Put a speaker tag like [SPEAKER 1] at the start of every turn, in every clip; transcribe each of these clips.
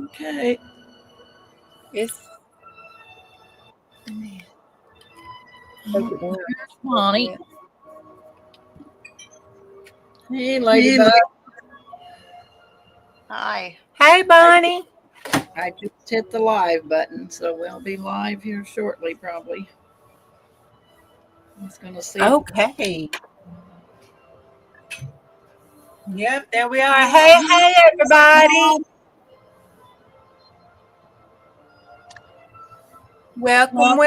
[SPEAKER 1] Okay.
[SPEAKER 2] It's
[SPEAKER 1] Bonnie. Hey, Ladybug.
[SPEAKER 3] Hi.
[SPEAKER 2] Hey, Bonnie.
[SPEAKER 1] I just hit the live button, so we'll be live here shortly, probably. I was going to see.
[SPEAKER 2] Okay. Yep, there we are. Hey, everybody. Welcome.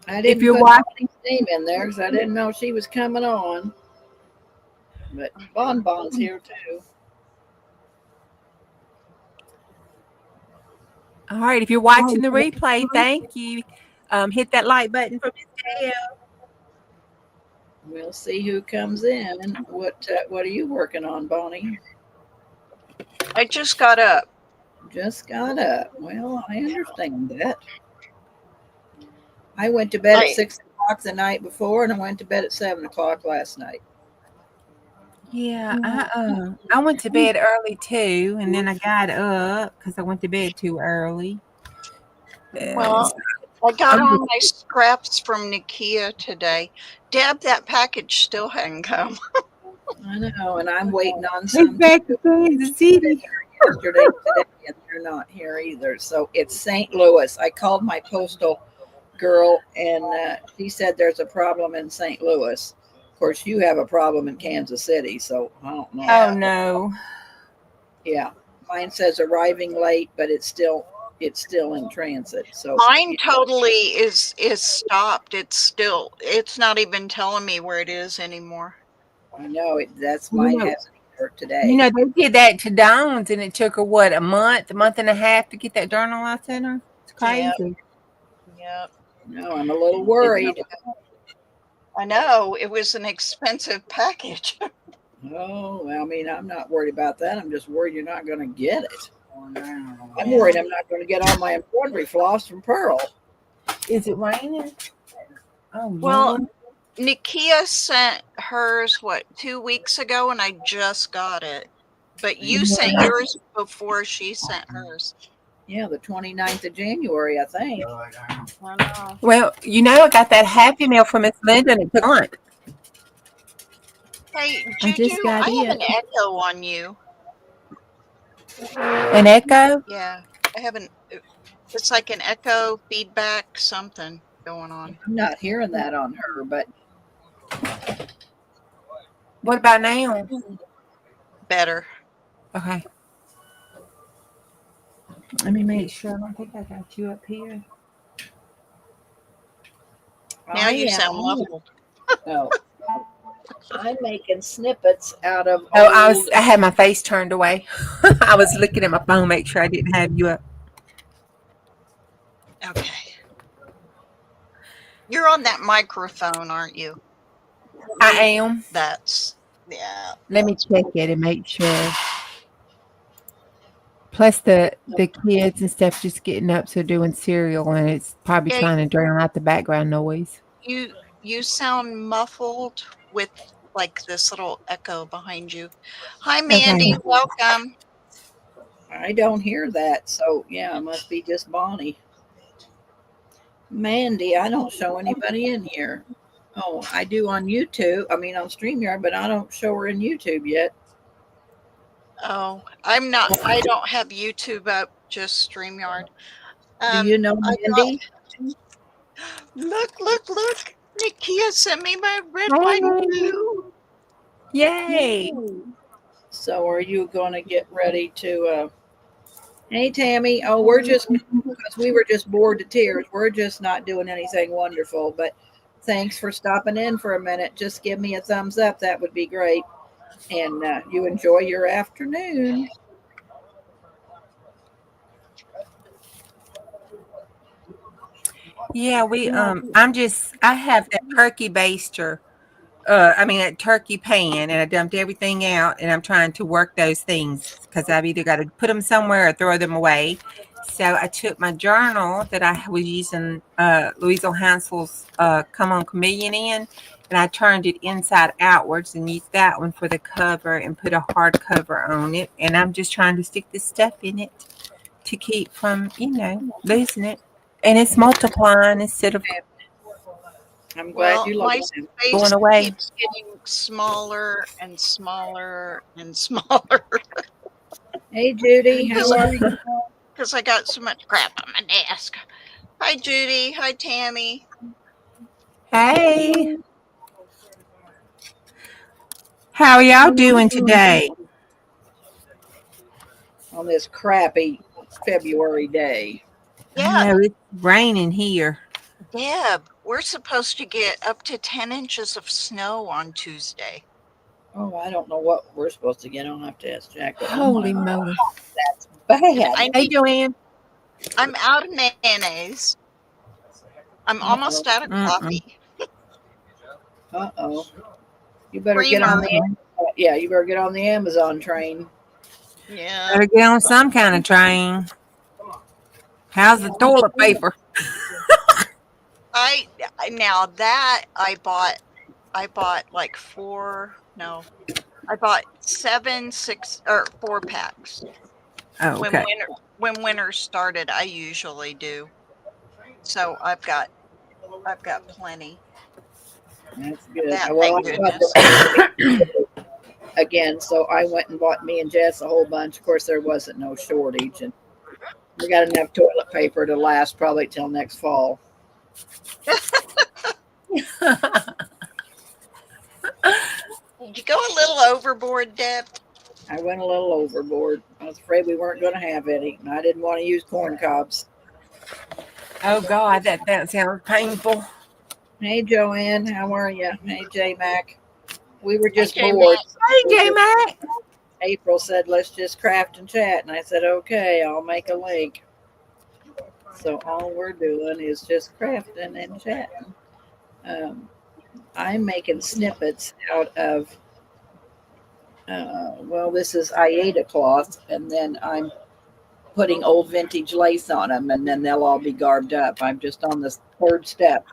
[SPEAKER 1] I didn't
[SPEAKER 2] If you're
[SPEAKER 1] put
[SPEAKER 2] watching,
[SPEAKER 1] Bonnie's name in there because I didn't know she was coming on. But Bonbon's here too.
[SPEAKER 2] all right. If you're watching the replay, thank you. Hit that like button for Miss Deb.
[SPEAKER 1] We'll see who comes in. What are you working on, Bonnie?
[SPEAKER 3] I just got up.
[SPEAKER 1] Just got up. Well, I understand that. I went to bed at 6 o'clock the night before, and I went to bed at 7 o'clock last night.
[SPEAKER 2] Yeah, I went to bed early too, and then I got up because I went to bed too early.
[SPEAKER 3] Well, I got all my scraps from Nikia today. Deb, that package still hadn't come.
[SPEAKER 1] I know, and I'm waiting on some
[SPEAKER 2] back to Kansas City.
[SPEAKER 1] yesterday, today, and they're not here either. So it's St. Louis. I called my postal girl, and she said there's a problem in St. Louis. Of course, you have a problem in Kansas City, so I don't know.
[SPEAKER 2] Oh no.
[SPEAKER 1] Yeah, mine says arriving late, but it's still in transit. So
[SPEAKER 3] mine totally is stopped. It's not even telling me where it is anymore.
[SPEAKER 1] I know that's mine hasn't worked today.
[SPEAKER 2] You know, they did that to Dawn's, and it took her what, a month and a half to get that journal I sent her. It's crazy.
[SPEAKER 3] Yep.
[SPEAKER 1] No, I'm a little worried.
[SPEAKER 3] I know, it was an expensive package.
[SPEAKER 1] Oh, well, I mean, I'm not worried about that. I'm just worried you're not going to get it. I'm worried I'm not going to get all my embroidery floss from Pearl.
[SPEAKER 2] Is it raining? Oh,
[SPEAKER 3] well,
[SPEAKER 2] Lord.
[SPEAKER 3] Nikia sent hers, 2 weeks ago, and I just got it. But you sent yours before she sent hers.
[SPEAKER 1] Yeah, the 29th of January, I think.
[SPEAKER 3] I know.
[SPEAKER 2] Well, you know, I got that Happy Meal from Miss Linda, and it took on.
[SPEAKER 3] Hey, Juju, I have an echo on you.
[SPEAKER 2] An echo?
[SPEAKER 3] Yeah, I have it's like an echo, feedback, something going on.
[SPEAKER 1] I'm not hearing that on her, but.
[SPEAKER 2] What about now?
[SPEAKER 3] Better.
[SPEAKER 2] Okay. Let me make sure. I don't think I got you up here.
[SPEAKER 3] Now you sound muffled.
[SPEAKER 1] Oh. I'm making snippets out of.
[SPEAKER 2] Oh, I had my face turned away. I was looking at my phone, make sure I didn't have you up.
[SPEAKER 3] Okay. You're on that microphone, aren't you?
[SPEAKER 2] I am.
[SPEAKER 3] Yeah.
[SPEAKER 2] Let me check it and make sure. Plus the kids and stuff just getting up, so doing cereal, and it's probably trying to drown out the background noise.
[SPEAKER 3] You sound muffled with like this little echo behind you. Hi, Mandy. Okay. Welcome.
[SPEAKER 1] I don't hear that, so yeah, it must be just Bonnie. Mandy, I don't show anybody in here. Oh, I do on YouTube. I mean on StreamYard, but I don't show her in YouTube yet.
[SPEAKER 3] Oh, I don't have YouTube up, just StreamYard.
[SPEAKER 1] Do you know Mandy?
[SPEAKER 3] Look. Nikia sent me my red, white, and blue.
[SPEAKER 2] Yay.
[SPEAKER 1] So are you going to get ready to... Hey, Tammy. Oh, we're just... Because we were just bored to tears. We're just not doing anything wonderful. But thanks for stopping in for a minute. Just give me a thumbs up. That would be great. And you enjoy your afternoon.
[SPEAKER 2] Yeah, I have that turkey baster. That turkey pan, and I dumped everything out, and I'm trying to work those things because I've either got to put them somewhere or throw them away. So I took my journal that I was using Louisa Hansel's Come On Chameleon in, and I turned it inside outwards and used that one for the cover and put a hard cover on it. And I'm just trying to stick this stuff in it to keep from, losing it. And it's multiplying instead of
[SPEAKER 1] I'm glad
[SPEAKER 3] Well,
[SPEAKER 1] you
[SPEAKER 3] my
[SPEAKER 1] like them.
[SPEAKER 3] space
[SPEAKER 2] going away.
[SPEAKER 3] keeps getting smaller and smaller and smaller
[SPEAKER 1] Hey, Judy, how are you?
[SPEAKER 3] because I got so much crap on my desk. Hi, Judy. Hi, Tammy.
[SPEAKER 2] Hey, how are y'all doing today?
[SPEAKER 1] On this crappy February day.
[SPEAKER 3] Yeah,
[SPEAKER 2] I know it's raining here.
[SPEAKER 3] Deb, we're supposed to get up to 10 inches of snow on Tuesday.
[SPEAKER 1] Oh, I don't know what we're supposed to get. I'll have to ask Jack. But
[SPEAKER 2] Holy
[SPEAKER 1] oh my God,
[SPEAKER 2] moly.
[SPEAKER 1] that's
[SPEAKER 3] And
[SPEAKER 1] bad.
[SPEAKER 2] Hey, Joanne.
[SPEAKER 3] I'm out of mayonnaise. I'm almost out of coffee.
[SPEAKER 1] Uh-oh. You better get
[SPEAKER 3] Creamer.
[SPEAKER 1] on the you better get on the Amazon train.
[SPEAKER 3] Yeah.
[SPEAKER 2] Better get on some kind of train. How's the toilet paper?
[SPEAKER 3] I bought like I bought 4 packs.
[SPEAKER 2] Oh, okay.
[SPEAKER 3] When winter started, I usually do. So I've got plenty.
[SPEAKER 1] That's good.
[SPEAKER 3] That,
[SPEAKER 1] Well,
[SPEAKER 3] thank
[SPEAKER 1] I
[SPEAKER 3] goodness.
[SPEAKER 1] again, so I went and bought me and Jess a whole bunch. Of course, there wasn't no shortage, and we got enough toilet paper to last probably till next fall.
[SPEAKER 3] Did you go a little overboard, Deb?
[SPEAKER 1] I went a little overboard. I was afraid we weren't going to have any, and I didn't want to use corn cobs.
[SPEAKER 2] Oh, God, that sounds painful.
[SPEAKER 1] Hey, Joanne, how are you? Hey, J Mac. We were just
[SPEAKER 3] J-Mac.
[SPEAKER 1] bored.
[SPEAKER 2] Hey, J-Mac.
[SPEAKER 1] April said, let's just craft and chat. And I said, okay, I'll make a link. So all we're doing is just crafting and chatting. I'm making snippets out of, this is Aida cloth. And then I'm putting old vintage lace on them. And then they'll all be garbed up. I'm just on the third step.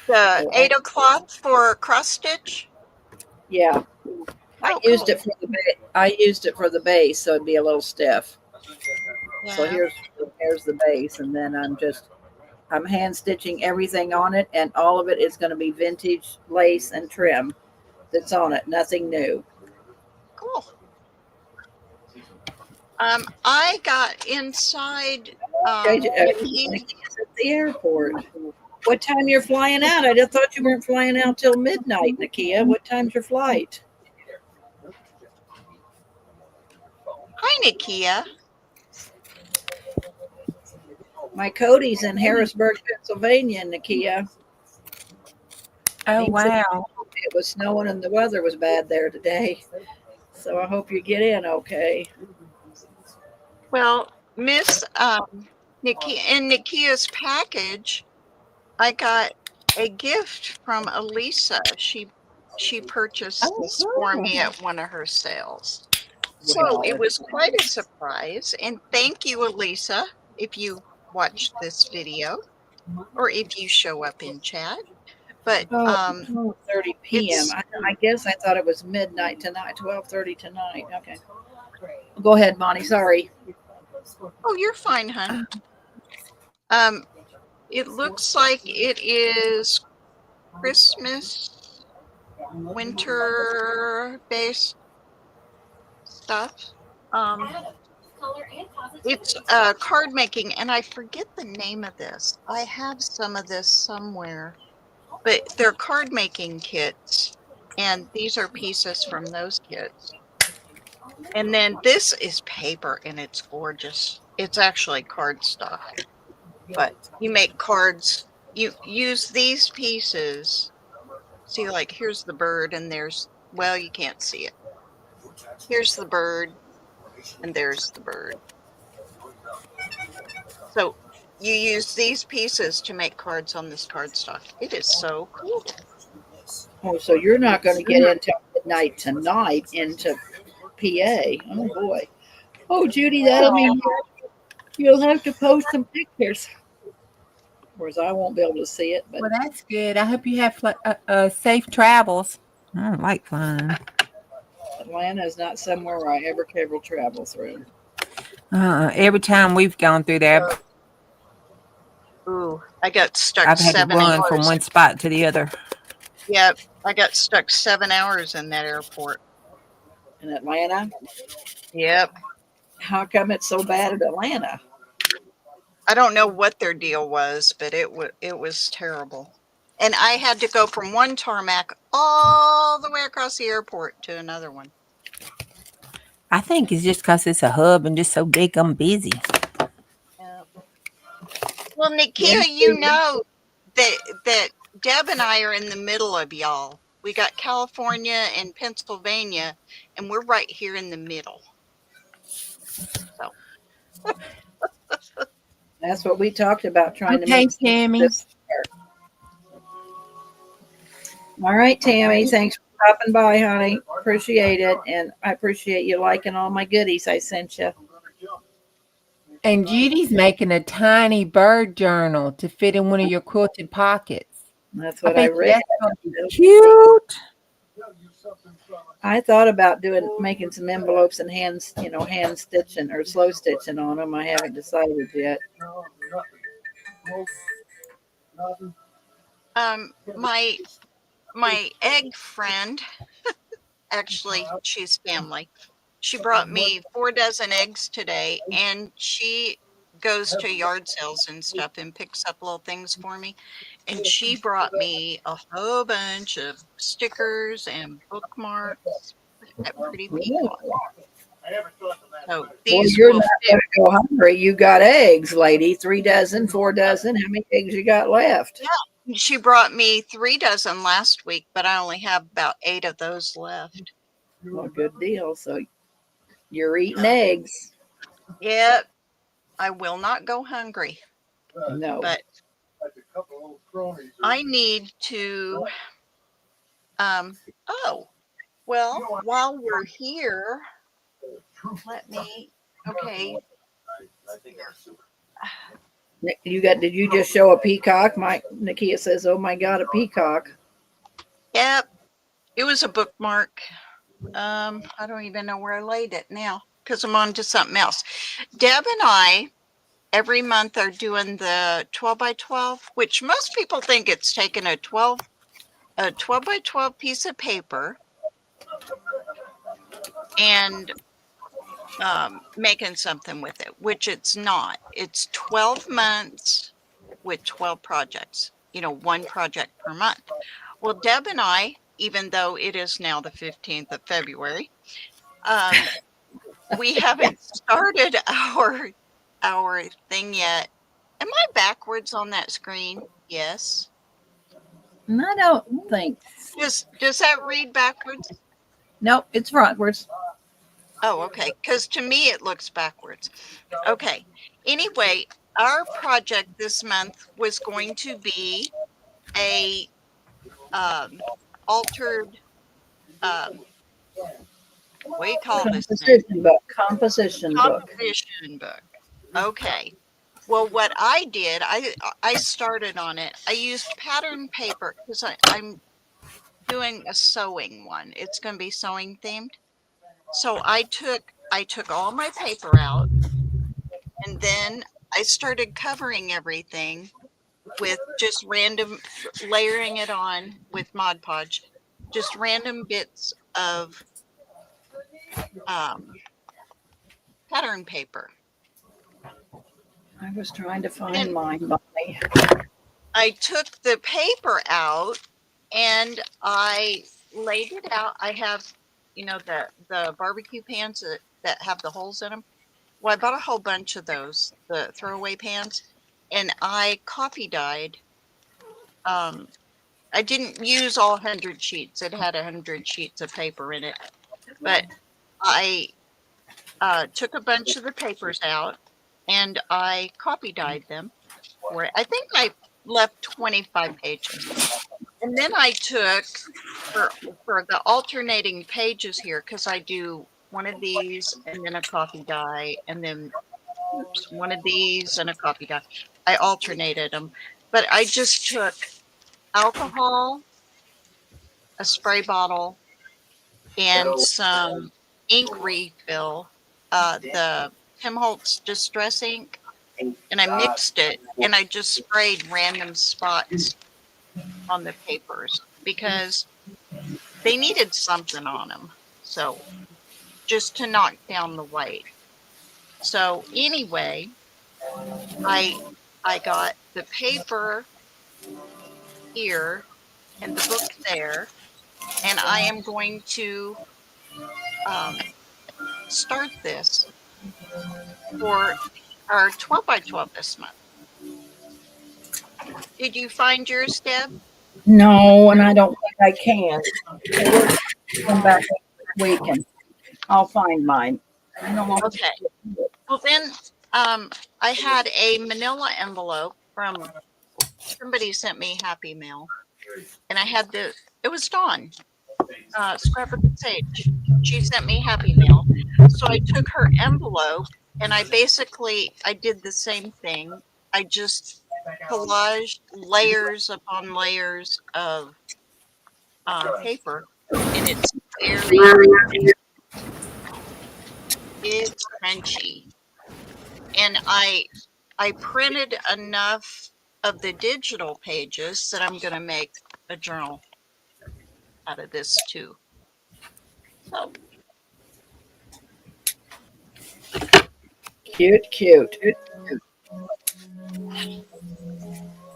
[SPEAKER 3] The Ada cloth for cross stitch?
[SPEAKER 1] Yeah. I used it for the base, so it'd be a little stiff.
[SPEAKER 3] Yeah.
[SPEAKER 1] So here's the base, and then I'm hand stitching everything on it, and all of it is going to be vintage lace and trim that's on it. Nothing new.
[SPEAKER 3] Cool. I got inside.
[SPEAKER 1] Nikki's at the airport. What time you're flying out? I just thought you weren't flying out till midnight, Nakia. What time's your flight?
[SPEAKER 3] Hi, Nakia.
[SPEAKER 1] My Cody's in Harrisburg, Pennsylvania, Nakia.
[SPEAKER 2] Oh, wow.
[SPEAKER 1] It was snowing and the weather was bad there today. So I hope you get in okay.
[SPEAKER 3] Well, Miss Nakia, in Nakia's package, I got a gift from Elisa. She purchased this for me at one of her sales. So it was quite a surprise. And thank you, Elisa, if you watch this video or if you show up in chat. But
[SPEAKER 1] 12:30 p.m. I guess I thought it was midnight tonight, 12:30 tonight. Okay. Go ahead, Bonnie. Sorry.
[SPEAKER 3] oh, you're fine, hon. It looks like it is Christmas winter based stuff. It's card making, and I forget the name of this. I have some of this somewhere, but they're card making kits, and these are pieces from those kits. And then this is paper, and it's gorgeous. It's actually cardstock, but you make cards. You use these pieces. See, like here's the bird, and you can't see it. Here's the bird, and there's the bird. So you use these pieces to make cards on this cardstock. It is so cool.
[SPEAKER 1] Oh, so you're not going to get until midnight tonight into PA. Oh, boy. Oh, Judy, that'll mean You'll have to post some pictures. Whereas I won't be able to see it, but
[SPEAKER 2] Well, that's good. I hope you have safe travels. I don't like flying.
[SPEAKER 1] Atlanta is not somewhere I ever travel through.
[SPEAKER 2] Every time we've gone through there,
[SPEAKER 3] Ooh, I got stuck
[SPEAKER 2] I've had to
[SPEAKER 3] 7 hours.
[SPEAKER 2] run from one spot to the other.
[SPEAKER 3] Yep, I got stuck 7 hours in that airport.
[SPEAKER 1] In Atlanta?
[SPEAKER 3] Yep.
[SPEAKER 1] How come it's so bad at Atlanta?
[SPEAKER 3] I don't know what their deal was, but it was terrible. And I had to go from one tarmac all the way across the airport to another one.
[SPEAKER 2] I think it's just because it's a hub and just so big, I'm busy.
[SPEAKER 3] Yep. Well, Nikia, you know that Deb and I are in the middle of y'all. We got California and Pennsylvania, and we're right here in the middle. So
[SPEAKER 1] That's what we talked about, trying to
[SPEAKER 2] Okay,
[SPEAKER 1] make
[SPEAKER 2] Tammy.
[SPEAKER 1] this work. All right, Tammy. Thanks for stopping by, honey. Appreciate it. And I appreciate you liking all my goodies I sent you.
[SPEAKER 2] And Judy's making a tiny bird journal to fit in one of your quilted pockets.
[SPEAKER 1] That's
[SPEAKER 2] I
[SPEAKER 1] what I
[SPEAKER 2] bet
[SPEAKER 1] read.
[SPEAKER 2] that's going to be cute.
[SPEAKER 1] I thought about making some envelopes and hand stitching or slow stitching on them. I haven't decided yet.
[SPEAKER 3] My egg friend, actually, she's family. She brought me 4 dozen eggs today, and she goes to yard sales and stuff and picks up little things for me. And she brought me a whole bunch of stickers and bookmarks at Pretty Peacock. So these
[SPEAKER 1] you're not going to go hungry. You got eggs, lady. 3 dozen, 4 dozen. How many eggs you got left?
[SPEAKER 3] Yeah, she brought me 3 dozen last week, but I only have about 8 of those left.
[SPEAKER 1] Well, good deal. So you're eating eggs.
[SPEAKER 3] Yep. I will not go hungry.
[SPEAKER 1] No.
[SPEAKER 3] But I need to oh, well, while we're here, let me okay.
[SPEAKER 1] Did you just show a peacock? Nikia says, "Oh my God, a peacock."
[SPEAKER 3] Yep. It was a bookmark. I don't even know where I laid it now because I'm on to something else. Deb and I every month are doing the 12 by 12, which most people think it's taking a 12 by 12 piece of paper and making something with it, which it's not. It's 12 months with 12 projects, 1 project per month. Well, Deb and I, even though it is now the 15th of February, we haven't started our thing yet. Am I backwards on that screen? Yes.
[SPEAKER 1] I don't think.
[SPEAKER 3] Does that read backwards?
[SPEAKER 1] Nope, it's frontwards.
[SPEAKER 3] Oh, okay. Because to me, it looks backwards. Okay. Anyway, our project this month was going to be a altered, what do you call this thing?
[SPEAKER 1] Composition book.
[SPEAKER 3] Composition book. Okay. Well, what I did, I started on it. I used pattern paper because I'm doing a sewing one. It's going to be sewing themed. So I took all my paper out, and then I started covering everything with just random, layering it on with Mod Podge, just random bits of pattern paper.
[SPEAKER 1] I was trying to find mine, Bonnie.
[SPEAKER 3] I took the paper out and I laid it out. I have, the barbecue pans that have the holes in them. Well, I bought a whole bunch of those, the throwaway pans, and I coffee dyed. I didn't use all 100 sheets. It had 100 sheets of paper in it, but I took a bunch of the papers out and I coffee dyed them for it. I think I left 25 pages. And then I took for the alternating pages here, because I do one of these and then a coffee dye and then oops, one of these and a coffee cup. I alternated them, but I just took alcohol, a spray bottle, and some ink refill, the Tim Holtz Distress ink, and I mixed it, and I just sprayed random spots on the papers because they needed something on them. So just to knock down the white. So anyway, I I got the paper here and the book there, and I am going to um, start this for our 12 by 12 this month. Did you find yours, Deb?
[SPEAKER 1] No, and I don't think I can. We'll come back next week and I'll find mine. I don't know.
[SPEAKER 3] Okay. Well, then I had a manila envelope from somebody sent me Happy Mail, and I had it was Dawn, Scrapbook and Sage. She sent me Happy Mail. So I took her envelope and I did the same thing. I just collaged layers upon layers of paper, and it's crunchy. And I printed enough of the digital pages that I'm going to make a journal out of this too. So
[SPEAKER 1] Cute, cute.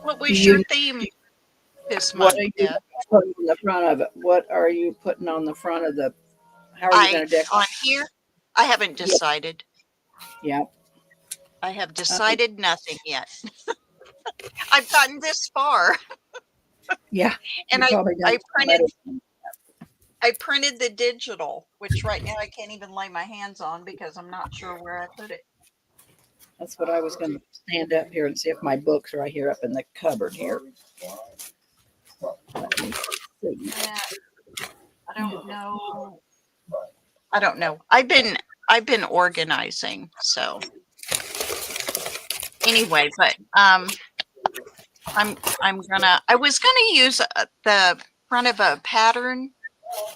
[SPEAKER 3] what was your theme this
[SPEAKER 1] What
[SPEAKER 3] month,
[SPEAKER 1] are you
[SPEAKER 3] Deb?
[SPEAKER 1] putting on the front of it? What are you putting on the front of the? How are you going to decorate?
[SPEAKER 3] On here, I haven't decided.
[SPEAKER 1] Yeah.
[SPEAKER 3] I have decided nothing yet. I've gotten this far,
[SPEAKER 1] Yeah.
[SPEAKER 3] and
[SPEAKER 1] You probably done
[SPEAKER 3] I printed the digital, which right now I can't even lay my hands on because I'm not sure where I put it.
[SPEAKER 1] That's what I was going to stand up here and see if my book's right here up in the cupboard here. Let me see.
[SPEAKER 3] Yeah, I don't know. I don't know. I've been organizing, so anyway, but I was gonna use the front of a pattern,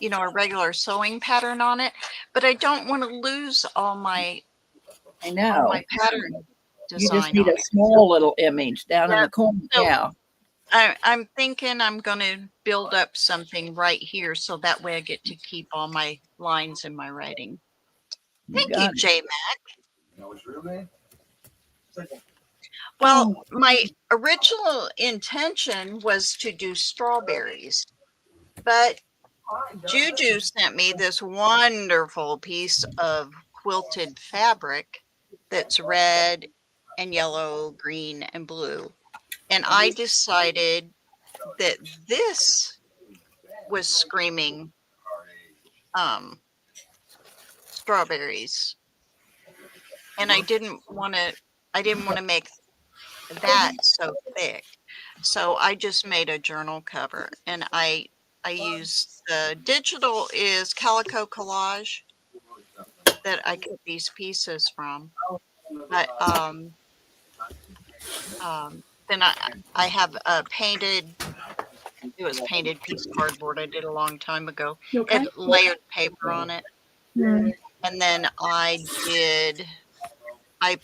[SPEAKER 3] a regular sewing pattern on it, but I don't want to lose all my pattern design.
[SPEAKER 1] You just need a small little image down in the corner.
[SPEAKER 3] So
[SPEAKER 1] yeah.
[SPEAKER 3] I'm thinking I'm going to build up something right here so that way I get to keep all my lines in my writing. Thank you, J Mac. Well, my original intention was to do strawberries, but Juju sent me this wonderful piece of quilted fabric that's red and yellow, green, and blue. And I decided that this was screaming strawberries. And I didn't want to make that so thick. So I just made a journal cover, and I used the digital is Calico Collage that I cut these pieces from. But then I have a painted piece of cardboard I did a long time ago.
[SPEAKER 1] Okay.
[SPEAKER 3] It layered paper on it. And then I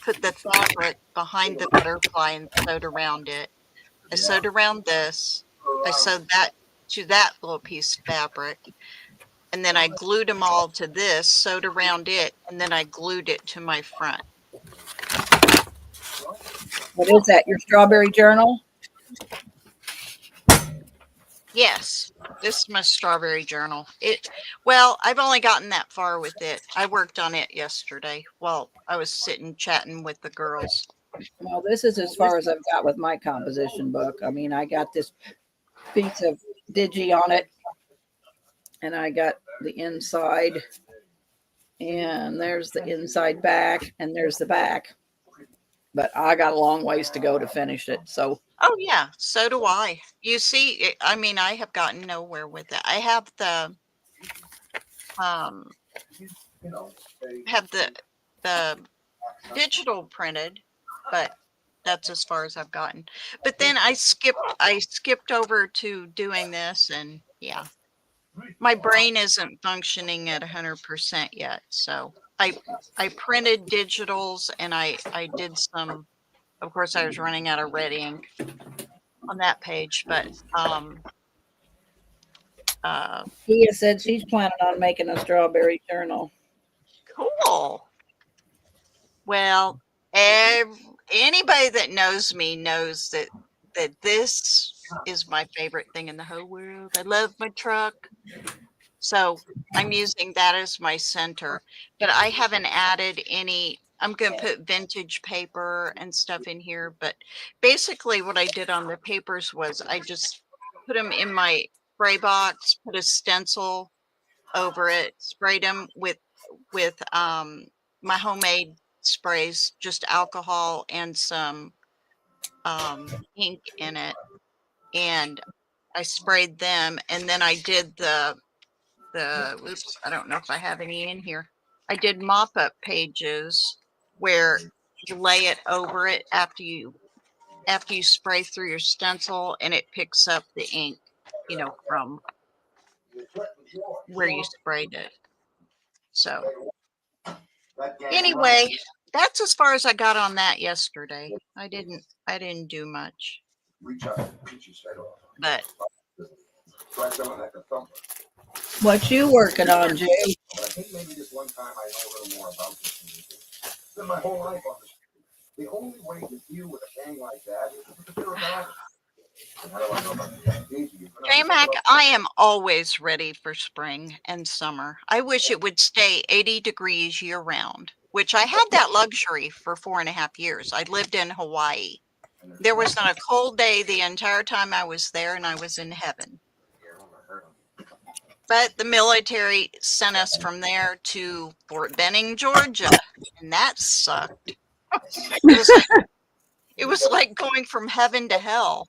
[SPEAKER 3] put the fabric behind the butterfly and sewed around it. I sewed around this. I sewed that to that little piece of fabric. And then I glued them all to this, sewed around it, and then I glued it to my front.
[SPEAKER 1] What is that? Your strawberry journal?
[SPEAKER 3] Yes, this is my strawberry journal. Well, I've only gotten that far with it. I worked on it yesterday while I was sitting chatting with the girls.
[SPEAKER 1] Well, this is as far as I've got with my composition book. I mean, I got this piece of digi on it, and I got the inside, and there's the inside back, and there's the back. But I got a long ways to go to finish it. So.
[SPEAKER 3] Oh yeah, so do I. You see, I mean, I have gotten nowhere with it. I have the digital printed, but that's as far as I've gotten. But then I skipped over to doing this, and yeah, my brain isn't functioning at 100% yet. So I printed digitals, and I did some. Of course, I was running out of red ink on that page, but
[SPEAKER 1] Tia said she's planning on making a strawberry journal.
[SPEAKER 3] cool. Well, anybody that knows me knows that this is my favorite thing in the whole world. I love my truck. So I'm using that as my center, but I haven't added any. I'm going to put vintage paper and stuff in here, but basically what I did on the papers was I just put them in my spray box, put a stencil over it, sprayed them with my homemade sprays, just alcohol and some ink in it, and I sprayed them, and then I did the oops, I don't know if I have any in here. I did mop up pages where you lay it over it after you spray through your stencil, and it picks up the ink, from where you sprayed it. So anyway, that's as far as I got on that yesterday. I didn't do much. But
[SPEAKER 1] What you working on, Jay?
[SPEAKER 4] But I think maybe this one time I know a little more about this than you do. Spend my whole life on the street. The only way to deal with a gang like that is to prepare a body. And how do I know about the
[SPEAKER 3] J-Mac, I am always ready for spring and summer. I wish it would stay 80 degrees year round, which I had that luxury for 4.5 years. I lived in Hawaii. There was not a cold day the entire time I was there, and I was in heaven. But the military sent us from there to Fort Benning, Georgia, and that sucked. It was like going from heaven to hell,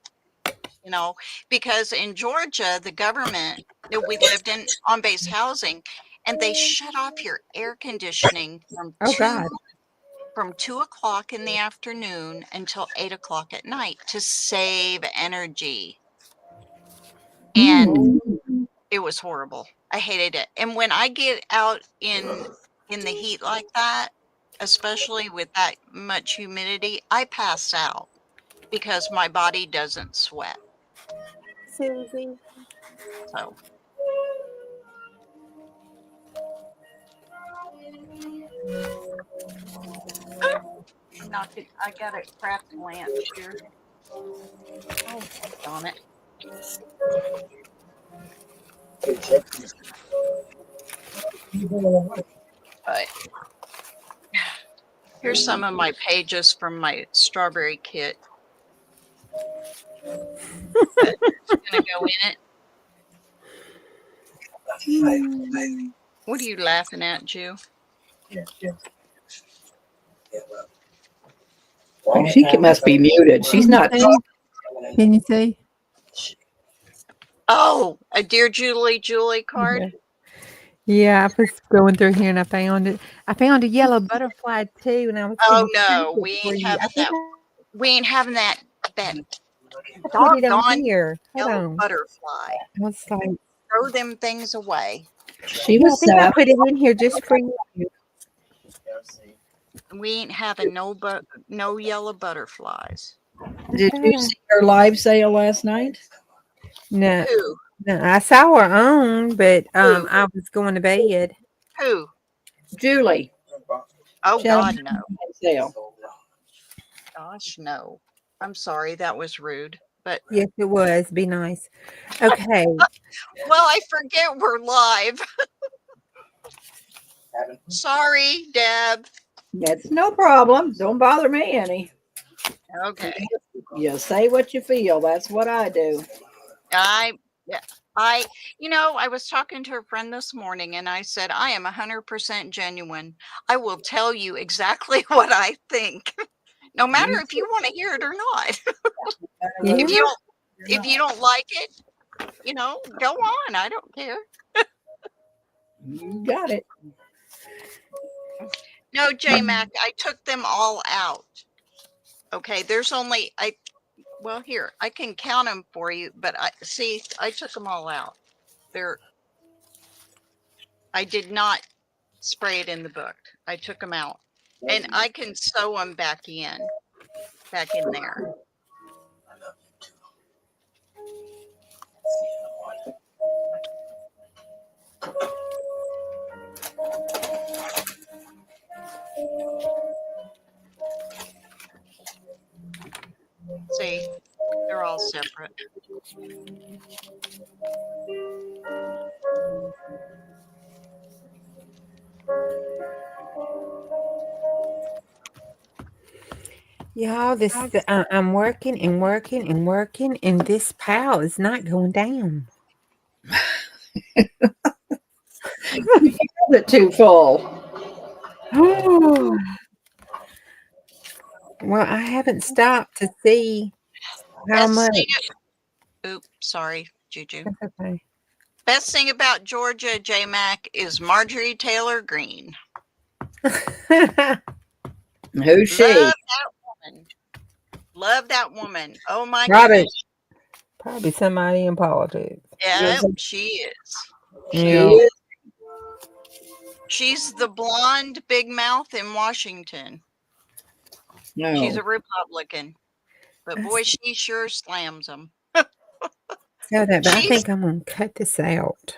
[SPEAKER 3] because in Georgia, the government, we lived in on-base housing, and they shut off your air conditioning from 2 o'clock in the afternoon until 8 o'clock at night to save energy. And it was horrible. I hated it. And when I get out in the heat like that, especially with that much humidity, I pass out because my body doesn't sweat.
[SPEAKER 2] Susie.
[SPEAKER 3] So I got a craft lamp here. Oh, darn it. But here's some of my pages from my strawberry kit. It's gonna go in it. What are you laughing at, Jew?
[SPEAKER 1] She must be muted. She's not.
[SPEAKER 2] Can you see?
[SPEAKER 3] Oh, a Dear Julie card.
[SPEAKER 2] Yeah, I was going through here and I found it. I found a yellow butterfly too, and I was.
[SPEAKER 3] Oh no, we ain't having that. We ain't having that.
[SPEAKER 2] Put it on here. Hold
[SPEAKER 3] Yellow
[SPEAKER 2] on.
[SPEAKER 3] butterfly.
[SPEAKER 2] I was like,
[SPEAKER 3] Throw them things away.
[SPEAKER 1] She
[SPEAKER 2] I
[SPEAKER 1] was
[SPEAKER 2] think I
[SPEAKER 1] sad.
[SPEAKER 2] put it in here just for you.
[SPEAKER 3] We ain't having no yellow butterflies.
[SPEAKER 1] Did you see her live sale last night?
[SPEAKER 2] No,
[SPEAKER 3] Who?
[SPEAKER 2] no, I saw her on, but I was going to bed.
[SPEAKER 3] Who?
[SPEAKER 1] Julie.
[SPEAKER 3] Oh
[SPEAKER 1] She had a
[SPEAKER 3] God, no.
[SPEAKER 1] sale.
[SPEAKER 3] Gosh, no. I'm sorry, that was rude. But
[SPEAKER 2] Yes, it was. Be nice. Okay.
[SPEAKER 3] well, I forget we're live. Sorry, Deb.
[SPEAKER 1] That's no problem. Don't bother me any.
[SPEAKER 3] Okay.
[SPEAKER 1] You say what you feel. That's what I do.
[SPEAKER 3] I was talking to a friend this morning, and I said, I am 100% genuine. I will tell you exactly what I think, no matter if you want to hear it or not. If you don't like it, go on. I don't care.
[SPEAKER 1] You got it.
[SPEAKER 3] No, J-Mac, I took them all out. Okay, there's only, well, here, I can count them for you, but I took them all out. I did not spray it in the book. I took them out. And I can sew them back in there. See, they're all separate.
[SPEAKER 2] Y'all, I'm working and working and working, and this pile is not going down.
[SPEAKER 1] It too full.
[SPEAKER 2] Oh. Well, I haven't stopped to see how much.
[SPEAKER 3] Oops, sorry, Juju.
[SPEAKER 2] That's okay.
[SPEAKER 3] Best thing about Georgia, J-Mac, is Marjorie Taylor Greene.
[SPEAKER 1] Who's she?
[SPEAKER 3] Love that woman. Love that woman. Oh my
[SPEAKER 2] goodness. Probably somebody in politics.
[SPEAKER 3] Yeah, she is.
[SPEAKER 2] Yeah.
[SPEAKER 3] She's the blonde big mouth in Washington.
[SPEAKER 1] No.
[SPEAKER 3] She's a Republican. But boy, she sure slams them.
[SPEAKER 2] So that, but I think I'm going to cut this out.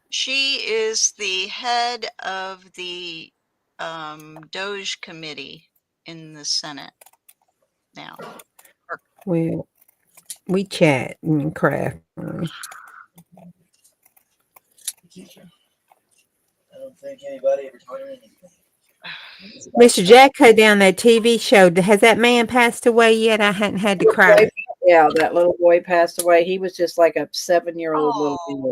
[SPEAKER 3] She is the head of the Doge committee in the Senate now.
[SPEAKER 2] Well, we chat and craft.
[SPEAKER 4] I don't think anybody ever told me anything.
[SPEAKER 2] Mr. Jack cut down that TV show. Has that man passed away yet? I hadn't had to cry.
[SPEAKER 1] Yeah, that little boy passed away. He was just like a 7-year-old little boy.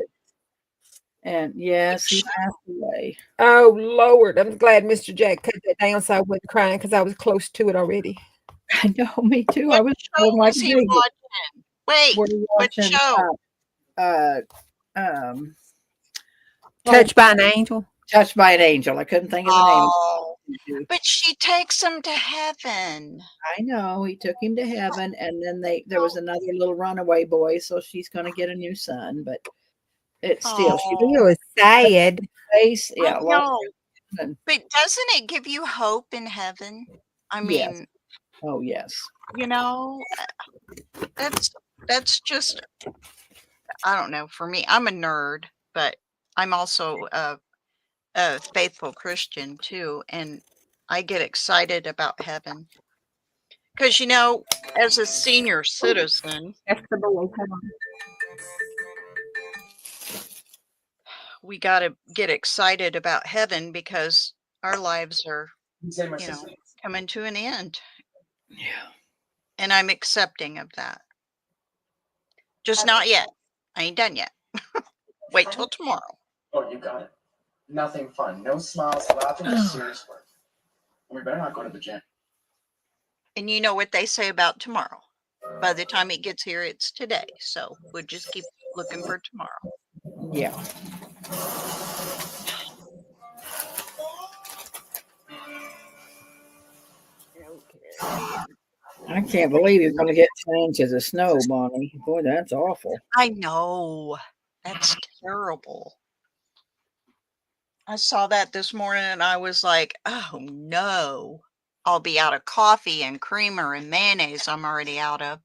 [SPEAKER 1] And yes, he passed away.
[SPEAKER 2] Oh, Lord. I'm glad Mr. Jack cut that down so I wasn't crying because I was close to it already.
[SPEAKER 1] I know, me too.
[SPEAKER 3] What
[SPEAKER 1] I was
[SPEAKER 3] show
[SPEAKER 1] like,
[SPEAKER 3] was he watching? Wait, what show?
[SPEAKER 2] Touched by an Angel.
[SPEAKER 1] Touched by an Angel. I couldn't think of the name.
[SPEAKER 3] But she takes him to heaven.
[SPEAKER 1] I know. He took him to heaven, and then there was another little runaway boy, so she's going to get a new son. But it's still
[SPEAKER 2] she was sad.
[SPEAKER 1] Face, yeah.
[SPEAKER 3] But doesn't it give you hope in heaven? I mean,
[SPEAKER 1] yes. Oh yes.
[SPEAKER 3] You know, that's just, I don't know. For me, I'm a nerd, but I'm also a faithful Christian too, and I get excited about heaven because, you know, as a senior citizen, we got to get excited about heaven because our lives are, you know, coming to an end.
[SPEAKER 1] Yeah.
[SPEAKER 3] And I'm accepting of that. Just not yet. I ain't done yet. Wait till tomorrow.
[SPEAKER 4] Oh, you got it. Nothing fun. No smiles, laughing, just serious work. We better not go to the gym.
[SPEAKER 3] And you know what they say about tomorrow. By the time it gets here, it's today. So we'll just keep looking for tomorrow.
[SPEAKER 1] Yeah. I can't believe you're going to get 10 inches of snow, Bonnie. Boy, that's awful.
[SPEAKER 3] I know. That's terrible. I saw that this morning and I was like, oh no. I'll be out of coffee and creamer and mayonnaise I'm already out of.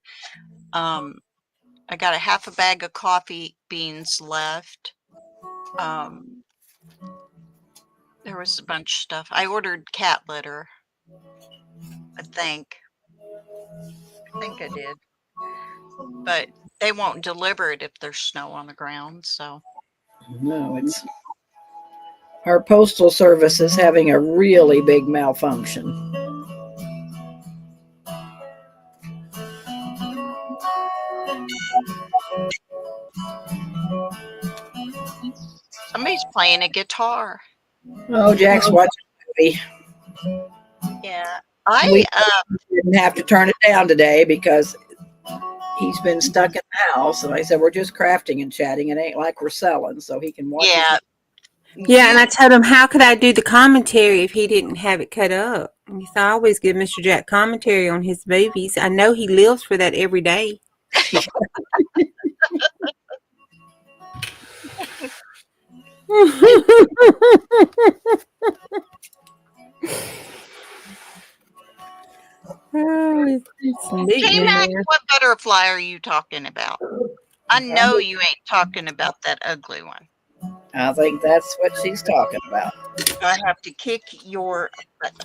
[SPEAKER 3] I got a half a bag of coffee beans left. There was a bunch of stuff. I ordered cat litter. I think I did. But they won't deliver it if there's snow on the ground, so.
[SPEAKER 1] No, it's our postal service is having a really big malfunction.
[SPEAKER 3] Somebody's playing a guitar.
[SPEAKER 1] Oh, Jack's watching a movie.
[SPEAKER 3] Yeah.
[SPEAKER 1] We didn't have to turn it down today because he's been stuck in the house. And I said, we're just crafting and chatting. It ain't like we're selling, so he can watch it.
[SPEAKER 2] Yeah, and I told him, how could I do the commentary if he didn't have it cut up? And he said, I always give Mr. Jack commentary on his movies. I know he lives for that every day. Oh, it's neat in
[SPEAKER 3] J-Mac,
[SPEAKER 2] there.
[SPEAKER 3] what butterfly are you talking about? I know you ain't talking about that ugly one.
[SPEAKER 1] I think that's what she's talking about.
[SPEAKER 3] I have to kick your butt.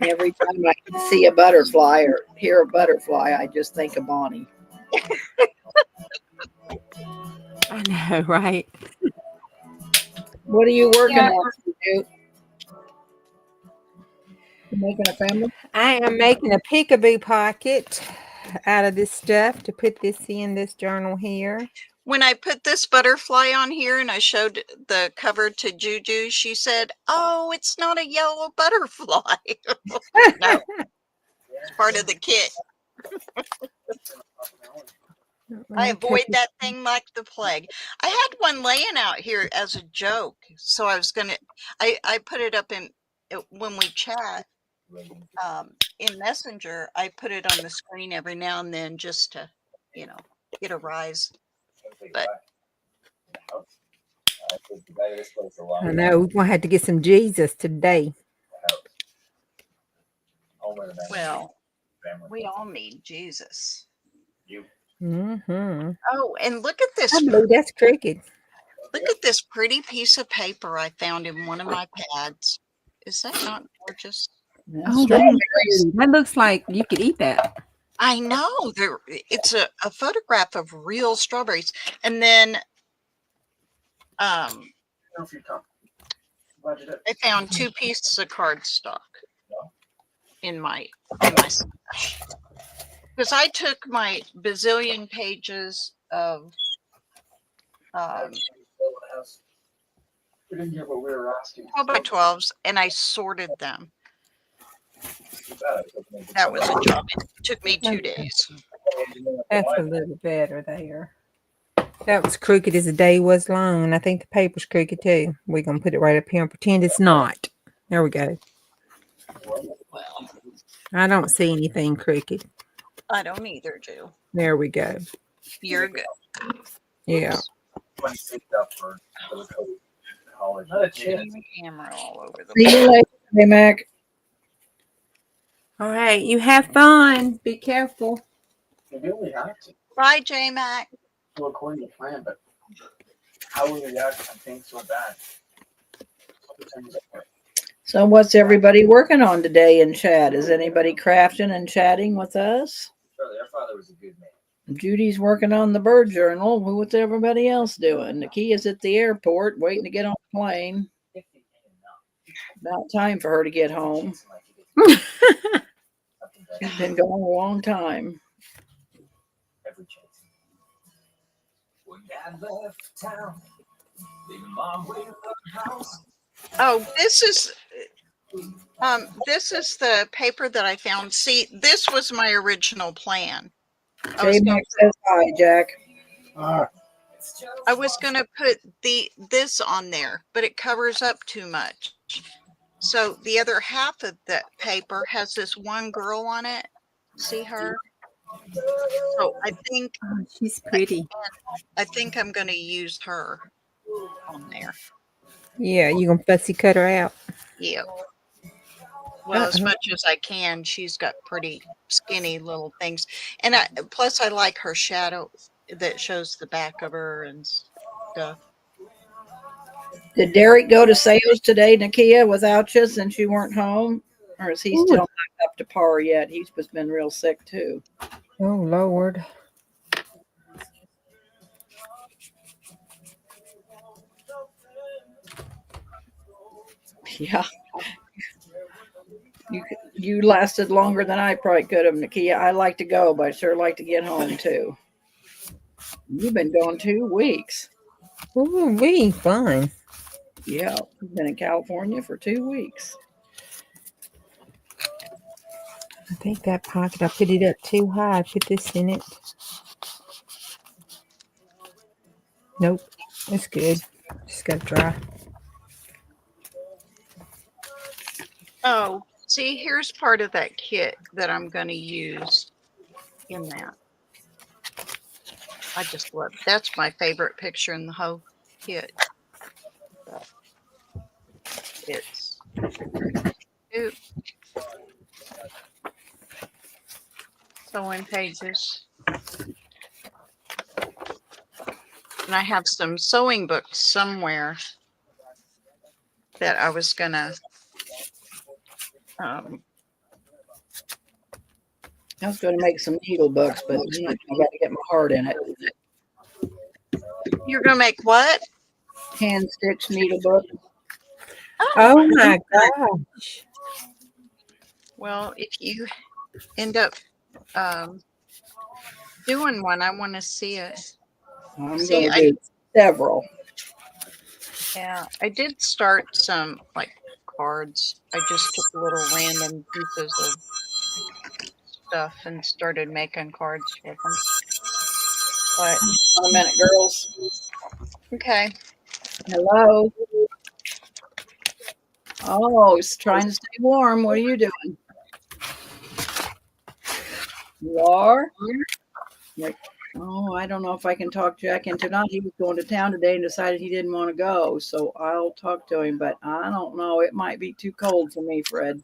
[SPEAKER 1] Every time I see a butterfly or hear a butterfly, I just think of Bonnie.
[SPEAKER 2] I know, right?
[SPEAKER 1] What are you working
[SPEAKER 2] Yeah.
[SPEAKER 1] on? You making a family?
[SPEAKER 2] I am making a peekaboo pocket out of this stuff to put this in this journal here.
[SPEAKER 3] When I put this butterfly on here and I showed the cover to Juju, she said, "Oh, it's not a yellow butterfly." No, it's part of the kit. I avoid that thing like the plague. I had one laying out here as a joke, so I was gonna. I put it up in when we chat in Messenger. I put it on the screen every now and then just to, get a rise. But
[SPEAKER 2] I know, we're going to have to get some Jesus today.
[SPEAKER 3] well, we all need Jesus.
[SPEAKER 2] Mm-hmm.
[SPEAKER 3] Oh, and look at this.
[SPEAKER 2] I believe that's cricket.
[SPEAKER 3] Look at this pretty piece of paper I found in one of my pads. Is that not gorgeous?
[SPEAKER 2] Oh,
[SPEAKER 1] Strawberries.
[SPEAKER 2] that looks like you could eat that.
[SPEAKER 3] I know. It's a photograph of real strawberries. And then I found 2 pieces of cardstock in my stash. Because I took my bazillion pages of 12x12s and I sorted them. That was a job. It took me 2 days.
[SPEAKER 2] That's a little better there. That was crooked as the day was long, and I think the paper's crooked too. We're going to put it right up here and pretend it's not. There we go.
[SPEAKER 3] Well,
[SPEAKER 2] I don't see anything crooked.
[SPEAKER 3] I don't either, Jill.
[SPEAKER 2] There we go.
[SPEAKER 3] You're good.
[SPEAKER 2] Yeah.
[SPEAKER 3] Camera all over the
[SPEAKER 1] See you later, hey Mac.
[SPEAKER 2] All right. You have fun. Be careful.
[SPEAKER 3] Bye, J Mac.
[SPEAKER 4] Well, according to plan, but how will we act on things so bad?
[SPEAKER 1] So what's everybody working on today in chat? Is anybody crafting and chatting with us?
[SPEAKER 4] Their father was a good man.
[SPEAKER 1] Judy's working on the bird journal. What's everybody else doing? Nakia's at the airport waiting to get on the plane. About time for her to get home. She's been gone a long time.
[SPEAKER 3] Oh, this is the paper that I found. See, this was my original plan.
[SPEAKER 1] J Mac says hi, Jack.
[SPEAKER 3] I was going to put this on there, but it covers up too much. So the other half of that paper has this one girl on it. See her? So I think
[SPEAKER 2] She's pretty.
[SPEAKER 3] I think I'm going to use her on there.
[SPEAKER 2] Yeah, you going to fussy cut her out.
[SPEAKER 3] Yeah. Well, as much as I can. She's got pretty skinny little things. And plus I like her shadow that shows the back of her and stuff.
[SPEAKER 1] Did Derek go to sales today, Nakia, without you since you weren't home? Or is he still not up to par yet? He's just been real sick too.
[SPEAKER 2] Oh, Lord.
[SPEAKER 1] Yeah. You lasted longer than I probably could have, Nakia. I like to go, but I sure like to get home too. You've been gone 2 weeks.
[SPEAKER 2] Ooh, we fun.
[SPEAKER 1] Yeah, you've been in California for 2 weeks.
[SPEAKER 2] I think that pocket, I put it up too high. I put this in it. Nope. It's good. Just got to dry.
[SPEAKER 3] Oh, see, here's part of that kit that I'm going to use in that. I just love, that's my favorite picture in the whole kit. But it's, ooh, sewing pages. And I have some sewing books somewhere that I was going to,
[SPEAKER 1] I was going to make some needle books, but I got to get my heart in it.
[SPEAKER 3] you're going to make what?
[SPEAKER 1] Hand stitch needle book.
[SPEAKER 2] Oh my gosh.
[SPEAKER 3] Well, if you end up doing one, I want to see it.
[SPEAKER 1] I'm
[SPEAKER 3] See,
[SPEAKER 1] going to do several.
[SPEAKER 3] Yeah, I did start some like cards. I just took little random pieces of stuff and started making cards with them. But
[SPEAKER 1] One minute, girls.
[SPEAKER 3] okay,
[SPEAKER 1] Hello. Oh, he's trying to stay warm. What are you doing? You are? Like, oh, I don't know if I can talk Jack into not. He was going to town today and decided he didn't want to go. So I'll talk to him, but I don't know. It might be too cold for me, Fred.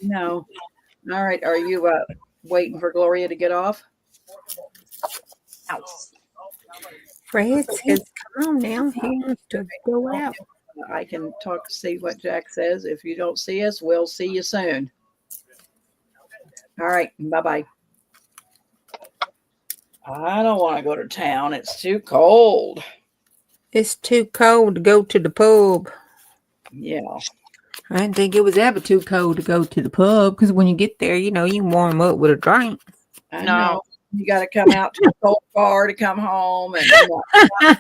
[SPEAKER 1] No. All right. Are you waiting for Gloria to get off?
[SPEAKER 2] Fred says, come on now. He wants to go out.
[SPEAKER 1] I can talk, see what Jack says. If you don't see us, we'll see you soon. All right. Bye-bye. I don't want to go to town. It's too cold.
[SPEAKER 2] It's too cold to go to the pub.
[SPEAKER 1] Yeah.
[SPEAKER 2] I didn't think it was ever too cold to go to the pub because when you get there, you know, you can warm up with a drink.
[SPEAKER 1] I
[SPEAKER 3] No.
[SPEAKER 1] know. You got to come out to a cold car to come home. And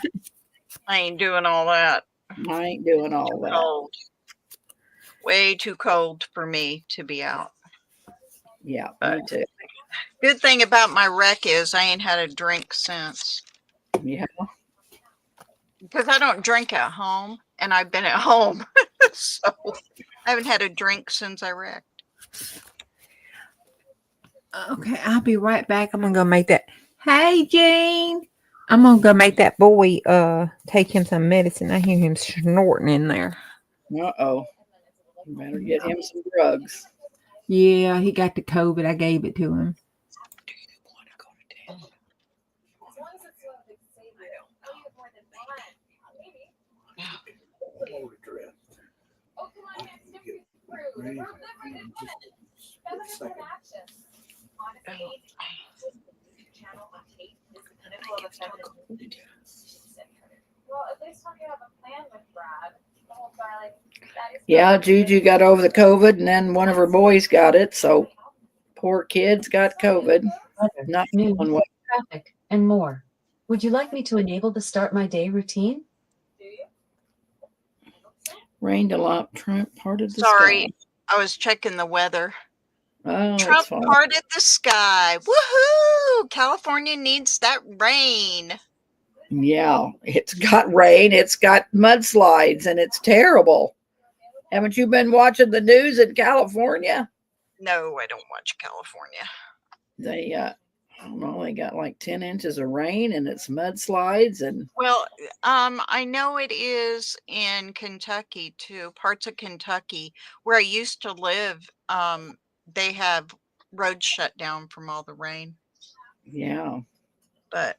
[SPEAKER 3] I ain't doing all that.
[SPEAKER 1] I ain't doing all that.
[SPEAKER 3] Cold. Way too cold for me to be out.
[SPEAKER 1] Yeah, me too.
[SPEAKER 3] Good thing about my wreck is I ain't had a drink since.
[SPEAKER 1] Yeah.
[SPEAKER 3] Because I don't drink at home, and I've been at home. So I haven't had a drink since I wrecked.
[SPEAKER 2] Okay, I'll be right back. I'm gonna go make that. Hey, Gene. I'm gonna go make that boy take him some medicine. I hear him snorting in there.
[SPEAKER 1] Uh-oh. You better get him some drugs.
[SPEAKER 2] Yeah, he got the COVID. I gave it to him.
[SPEAKER 1] Do you want to go to town? Yeah, Juju got over the COVID, and then one of her boys got it. So poor kids got COVID. Not
[SPEAKER 5] News,
[SPEAKER 1] feeling well.
[SPEAKER 5] traffic, and more. Would you like me to enable the start my day routine?
[SPEAKER 1] Rained a lot. Trump parted the
[SPEAKER 3] Sorry,
[SPEAKER 1] sky.
[SPEAKER 3] I was checking the weather.
[SPEAKER 1] Oh,
[SPEAKER 3] Trump
[SPEAKER 1] it's fine.
[SPEAKER 3] parted the sky. Woohoo! California needs that rain.
[SPEAKER 1] Yeah, it's got rain. It's got mudslides, and it's terrible. Haven't you been watching the news in California?
[SPEAKER 3] No, I don't watch California.
[SPEAKER 1] They, I don't know, they got like 10 inches of rain, and it's mudslides, and
[SPEAKER 3] Well, I know it is in Kentucky too, parts of Kentucky where I used to live. They have roads shut down from all the rain.
[SPEAKER 1] yeah.
[SPEAKER 3] But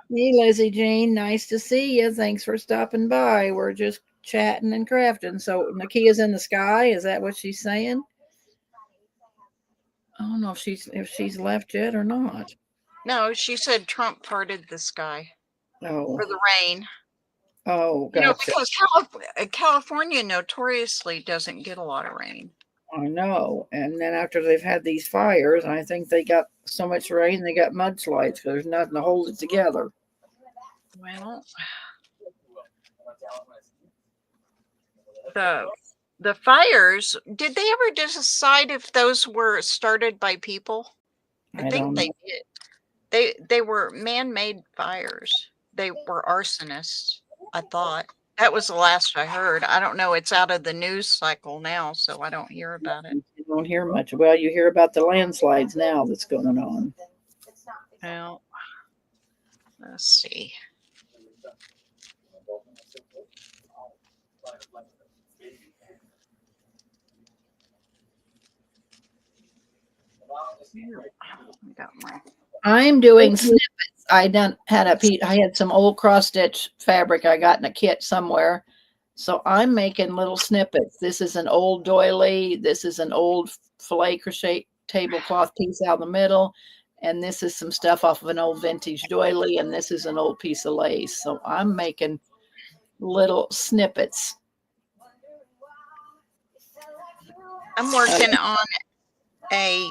[SPEAKER 1] Hey, Lizzie Jean, nice to see you. Thanks for stopping by. We're just chatting and crafting. So Nakia's in the sky. Is that what she's saying? I don't know if she's left yet or not.
[SPEAKER 3] no, she said Trump parted the sky
[SPEAKER 1] Oh,
[SPEAKER 3] for the rain.
[SPEAKER 1] oh,
[SPEAKER 3] You know,
[SPEAKER 1] gotcha.
[SPEAKER 3] because California notoriously doesn't get a lot of rain.
[SPEAKER 1] I know. And then after they've had these fires, I think they got so much rain they got mudslides because there's nothing to hold it together.
[SPEAKER 3] Well, the fires, did they ever decide if those were started by people? I
[SPEAKER 1] don't
[SPEAKER 3] think they
[SPEAKER 1] know.
[SPEAKER 3] did. They were man-made fires. They were arsonists, I thought. That was the last I heard. I don't know. It's out of the news cycle now, so I don't hear about it.
[SPEAKER 1] You don't hear much. Well, you hear about the landslides now that's going on.
[SPEAKER 3] Well, let's see. I got my
[SPEAKER 1] I'm doing snippets. I had some old cross stitch fabric I got in a kit somewhere. So I'm making little snippets. This is an old doily. This is an old filet crochet tablecloth piece out in the middle. And this is some stuff off of an old vintage doily. And this is an old piece of lace. So I'm making little snippets.
[SPEAKER 3] I'm working on a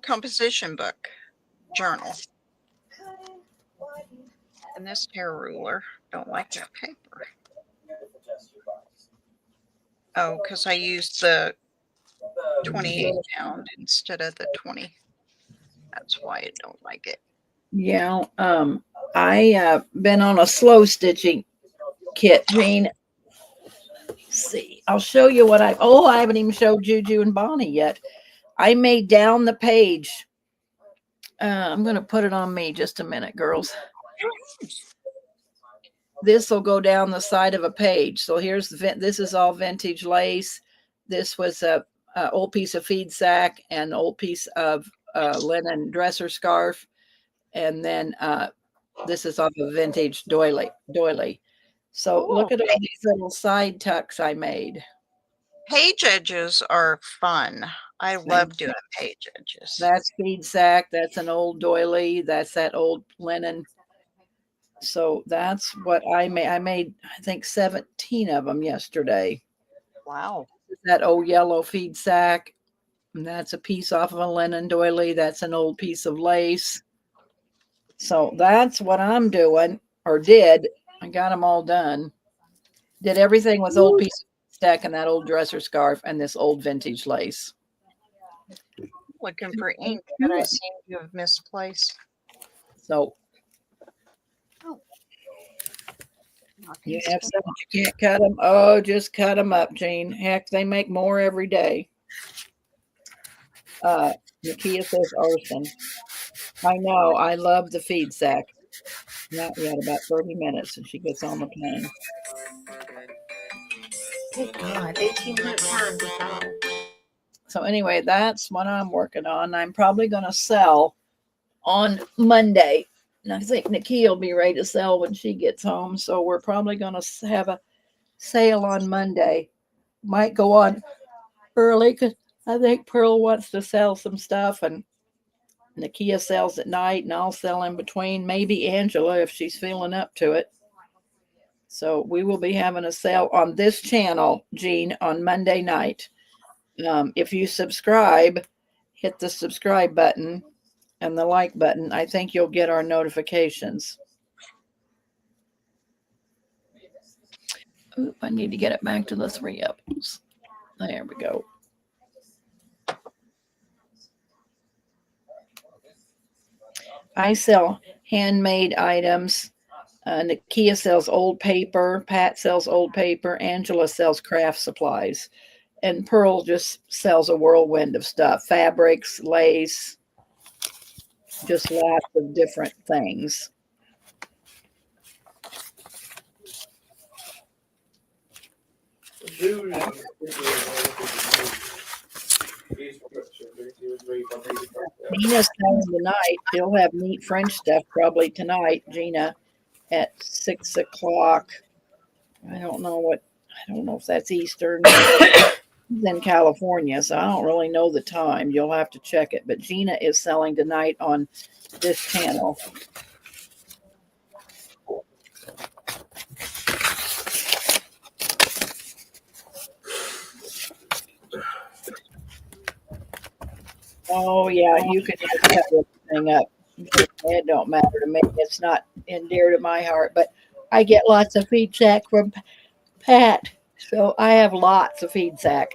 [SPEAKER 3] composition book journal. And this hair ruler, don't like that paper. Oh, because I used the 28 pound instead of the 20. That's why I don't like it.
[SPEAKER 1] Yeah. I been on a slow stitching kit, Jean. See, I'll show you what I haven't even showed Juju and Bonnie yet. I made down the page. I'm going to put it on me just a minute, girls. This will go down the side of a page. So this is all vintage lace. This was a old piece of feed sack and old piece of linen dresser scarf. And then this is off a vintage doily. So look at all these little side tucks I made.
[SPEAKER 3] Page edges are fun. I love doing page edges.
[SPEAKER 1] That's feed sack. That's an old doily. That's that old linen. So that's what I made. I made, I think, 17 of them yesterday.
[SPEAKER 3] Wow.
[SPEAKER 1] That old yellow feed sack. And that's a piece off of a linen doily. That's an old piece of lace. So that's what I'm doing, or did. I got them all done. Did everything with old piece of stack and that old dresser scarf and this old vintage lace.
[SPEAKER 3] Looking for ink that I seem to have misplaced.
[SPEAKER 1] So you have some you can't cut them. Oh, just cut them up, Jean. Heck, they make more every day. Nakia says arson. I know. I love the feed sack. Not yet. About 30 minutes, and she gets on the plane.
[SPEAKER 2] Good God, 1800 pounds.
[SPEAKER 1] So anyway, that's what I'm working on. I'm probably going to sell on Monday. And I think Nakia will be ready to sell when she gets home. So we're probably going to have a sale on Monday. Might go on early because I think Pearl wants to sell some stuff, and Nakia sells at night, and I'll sell in between. Maybe Angela if she's feeling up to it. So we will be having a sale on this channel, Jean, on Monday night. If you subscribe, hit the subscribe button and the like button. I think you'll get our notifications. Oop, I need to get it back to the 3-ups. There we go. I sell handmade items. Nakia sells old paper. Pat sells old paper. Angela sells craft supplies. And Pearl just sells a whirlwind of stuff. Fabrics, lace, just lots of different things. Gina's selling tonight. She'll have neat French stuff probably tonight, Gina, at 6 o'clock. I don't know if that's Eastern. In California, so I don't really know the time. You'll have to check it. But Gina is selling tonight on this channel. Oh yeah, you can just cut everything up. It don't matter to me. It's not dear to my heart, but I get lots of feed sack from Pat, so I have lots of feed sack.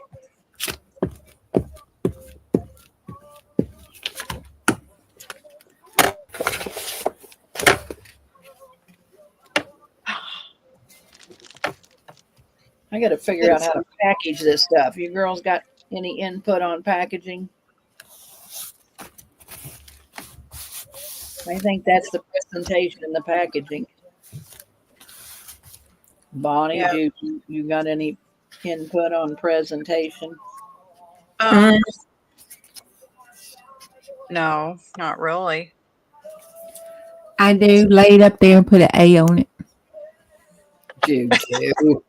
[SPEAKER 1] I got to figure out how to package this stuff. You girls got any input on packaging? I think that's the presentation and the packaging. Bonnie,
[SPEAKER 3] Yeah.
[SPEAKER 1] you got any input on presentation?
[SPEAKER 3] Um, no, not really.
[SPEAKER 2] I do. Lay it up there and put an A on it.
[SPEAKER 1] Juju.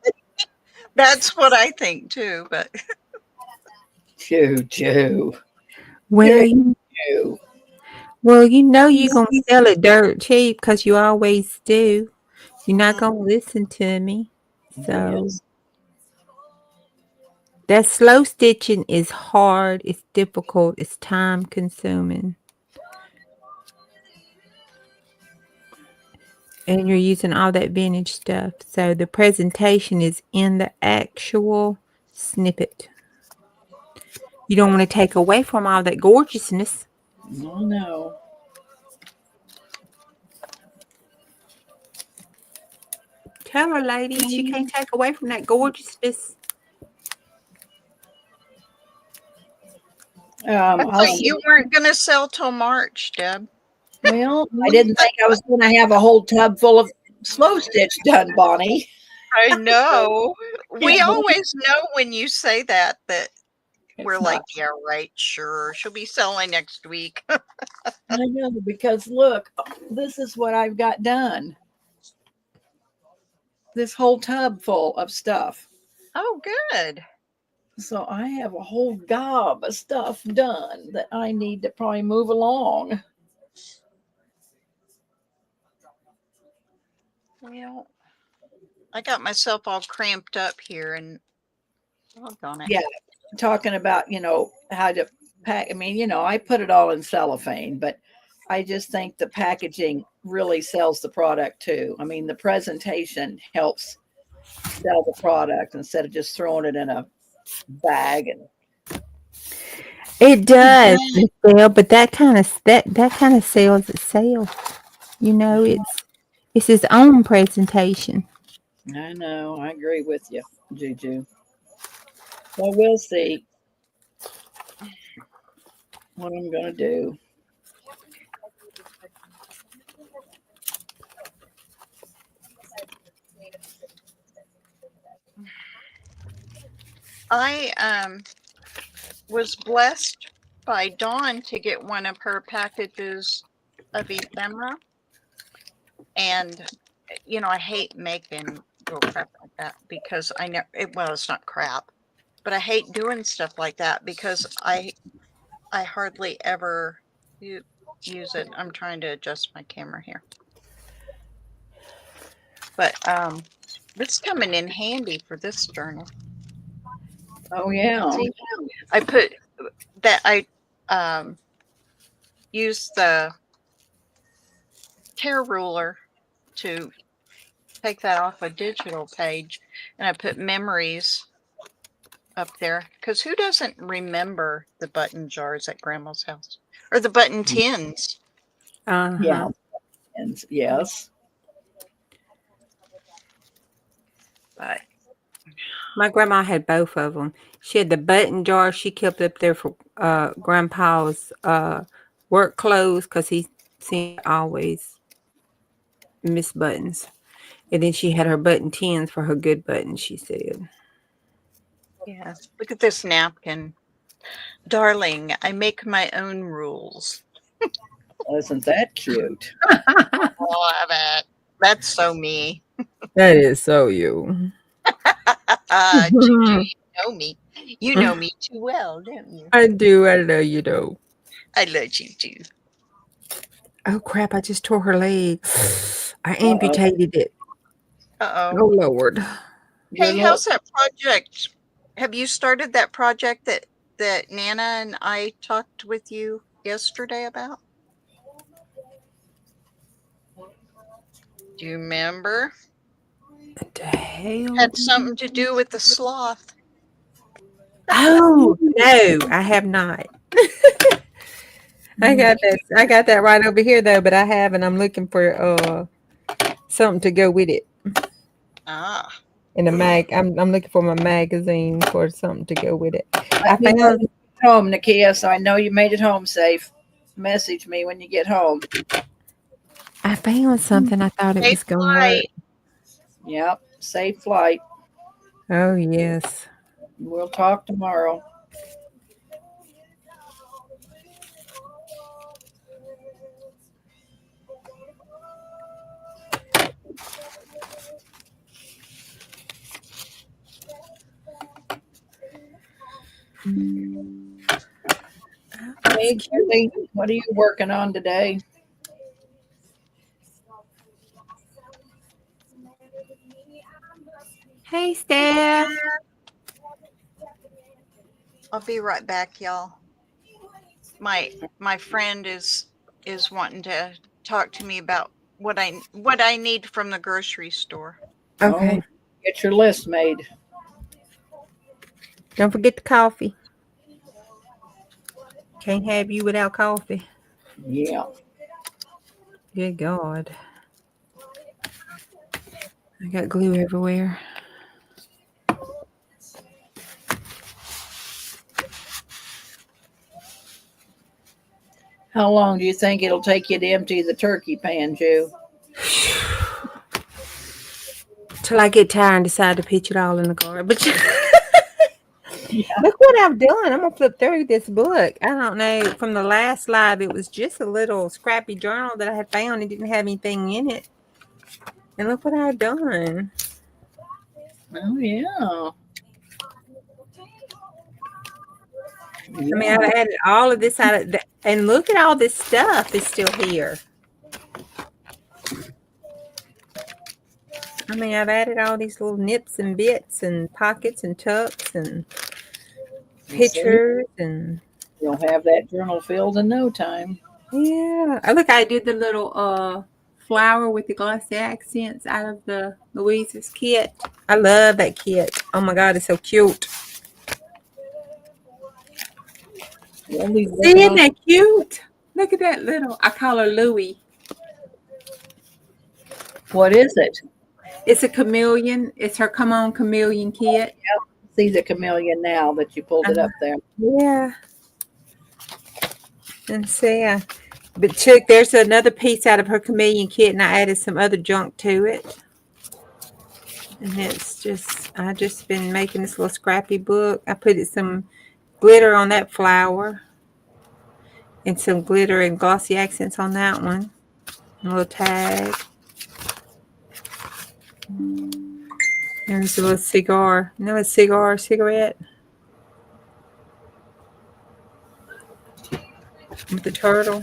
[SPEAKER 3] That's what I think too, but
[SPEAKER 1] Juju.
[SPEAKER 2] Well,
[SPEAKER 1] Juju.
[SPEAKER 2] well, you know you're gonna sell it dirt cheap because you always do. You're not gonna listen to me. So
[SPEAKER 1] Yes.
[SPEAKER 2] that slow stitching is hard. It's difficult. It's time consuming. And you're using all that vintage stuff. So the presentation is in the actual snippet. You don't want to take away from all that gorgeousness.
[SPEAKER 1] Oh no.
[SPEAKER 2] Tell her, ladies, you can't take away from that gorgeousness.
[SPEAKER 3] I
[SPEAKER 1] I'll
[SPEAKER 3] thought
[SPEAKER 1] see.
[SPEAKER 3] you weren't going to sell till March, Deb.
[SPEAKER 1] Well, I didn't think I was going to have a whole tub full of slow stitch done, Bonnie.
[SPEAKER 3] I know. We
[SPEAKER 1] Yeah.
[SPEAKER 3] always know when you say that we're
[SPEAKER 1] It's
[SPEAKER 3] like,
[SPEAKER 1] not-
[SPEAKER 3] yeah, right, sure. She'll be selling next week.
[SPEAKER 1] I know, because look, this is what I've got done. This whole tub full of stuff.
[SPEAKER 3] Oh, good.
[SPEAKER 1] So I have a whole gob of stuff done that I need to probably move along.
[SPEAKER 3] Well, I got myself all cramped up here and on it.
[SPEAKER 1] Yeah. Talking about, how to pack. I mean, I put it all in cellophane, but I just think the packaging really sells the product too. I mean, the presentation helps sell the product instead of just throwing it in a bag. And
[SPEAKER 2] It does, Michelle, but that kind of sells itself. It's its own presentation.
[SPEAKER 1] I know, I agree with you, Juju. Well, we'll see what I'm going to do.
[SPEAKER 3] I was blessed by Dawn to get one of her packages of ephemera. And, I hate making little crap like that because it's not crap, but I hate doing stuff like that because I hardly ever use it. I'm trying to adjust my camera here. But this is coming in handy for this journal.
[SPEAKER 1] Oh, yeah.
[SPEAKER 3] See, I put that I used the tear ruler to take that off a digital page, and I put memories up there because who doesn't remember the button jars at Grandma's house or the button tins?
[SPEAKER 2] Uh-huh.
[SPEAKER 1] Yeah. And yes.
[SPEAKER 3] But
[SPEAKER 2] My grandma had both of them. She had the button jar she kept up there for Grandpa's work clothes because he seemed to always miss buttons. And then she had her button tins for her good buttons, she said.
[SPEAKER 3] yeah, look at this napkin. Darling, I make my own rules.
[SPEAKER 1] Isn't that cute?
[SPEAKER 3] Love it. That's so me.
[SPEAKER 2] That is so you.
[SPEAKER 3] Juju, you know me. You know me too well, don't you?
[SPEAKER 2] I do. I know you do.
[SPEAKER 3] I love Juju.
[SPEAKER 2] Oh, crap. I just tore her leg. I amputated it.
[SPEAKER 3] Uh-oh.
[SPEAKER 2] Oh, Lord.
[SPEAKER 3] Hey, how's that project? Have you started that project that Nana and I talked with you yesterday about? Do you remember?
[SPEAKER 2] What the hell?
[SPEAKER 3] Had something to do with the sloth.
[SPEAKER 2] Oh, no, I have not. I got that right over here though, but I haven't. I'm looking for something to go with it.
[SPEAKER 3] Ah.
[SPEAKER 2] in a mag. I'm looking for my magazine for something to go with it. I
[SPEAKER 1] Let me know when
[SPEAKER 2] found
[SPEAKER 1] you get home, Nakia, so I know you made it home safe. Message me when you get home.
[SPEAKER 2] something. I thought it
[SPEAKER 3] Safe
[SPEAKER 2] was gonna work.
[SPEAKER 3] flight.
[SPEAKER 1] Yep. Safe flight.
[SPEAKER 2] Oh yes.
[SPEAKER 1] We'll talk tomorrow.
[SPEAKER 2] That's
[SPEAKER 1] Hey,
[SPEAKER 2] cute.
[SPEAKER 1] Julie, what are you working on today?
[SPEAKER 2] Hey, Steph.
[SPEAKER 3] I'll be right back, y'all. My friend is wanting to talk to me about what I need from the grocery store.
[SPEAKER 2] Okay.
[SPEAKER 1] Oh, get your list made.
[SPEAKER 2] Don't forget the coffee. Can't have you without coffee.
[SPEAKER 1] Yeah.
[SPEAKER 2] Good God. I got glue everywhere.
[SPEAKER 1] How long do you think it'll take you to empty the turkey pan, Jew?
[SPEAKER 2] Till I get tired and decide to pitch it all in the garbage.
[SPEAKER 1] Yeah.
[SPEAKER 2] Look what I've done. I'm going to flip through this book. I don't know. From the last live, it was just a little scrappy journal that I had found. It didn't have anything in it. And look what I've done.
[SPEAKER 1] Oh, yeah.
[SPEAKER 2] I mean, I've added all of this out of the, and look at all this stuff is still here. I mean, I've added all these little nips and bits and pockets and tucks and pictures and
[SPEAKER 1] You'll have that journal filled in no time.
[SPEAKER 2] yeah. Oh, look, I did the little flower with the glossy accents out of the Louisa's kit. I love that kit. Oh my God, it's so cute.
[SPEAKER 1] We'll be
[SPEAKER 2] See,
[SPEAKER 1] working
[SPEAKER 2] isn't
[SPEAKER 1] on
[SPEAKER 2] that cute? Look at that little. I call her Louie.
[SPEAKER 1] what is it?
[SPEAKER 2] It's a chameleon. It's her Come On Chameleon kit.
[SPEAKER 1] See the chameleon now that you pulled it up there.
[SPEAKER 2] Yeah. And see, but Chick, there's another piece out of her chameleon kit, and I added some other junk to it. And it's just, I just been making this little scrappy book. I put some glitter on that flower, and some glitter and glossy accents on that one. A little tag. And there's a little cigar. You know, a cigarette with the turtle.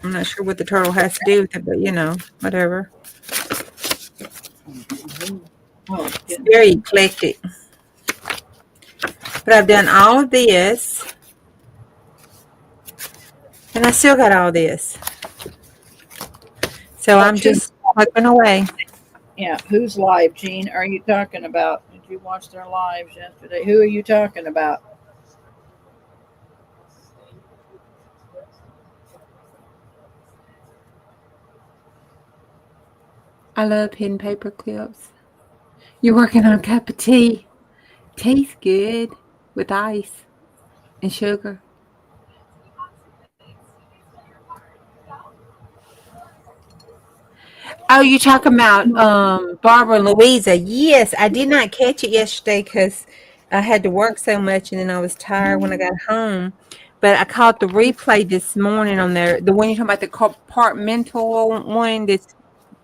[SPEAKER 2] I'm not sure what the turtle has to do with it, but you know, whatever.
[SPEAKER 1] Oh,
[SPEAKER 2] It's very eclectic. But I've done all of this, and I still got all this. So I'm just plugging away.
[SPEAKER 1] yeah. Who's live, Gene? Are you talking about? Did you watch their lives yesterday? Who are you talking about?
[SPEAKER 2] I love pen paper clips. You're working on a cup of tea. Tastes good with ice and sugar. Oh, you're talking about Barbara and Louisa. Yes, I did not catch it yesterday because I had to work so much and then I was tired when I got home. But I caught the replay this morning on there. The one you're talking about, the compartmental one that's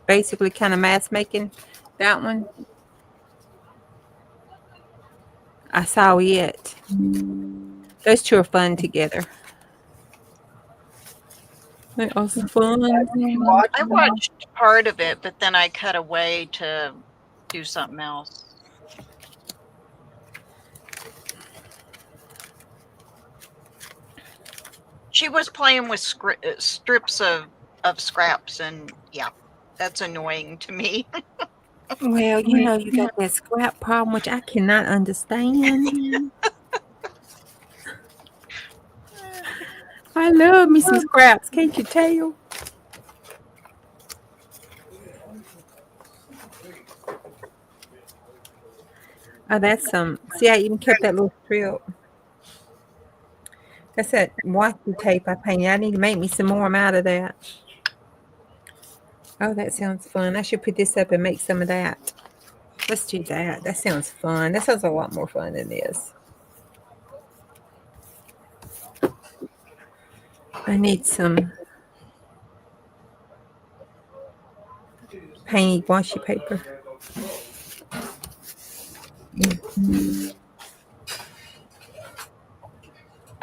[SPEAKER 2] basically kind of mask making. That one. I saw it. Those two are fun together. They are fun.
[SPEAKER 1] Watch
[SPEAKER 3] I watched part of it, but then I cut away to do something else. She was playing with strips of scraps, and yeah, that's annoying to me.
[SPEAKER 2] Well, you know, you got that scrap problem, which I cannot understand. I love me some scraps, can't you tell? Oh, that's some. See, I even kept that little strip. That's that washi tape I painted. I need to make me some more. I'm out of that. Oh, that sounds fun. I should put this up and make some of that. Let's do that. That sounds fun. That sounds a lot more fun than this. I need some painted washi paper.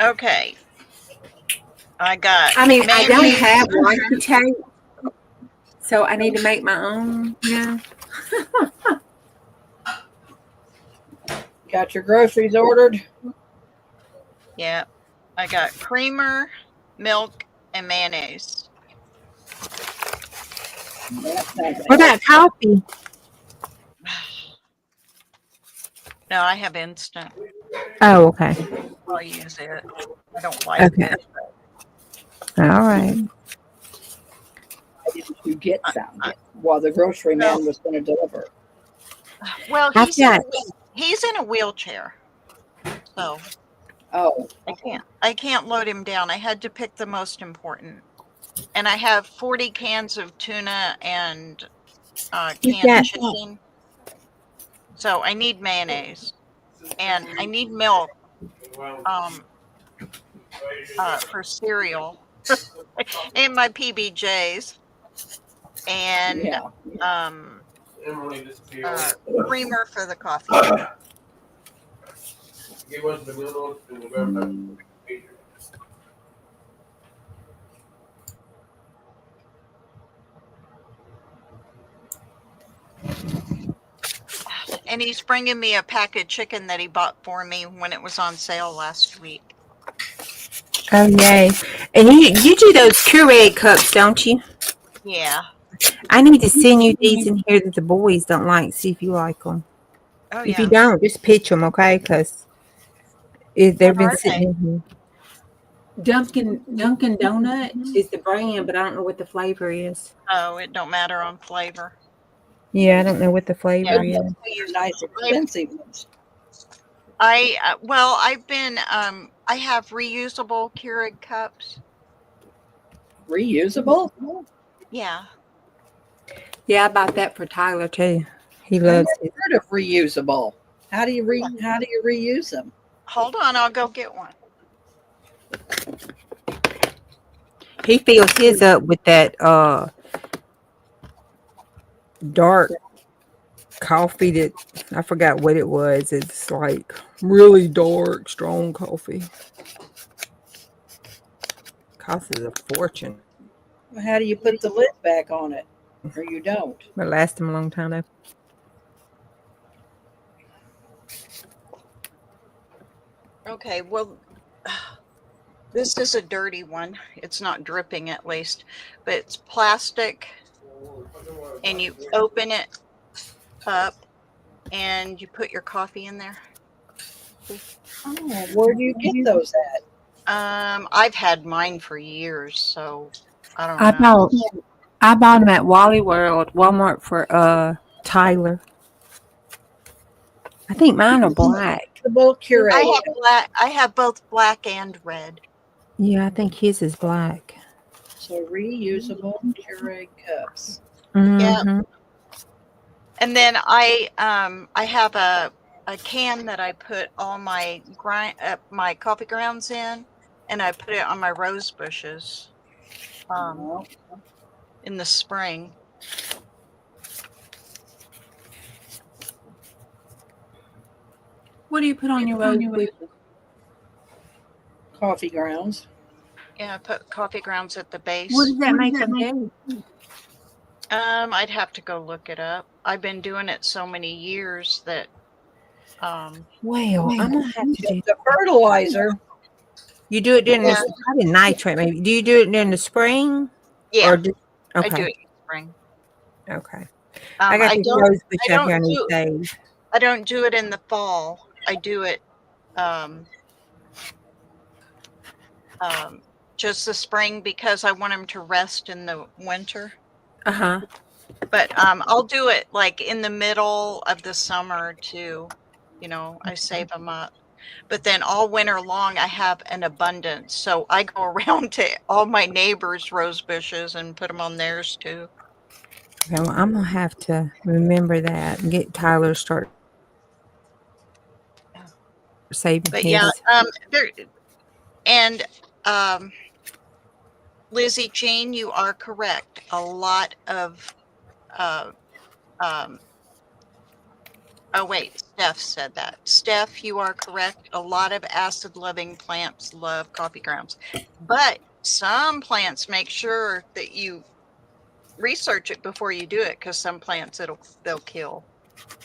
[SPEAKER 3] Okay. I got
[SPEAKER 2] I mean, I don't
[SPEAKER 3] mayonnaise.
[SPEAKER 2] have washi tape, so I need to make my own. Yeah.
[SPEAKER 1] Got your groceries ordered?
[SPEAKER 3] Yeah. I got creamer, milk, and mayonnaise.
[SPEAKER 2] What about coffee?
[SPEAKER 3] No, I have instant.
[SPEAKER 2] Oh, okay.
[SPEAKER 3] I'll use it. I don't like
[SPEAKER 2] Okay.
[SPEAKER 3] it.
[SPEAKER 2] All right.
[SPEAKER 1] Did you get some while the grocery man was going to deliver?
[SPEAKER 3] Well,
[SPEAKER 2] I've
[SPEAKER 3] he's in a wheelchair, so
[SPEAKER 1] Oh,
[SPEAKER 3] I can't load him down. I had to pick the most important, and I have 40 cans of tuna and canned chicken. So I need mayonnaise, and I need milk for cereal, and my PBJs, and
[SPEAKER 1] yeah.
[SPEAKER 3] creamer for the coffee. And he's bringing me a pack of chicken that he bought for me when it was on sale last week.
[SPEAKER 2] Oh, yay. And you do those Keurig cups, don't you?
[SPEAKER 3] Yeah.
[SPEAKER 2] I need to send you these in here that the boys don't like. See if you like them.
[SPEAKER 3] Oh,
[SPEAKER 2] If
[SPEAKER 3] yeah.
[SPEAKER 2] you don't, just pitch them, okay? Because they've
[SPEAKER 3] What
[SPEAKER 2] been
[SPEAKER 3] are
[SPEAKER 2] sitting
[SPEAKER 3] they?
[SPEAKER 2] in here. Dunkin' Donut is the brand, but I don't know what the flavor is.
[SPEAKER 3] Oh, it don't matter on flavor.
[SPEAKER 2] Yeah, I don't know what the flavor
[SPEAKER 3] Yeah.
[SPEAKER 2] is.
[SPEAKER 1] These nice expensive ones.
[SPEAKER 3] I've been I have reusable Keurig cups.
[SPEAKER 1] Reusable?
[SPEAKER 3] Yeah.
[SPEAKER 2] Yeah, I bought that for Tyler too. He
[SPEAKER 1] I've
[SPEAKER 2] loves
[SPEAKER 1] never
[SPEAKER 2] it.
[SPEAKER 1] heard of reusable. How do you reuse them?
[SPEAKER 3] Hold on, I'll go get one.
[SPEAKER 2] He fills his up with that dark coffee that I forgot what it was. It's like really dark, strong coffee. Costs a fortune.
[SPEAKER 1] Well, how do you put the lid back on it? Or you don't?
[SPEAKER 2] But last him a long time though.
[SPEAKER 3] Okay, well, this is a dirty one. It's not dripping at least, but it's plastic, and you open it up and you put your coffee in there.
[SPEAKER 1] Oh, where do you get those at?
[SPEAKER 3] I've had mine for years, so I don't know.
[SPEAKER 2] I bought them at Walmart for Tyler. I think mine are black.
[SPEAKER 1] Reusable Keurig.
[SPEAKER 3] I have both black and red.
[SPEAKER 2] Yeah, I think his is black.
[SPEAKER 1] So reusable Keurig cups.
[SPEAKER 2] Mm-hmm.
[SPEAKER 3] And then I have a can that I put all my my coffee grounds in, and I put it on my rose bushes in the spring.
[SPEAKER 2] What do you put on your rose bushes?
[SPEAKER 1] Coffee grounds.
[SPEAKER 3] Yeah, I put coffee grounds at the base.
[SPEAKER 2] What does that make them do?
[SPEAKER 3] I'd have to go look it up. I've been doing it so many years that
[SPEAKER 2] Well, I'm gonna have to do.
[SPEAKER 1] The fertilizer.
[SPEAKER 2] You do it during the probably nitrate, maybe. Do you do it during the spring?
[SPEAKER 3] yeah,
[SPEAKER 2] Or
[SPEAKER 3] I do
[SPEAKER 2] okay.
[SPEAKER 3] it in the spring.
[SPEAKER 2] Okay. I got
[SPEAKER 3] I
[SPEAKER 2] these
[SPEAKER 3] don't
[SPEAKER 2] rose bush
[SPEAKER 3] I
[SPEAKER 2] out here I
[SPEAKER 3] don't
[SPEAKER 2] need
[SPEAKER 3] do-
[SPEAKER 2] saved.
[SPEAKER 3] I don't do it in the fall. I do it just the spring because I want them to rest in the winter.
[SPEAKER 2] Uh-huh.
[SPEAKER 3] But I'll do it like in the middle of the summer too. I save them up. But then all winter long, I have an abundance. So I go around to all my neighbors' rose bushes and put them on theirs too.
[SPEAKER 2] Okay, well, I'm gonna have to remember that and get Tyler to start saving
[SPEAKER 3] But yeah,
[SPEAKER 2] his.
[SPEAKER 3] there and Lizzie Jean, you are correct. A lot of oh wait, Steph said that. Steph, you are correct. A lot of acid-loving plants love coffee grounds, but some plants make sure that you research it before you do it, because some plants they'll kill.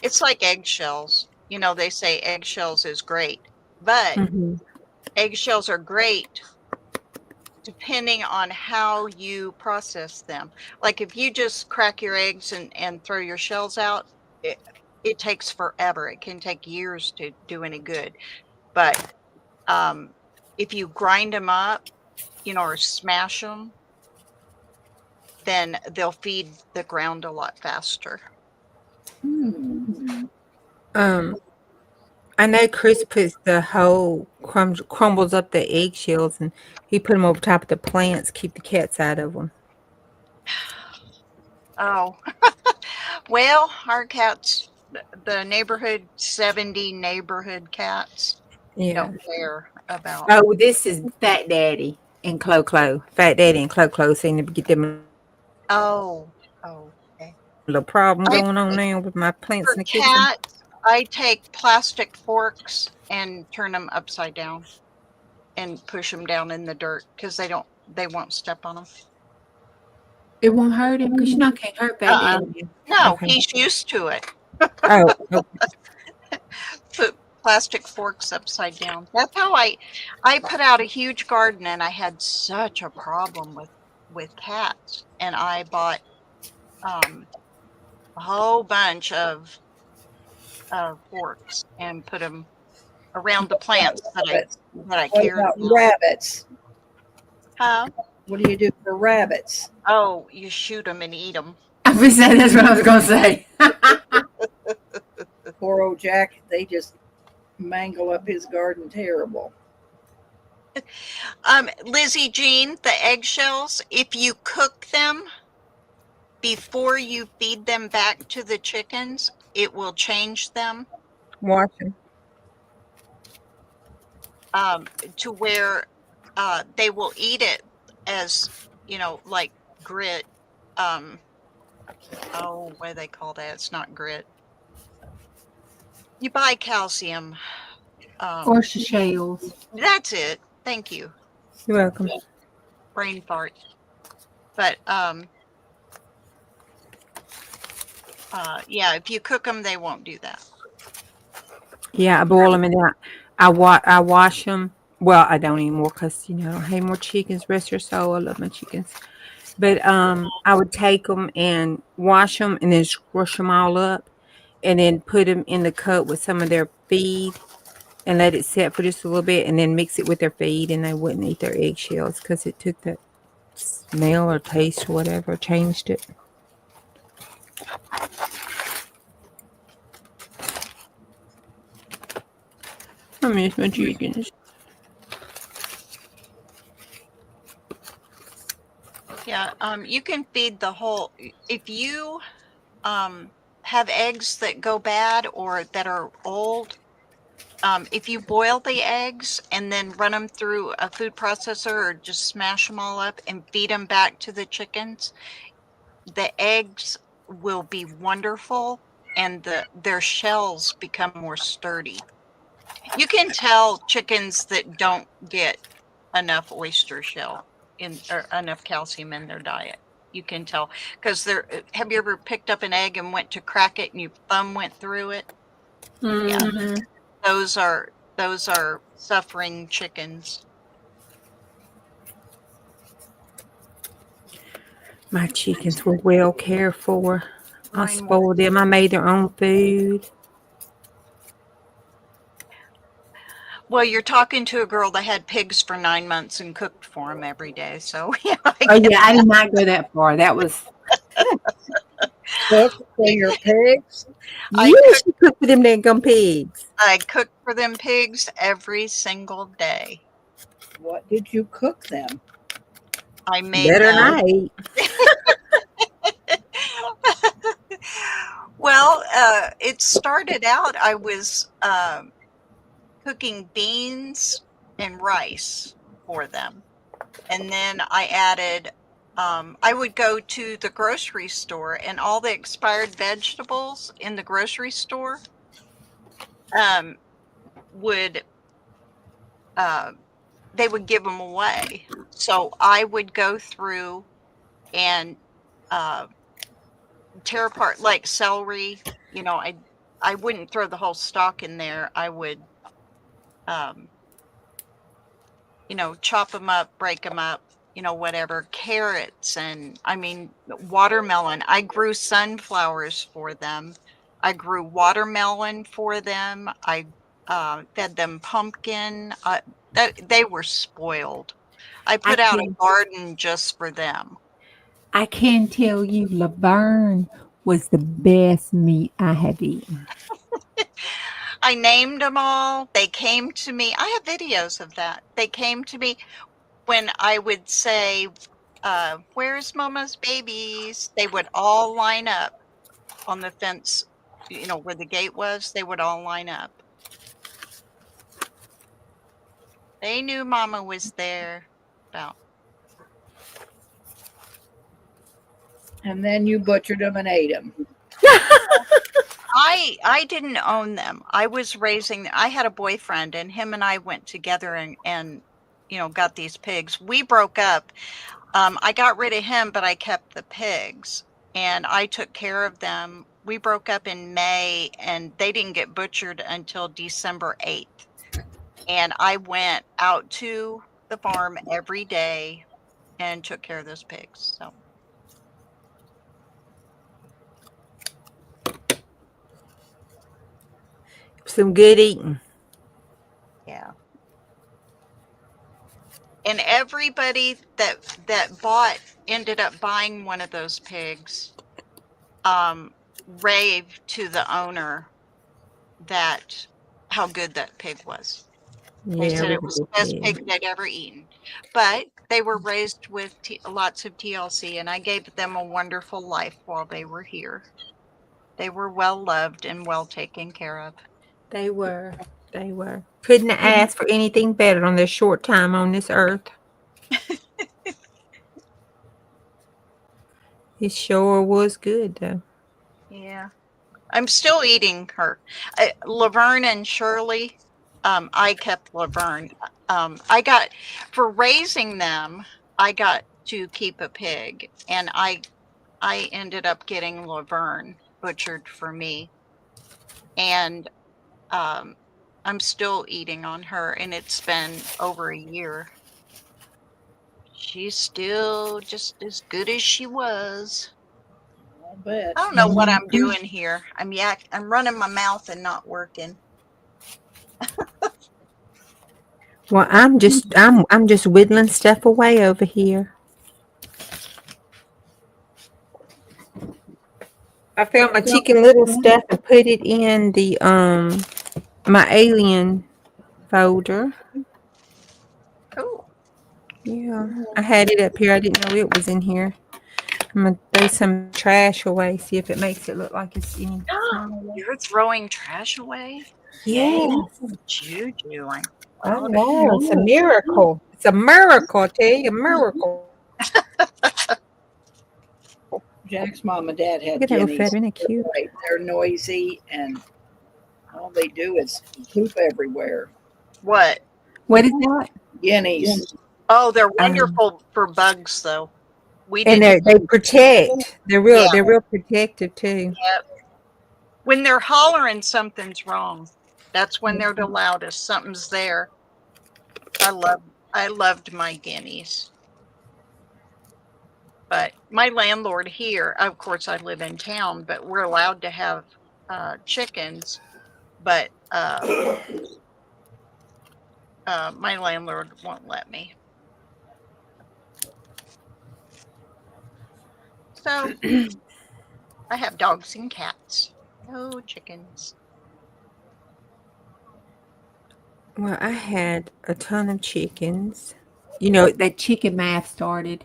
[SPEAKER 3] It's like eggshells. They say eggshells is great, but
[SPEAKER 2] Mhm.
[SPEAKER 3] eggshells are great depending on how you process them. Like if you just crack your eggs and throw your shells out, it takes forever. It can take years to do any good. But if you grind them up, or smash them, then they'll feed the ground a lot faster.
[SPEAKER 2] I know Chris puts the whole crumbles up the eggshells and he put them over top of the plants, keep the cats out of them.
[SPEAKER 3] Oh, well, our cats, the neighborhood 70 neighborhood cats,
[SPEAKER 2] Yeah.
[SPEAKER 3] don't care about.
[SPEAKER 2] Oh, this is Fat Daddy and Clo. Fat Daddy and Clo seem to get them
[SPEAKER 3] Oh, okay.
[SPEAKER 2] a little problem
[SPEAKER 3] I
[SPEAKER 2] going on now with my plants
[SPEAKER 3] For
[SPEAKER 2] in the kitchen.
[SPEAKER 3] cats, I take plastic forks and turn them upside down and push them down in the dirt because they won't step on them.
[SPEAKER 2] It won't hurt him because can't hurt Fat Daddy.
[SPEAKER 3] No,
[SPEAKER 2] Okay.
[SPEAKER 3] he's used to it.
[SPEAKER 2] Oh, okay.
[SPEAKER 3] Put plastic forks upside down. That's how I put out a huge garden, and I had such a problem with cats, and I bought a whole bunch of forks and put them around the plants that I
[SPEAKER 1] What
[SPEAKER 3] cared
[SPEAKER 1] about
[SPEAKER 3] about.
[SPEAKER 1] rabbits?
[SPEAKER 3] Huh?
[SPEAKER 1] What do you do for rabbits?
[SPEAKER 3] Oh, you shoot them and eat them.
[SPEAKER 2] I was saying that's what I was gonna say.
[SPEAKER 1] Poor old Jack, they just mangle up his garden terrible.
[SPEAKER 3] Lizzie Jean, the eggshells, if you cook them before you feed them back to the chickens, it will change them
[SPEAKER 2] Watch him.
[SPEAKER 3] to where they will eat it as, like grit. What do they call that? It's not grit. You buy calcium.
[SPEAKER 2] Oyster shells.
[SPEAKER 3] That's it. Thank you.
[SPEAKER 2] You're welcome.
[SPEAKER 3] Brain fart. But yeah, if you cook them, they won't do that.
[SPEAKER 2] Yeah, I boil them and then I wash them. Well, I don't anymore because I don't have more chickens. Rest your soul, I love my chickens. But I would take them and wash them and then squish them all up, and then put them in the cup with some of their feed and let it set for just a little bit, and then mix it with their feed, and they wouldn't eat their eggshells because it took the smell or taste or whatever, changed it. I miss my chickens.
[SPEAKER 3] Yeah, you can feed the whole. If you have eggs that go bad or that are old, if you boil the eggs and then run them through a food processor or just smash them all up and feed them back to the chickens, the eggs will be wonderful and their shells become more sturdy. You can tell chickens that don't get enough oyster shell or enough calcium in their diet. You can tell because have you ever picked up an egg and went to crack it and your thumb went through it?
[SPEAKER 2] Mm-hmm.
[SPEAKER 3] Yeah, those are suffering chickens.
[SPEAKER 2] My chickens were well cared for. I
[SPEAKER 3] Mine
[SPEAKER 2] spoiled them. I made their own food.
[SPEAKER 3] Well, you're talking to a girl that had pigs for 9 months and cooked for them every day. So yeah,
[SPEAKER 2] Oh yeah, I did not go that far. That was
[SPEAKER 1] Cook for your pigs?
[SPEAKER 3] I
[SPEAKER 2] Yes, you cook for them dang pigs.
[SPEAKER 3] I cook for them pigs every single day.
[SPEAKER 1] What did you cook them?
[SPEAKER 3] I made
[SPEAKER 2] Better than
[SPEAKER 3] them.
[SPEAKER 2] I ate.
[SPEAKER 3] Well, it started out, I was cooking beans and rice for them. And then I added, I would go to the grocery store and all the expired vegetables in the grocery store um, would, uh, they would give them away. So I would go through and uh, tear apart like celery. You know, I wouldn't throw the whole stalk in there. I would, um, you know, chop them up, break them up, you know, whatever. Carrots and I mean watermelon. I grew sunflowers for them. I grew watermelon for them. I fed them pumpkin. They were spoiled. I
[SPEAKER 2] I
[SPEAKER 3] put out a
[SPEAKER 2] can
[SPEAKER 3] garden just for them.
[SPEAKER 2] I can tell you Laverne was the best meat I have eaten.
[SPEAKER 3] I named them all. They came to me. I have videos of that. They came to me when I would say, "Where's Mama's babies?" They would all line up on the fence, you know, where the gate was. They would all line up. They knew Mama was there. About
[SPEAKER 1] And then you butchered them and ate them.
[SPEAKER 3] I didn't own them. I was raising. I had a boyfriend, and him and I went together and you know got these pigs. We broke up. I got rid of him, but I kept the pigs and I took care of them. We broke up in May and they didn't get butchered until December 8th. And I went out to the farm every day and took care of those pigs. So,
[SPEAKER 2] Some good eating.
[SPEAKER 3] yeah. And everybody that bought ended up buying one of those pigs raved to the owner that how good that pig was. They
[SPEAKER 2] Yeah,
[SPEAKER 3] said
[SPEAKER 2] it
[SPEAKER 3] it
[SPEAKER 2] was
[SPEAKER 3] was
[SPEAKER 2] a
[SPEAKER 3] the
[SPEAKER 2] good
[SPEAKER 3] best
[SPEAKER 2] pig.
[SPEAKER 3] pig they'd ever eaten. But they were raised with lots of TLC, and I gave them a wonderful life while they were here. They were well loved and well taken care of.
[SPEAKER 2] They were. They were. Couldn't ask for anything better on their short time on this earth. It sure was good, though.
[SPEAKER 3] Yeah. I'm still eating her. Laverne and Shirley, I kept Laverne. I got, for raising them, I got to keep a pig, and I ended up getting Laverne butchered for me. And I'm still eating on her, and it's been over a year. She's still just as good as she was.
[SPEAKER 1] I'll bet.
[SPEAKER 3] I don't know what I'm doing here. I'm running my mouth and not working.
[SPEAKER 2] Well, I'm just whittling stuff away over here. I found my Chicken Little stuff and put it in the my alien folder.
[SPEAKER 3] Cool.
[SPEAKER 2] Yeah, I had it up here. I didn't know it was in here. I'm gonna throw some trash away. See if it makes it look like it's any smaller.
[SPEAKER 3] You're throwing trash away?
[SPEAKER 2] Yeah,
[SPEAKER 3] Dang, Juju, I'm
[SPEAKER 2] I
[SPEAKER 3] proud of
[SPEAKER 2] know. It's a miracle. It's a miracle. I tell you, a miracle.
[SPEAKER 1] Jack's mom and dad
[SPEAKER 2] Look
[SPEAKER 1] had
[SPEAKER 2] at that little
[SPEAKER 1] guineas.
[SPEAKER 2] feather. Isn't it
[SPEAKER 1] They're
[SPEAKER 2] cute?
[SPEAKER 1] great. They're noisy and all they do is poop everywhere.
[SPEAKER 3] what?
[SPEAKER 2] What is that?
[SPEAKER 1] Guineas.
[SPEAKER 3] Oh, they're
[SPEAKER 2] Um,
[SPEAKER 3] wonderful for bugs, though. We
[SPEAKER 2] and
[SPEAKER 3] didn't.
[SPEAKER 2] they protect.
[SPEAKER 3] Yeah.
[SPEAKER 2] They're real protective too.
[SPEAKER 3] Yep. When they're hollering, something's wrong. That's when they're the loudest. Something's there. I love. I loved my guineas. But my landlord here, of course, I live in town, but we're allowed to have chickens. But my landlord won't let me. So I have dogs and cats. No chickens.
[SPEAKER 2] Well, I had a ton of chickens. You know, that chicken math started.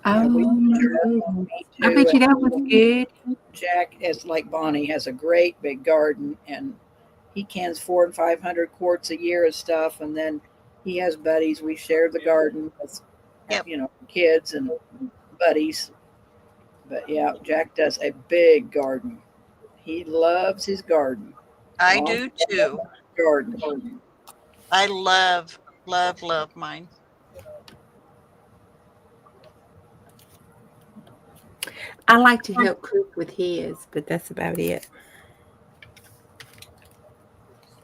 [SPEAKER 1] Yeah, we
[SPEAKER 2] Oh,
[SPEAKER 1] me
[SPEAKER 2] I
[SPEAKER 1] too.
[SPEAKER 2] bet you that was good.
[SPEAKER 1] Jack is like Bonnie, has a great big garden, and he cans 400 and 500 quarts a year of stuff. And then he has buddies. We share the garden with,
[SPEAKER 3] Yep.
[SPEAKER 1] kids and buddies. But yeah, Jack does a big garden. He loves his garden.
[SPEAKER 3] I
[SPEAKER 1] Long
[SPEAKER 3] do too.
[SPEAKER 1] garden.
[SPEAKER 3] I love, love, love mine.
[SPEAKER 2] I like to help cook with his, but that's about it.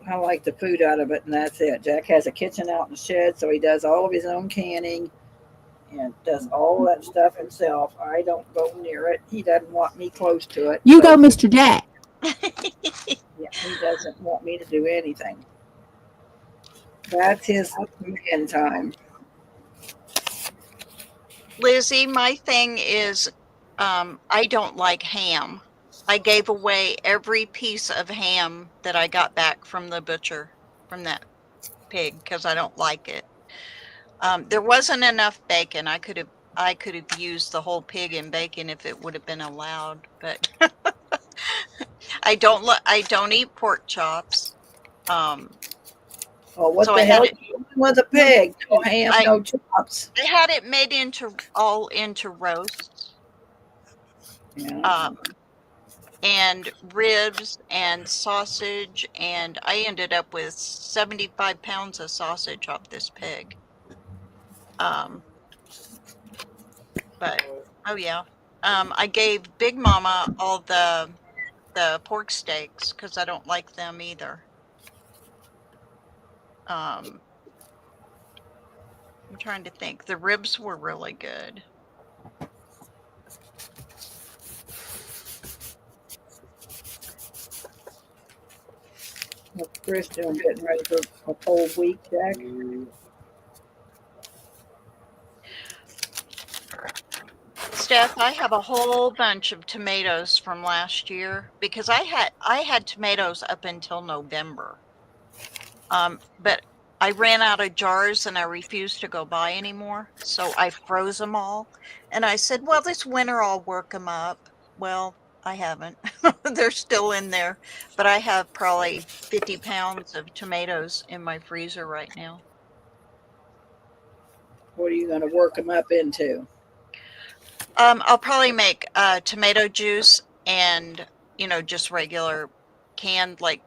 [SPEAKER 1] I like the food out of it, and that's it. Jack has a kitchen out in the shed, so he does all of his own canning and does all that stuff himself. I don't go near it. He doesn't want me close to it.
[SPEAKER 2] You
[SPEAKER 1] So,
[SPEAKER 2] go, Mr. Jack.
[SPEAKER 1] yeah, he doesn't want me to do anything. That's his man time.
[SPEAKER 3] Lizzie, my thing is I don't like ham. I gave away every piece of ham that I got back from the butcher, from that pig, because I don't like it. There wasn't enough bacon. I could have used the whole pig in bacon if it would have been allowed, but I don't eat pork chops.
[SPEAKER 1] Oh, what
[SPEAKER 3] So
[SPEAKER 1] the
[SPEAKER 3] I had
[SPEAKER 1] hell
[SPEAKER 3] it.
[SPEAKER 1] you doing with a pig? No ham,
[SPEAKER 3] I
[SPEAKER 1] no chops.
[SPEAKER 3] I had it made into roasts.
[SPEAKER 1] Yeah.
[SPEAKER 3] And ribs and sausage, and I ended up with 75 pounds of sausage off this pig. But oh yeah, I gave Big Mama all the pork steaks because I don't like them either. I'm trying to think. The ribs were really good.
[SPEAKER 1] What's Chris doing? Getting ready for a cold week, Jack?
[SPEAKER 3] Steph, I have a whole bunch of tomatoes from last year because I had tomatoes up until November. But I ran out of jars and I refused to go buy anymore. So I froze them all. And I said, well, this winter I'll work them up. Well, I haven't. They're still in there. But I have probably 50 pounds of tomatoes in my freezer right now.
[SPEAKER 1] What are you going to work them up into?
[SPEAKER 3] I'll probably make tomato juice and, just regular canned, like,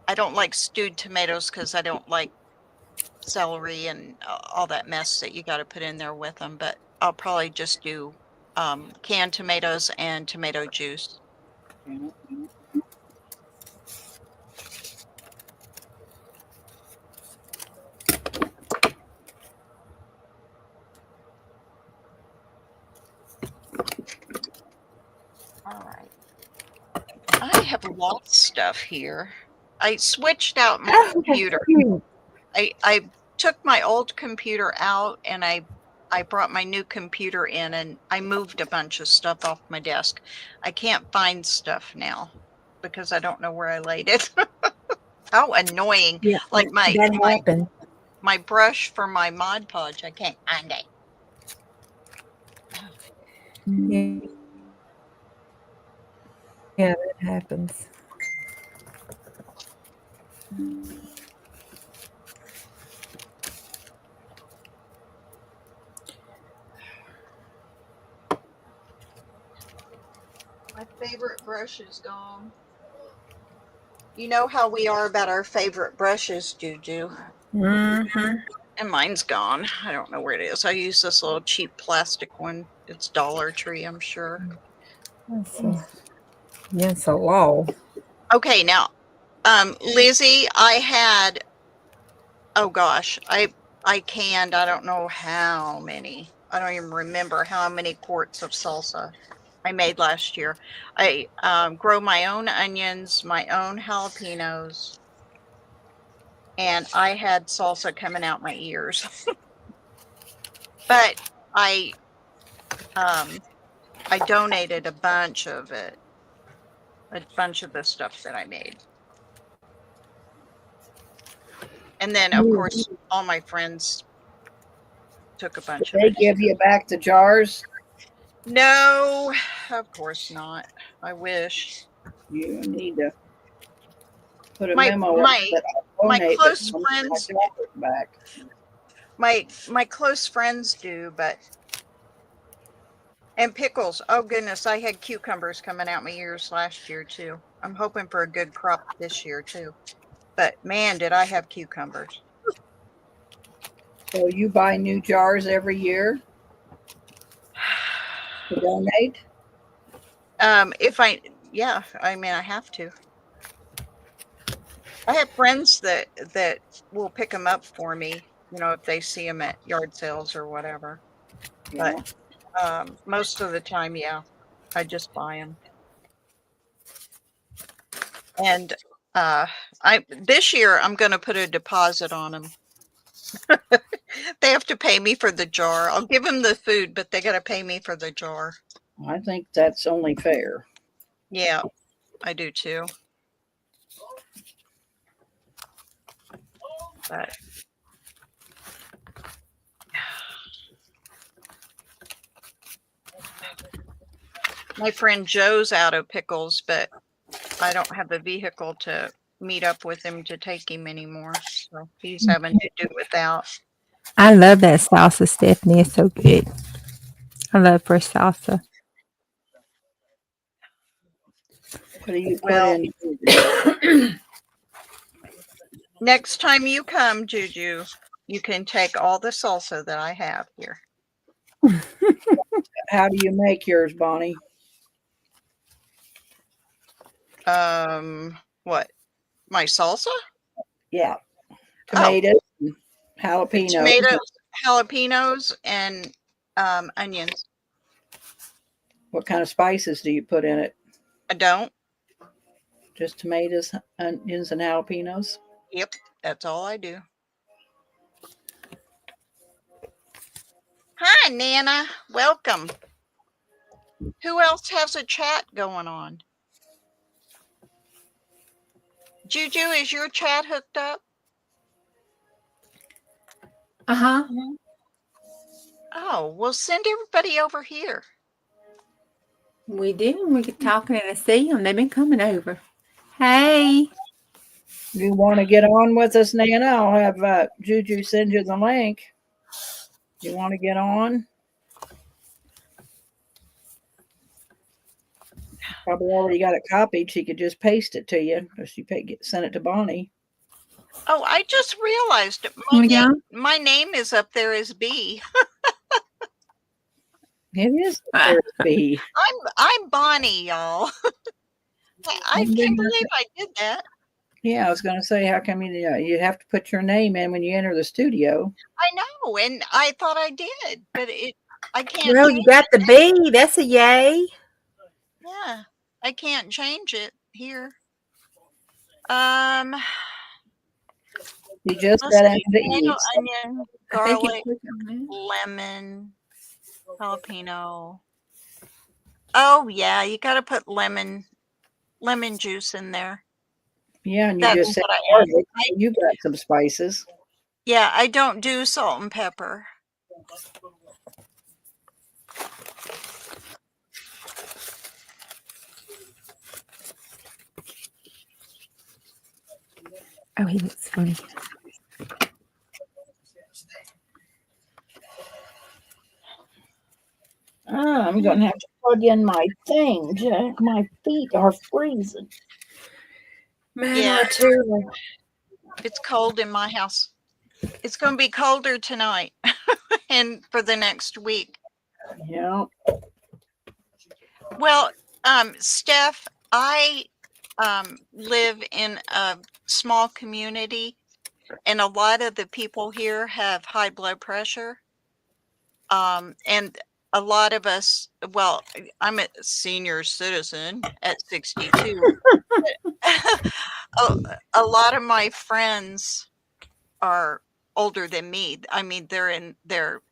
[SPEAKER 3] I don't like stewed tomatoes because I don't like celery and all that mess that you got to put in there with them. But I'll probably just do canned tomatoes and tomato juice.
[SPEAKER 1] Yeah.
[SPEAKER 3] All right. I have lost stuff here. I switched out my computer. I took my old computer out and I brought my new computer in and I moved a bunch of stuff off my desk. I can't find stuff now because I don't know where I laid it. How annoying.
[SPEAKER 2] Yeah,
[SPEAKER 3] Like
[SPEAKER 2] that happened.
[SPEAKER 3] my brush for my Mod Podge, I can't find it.
[SPEAKER 2] Yeah, that happens.
[SPEAKER 3] My favorite brush is gone. You know how we are about our favorite brushes, Juju.
[SPEAKER 2] Mm-hmm.
[SPEAKER 3] And mine's gone. I don't know where it is. I use this little cheap plastic one. It's Dollar Tree, I'm sure.
[SPEAKER 2] That's a law.
[SPEAKER 3] Okay, now, Lizzie, I had, oh gosh, I canned, I don't know how many. I don't even remember how many quarts of salsa I made last year. I grow my own onions, my own jalapenos, and I had salsa coming out my ears. But I donated a bunch of it, a bunch of the stuff that I made. And then, of course, all my friends took a bunch of
[SPEAKER 1] They
[SPEAKER 3] it.
[SPEAKER 1] give you back the jars.
[SPEAKER 3] No, of course not. I wish.
[SPEAKER 1] You need to put a
[SPEAKER 3] My
[SPEAKER 1] memo
[SPEAKER 3] my
[SPEAKER 1] up that I'll
[SPEAKER 3] my
[SPEAKER 1] donate, but
[SPEAKER 3] close
[SPEAKER 1] don't get
[SPEAKER 3] friends,
[SPEAKER 1] my jars back.
[SPEAKER 3] my close friends do, but and pickles. Oh goodness, I had cucumbers coming out my ears last year too. I'm hoping for a good crop this year too. But man, did I have cucumbers.
[SPEAKER 1] So you buy new jars every year to donate?
[SPEAKER 3] Yeah, I mean, I have to. I have friends that will pick them up for me, if they see them at yard sales or whatever.
[SPEAKER 1] Yeah.
[SPEAKER 3] But most of the time, yeah, I just buy them. And this year I'm going to put a deposit on them. They have to pay me for the jar. I'll give them the food, but they got to pay me for the jar.
[SPEAKER 1] I think that's only fair.
[SPEAKER 3] Yeah, I do too. But my friend Joe's out of pickles, but I don't have the vehicle to meet up with him to take him anymore. So he's having to do without.
[SPEAKER 2] I love that salsa, Stephanie. It's so good. I love fresh salsa.
[SPEAKER 1] What do you put
[SPEAKER 3] Well,
[SPEAKER 1] in?
[SPEAKER 3] next time you come, Juju, you can take all the salsa that I have here.
[SPEAKER 1] How do you make yours, Bonnie?
[SPEAKER 3] What? My salsa?
[SPEAKER 1] Yeah. Tomatoes, and jalapeno.
[SPEAKER 3] Tomatoes, jalapenos, and onions.
[SPEAKER 1] What kind of spices do you put in it?
[SPEAKER 3] I don't.
[SPEAKER 1] Just tomatoes, onions, and jalapenos?
[SPEAKER 3] Yep, that's all I do. Hi, Nana. Welcome. Who else has a chat going on? Juju, is your chat hooked up?
[SPEAKER 2] Uh-huh.
[SPEAKER 3] Oh, well, send everybody over here.
[SPEAKER 2] We do. We get talking and I see them. They've been coming over. Hey.
[SPEAKER 1] You want to get on with us, Nana? I'll have Juju send you the link. You want to get on? Probably already got it copied. She could just paste it to you. Or she send it to Bonnie.
[SPEAKER 3] Oh, I just realized my name is up there as B.
[SPEAKER 1] It is B.
[SPEAKER 3] I'm Bonnie, y'all. I can't believe I did that.
[SPEAKER 1] Yeah, I was going to say, how come you have to put your name in when you enter the studio?
[SPEAKER 3] I know, and I thought I did, but I can't.
[SPEAKER 2] Well, you got the B. That's a yay.
[SPEAKER 3] Yeah, I can't change it here.
[SPEAKER 1] You just got into
[SPEAKER 3] tomato,
[SPEAKER 1] eat.
[SPEAKER 3] onion, garlic, lemon, jalapeno. Oh yeah, you got to put lemon juice in there.
[SPEAKER 1] Yeah, and you
[SPEAKER 3] That's
[SPEAKER 1] just said
[SPEAKER 3] what I add.
[SPEAKER 1] you got some spices.
[SPEAKER 3] Yeah, I don't do salt and pepper.
[SPEAKER 2] Oh, he looks funny.
[SPEAKER 1] I'm going to have to plug in my thing, Jack. My feet are freezing.
[SPEAKER 3] Yeah, it's cold in my house. It's going to be colder tonight and for the next week.
[SPEAKER 1] Yeah.
[SPEAKER 3] Well, Steph, I live in a small community, and a lot of the people here have high blood pressure. And a lot of us, well, I'm a senior citizen at 62. A lot of my friends are older than me. I mean, they're in their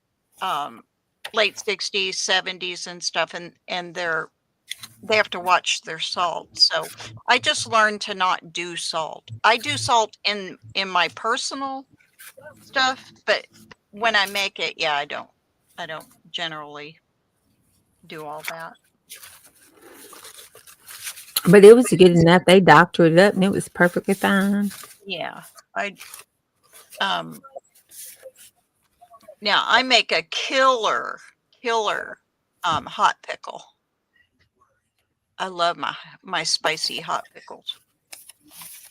[SPEAKER 3] late 60s, 70s and stuff, and they have to watch their salt. So I just learned to not do salt. I do salt in my personal stuff, but when I make it, yeah, I don't generally do all that.
[SPEAKER 2] But it was good enough. They doctored it up and it was perfectly fine.
[SPEAKER 3] Yeah. Now I make a killer hot pickle. I love my spicy hot pickles.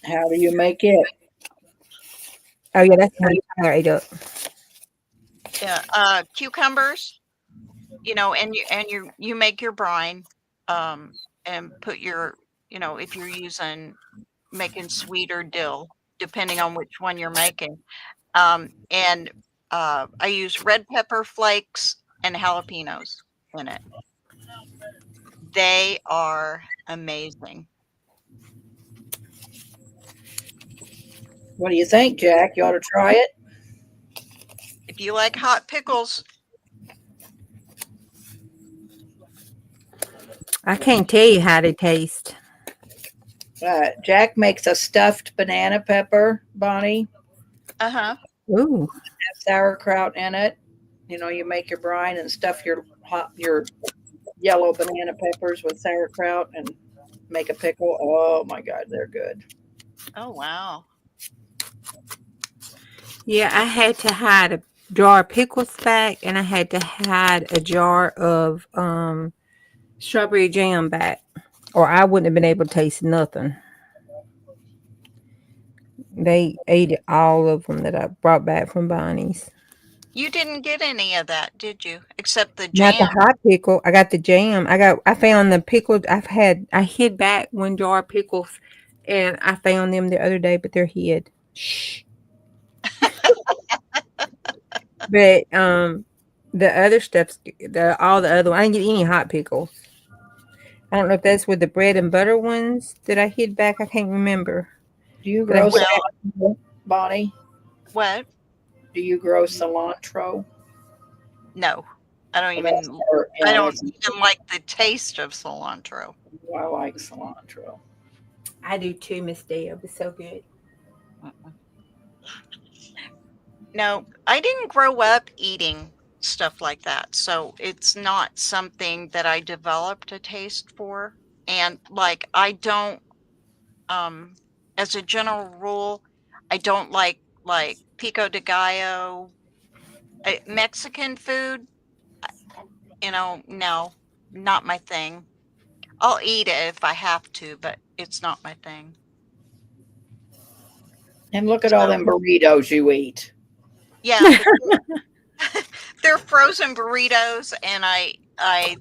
[SPEAKER 1] How do you make it?
[SPEAKER 2] Oh yeah, that's how you ate up.
[SPEAKER 3] Yeah, cucumbers, and you make your brine, and put your, if you're making sweet or dill, depending on which one you're making. And I use red pepper flakes and jalapenos in it. They are amazing.
[SPEAKER 1] What do you think, Jack? You ought to try it.
[SPEAKER 3] If you like hot pickles,
[SPEAKER 2] I can't tell you how they taste.
[SPEAKER 1] Jack makes a stuffed banana pepper, Bonnie.
[SPEAKER 2] Ooh.
[SPEAKER 1] Has sauerkraut in it. You make your brine and stuff your yellow banana peppers with sauerkraut and make a pickle. Oh my God, they're good.
[SPEAKER 3] Oh wow.
[SPEAKER 2] Yeah, I had to hide a jar of pickles back, and I had to hide a jar of strawberry jam back, or I wouldn't have been able to taste nothing. They ate all of them that I brought back from Bonnie's.
[SPEAKER 3] You didn't get any of that, did you? Except the
[SPEAKER 2] Not the
[SPEAKER 3] jam.
[SPEAKER 2] hot pickle. I got the jam. I found the pickled. I hid back one jar of pickles, and I found them the other day, but they're hid. Shh. But the other stuff's all the other. I didn't get any hot pickles. I don't know if that's with the bread and butter ones that I hid back. I can't remember.
[SPEAKER 1] Do you
[SPEAKER 2] But I
[SPEAKER 1] grow
[SPEAKER 2] hid
[SPEAKER 1] cilantro, Bonnie?
[SPEAKER 3] What?
[SPEAKER 1] Do you grow cilantro?
[SPEAKER 3] No. I don't
[SPEAKER 1] Well,
[SPEAKER 3] even like the taste of cilantro.
[SPEAKER 1] I like cilantro.
[SPEAKER 2] I do too, Miss Deb. It's so good.
[SPEAKER 3] No, I didn't grow up eating stuff like that. So it's not something that I developed a taste for. And like I don't as a general rule, I don't like pico de gallo, Mexican food, no, not my thing. I'll eat it if I have to, but it's not my thing.
[SPEAKER 1] And look at all them burritos you eat.
[SPEAKER 3] Yeah, they're frozen burritos, and I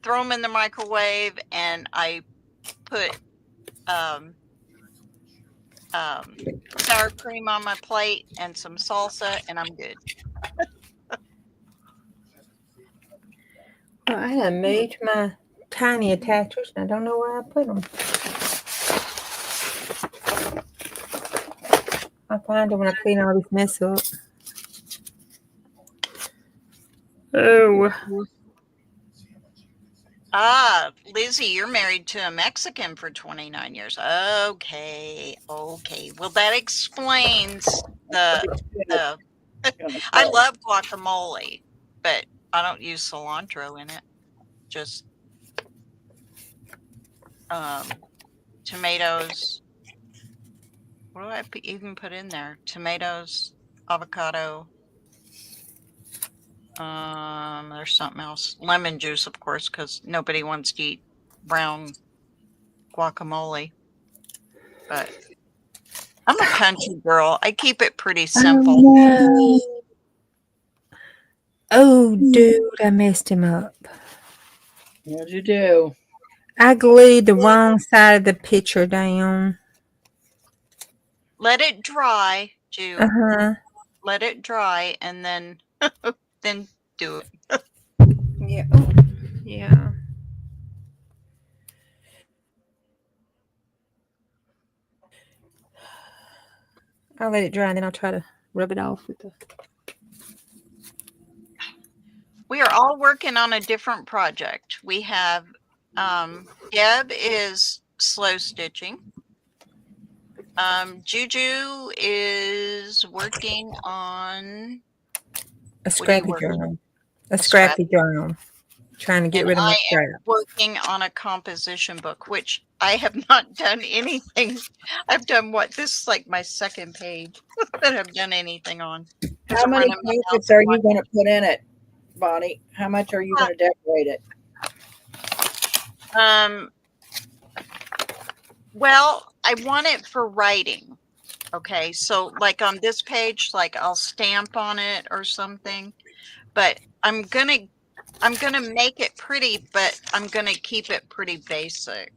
[SPEAKER 3] throw them in the microwave, and I put sour cream on my plate and some salsa, and I'm good.
[SPEAKER 2] Well, I done moved my tiny attachers, and I don't know where I put them. I'll find them when I clean all this mess up. Oh.
[SPEAKER 3] Lizzie, you're married to a Mexican for 29 years. Okay. Well, that explains the I love guacamole, but I don't use cilantro in it. Just tomatoes. What do I even put in there? Tomatoes, avocado. There's something else. Lemon juice, of course, because nobody wants to eat brown guacamole. But I'm a country girl. I keep it pretty simple.
[SPEAKER 2] Oh, no. Oh, dude, I messed him up.
[SPEAKER 1] What'd you do?
[SPEAKER 2] I glued the wrong side of the picture down.
[SPEAKER 3] Let it dry, Ju.
[SPEAKER 2] Uh-huh.
[SPEAKER 3] Let it dry, and then then do it.
[SPEAKER 2] Yeah. Oh, yeah. I'll let it dry, and then I'll try to rub it off with the.
[SPEAKER 3] we are all working on a different project. We have Deb is slow stitching. Juju is working on
[SPEAKER 2] A
[SPEAKER 3] What are you
[SPEAKER 2] scrappy
[SPEAKER 3] working
[SPEAKER 2] journal. A
[SPEAKER 3] A
[SPEAKER 2] scrappy journal. Trying to get
[SPEAKER 3] and
[SPEAKER 2] rid of my
[SPEAKER 3] I am
[SPEAKER 2] scrap.
[SPEAKER 3] working on a composition book, which I have not done anything. I've done what? This is like my second page that I've done anything on. 'Cause
[SPEAKER 1] How
[SPEAKER 3] I'm
[SPEAKER 1] many
[SPEAKER 3] running my mouth
[SPEAKER 1] packets are
[SPEAKER 3] on
[SPEAKER 1] you going to put in it, Bonnie? How much are you going to decorate it?
[SPEAKER 3] Well, I want it for writing. Okay, so like on this page, like I'll stamp on it or something. But I'm gonna make it pretty, but I'm gonna keep it pretty basic.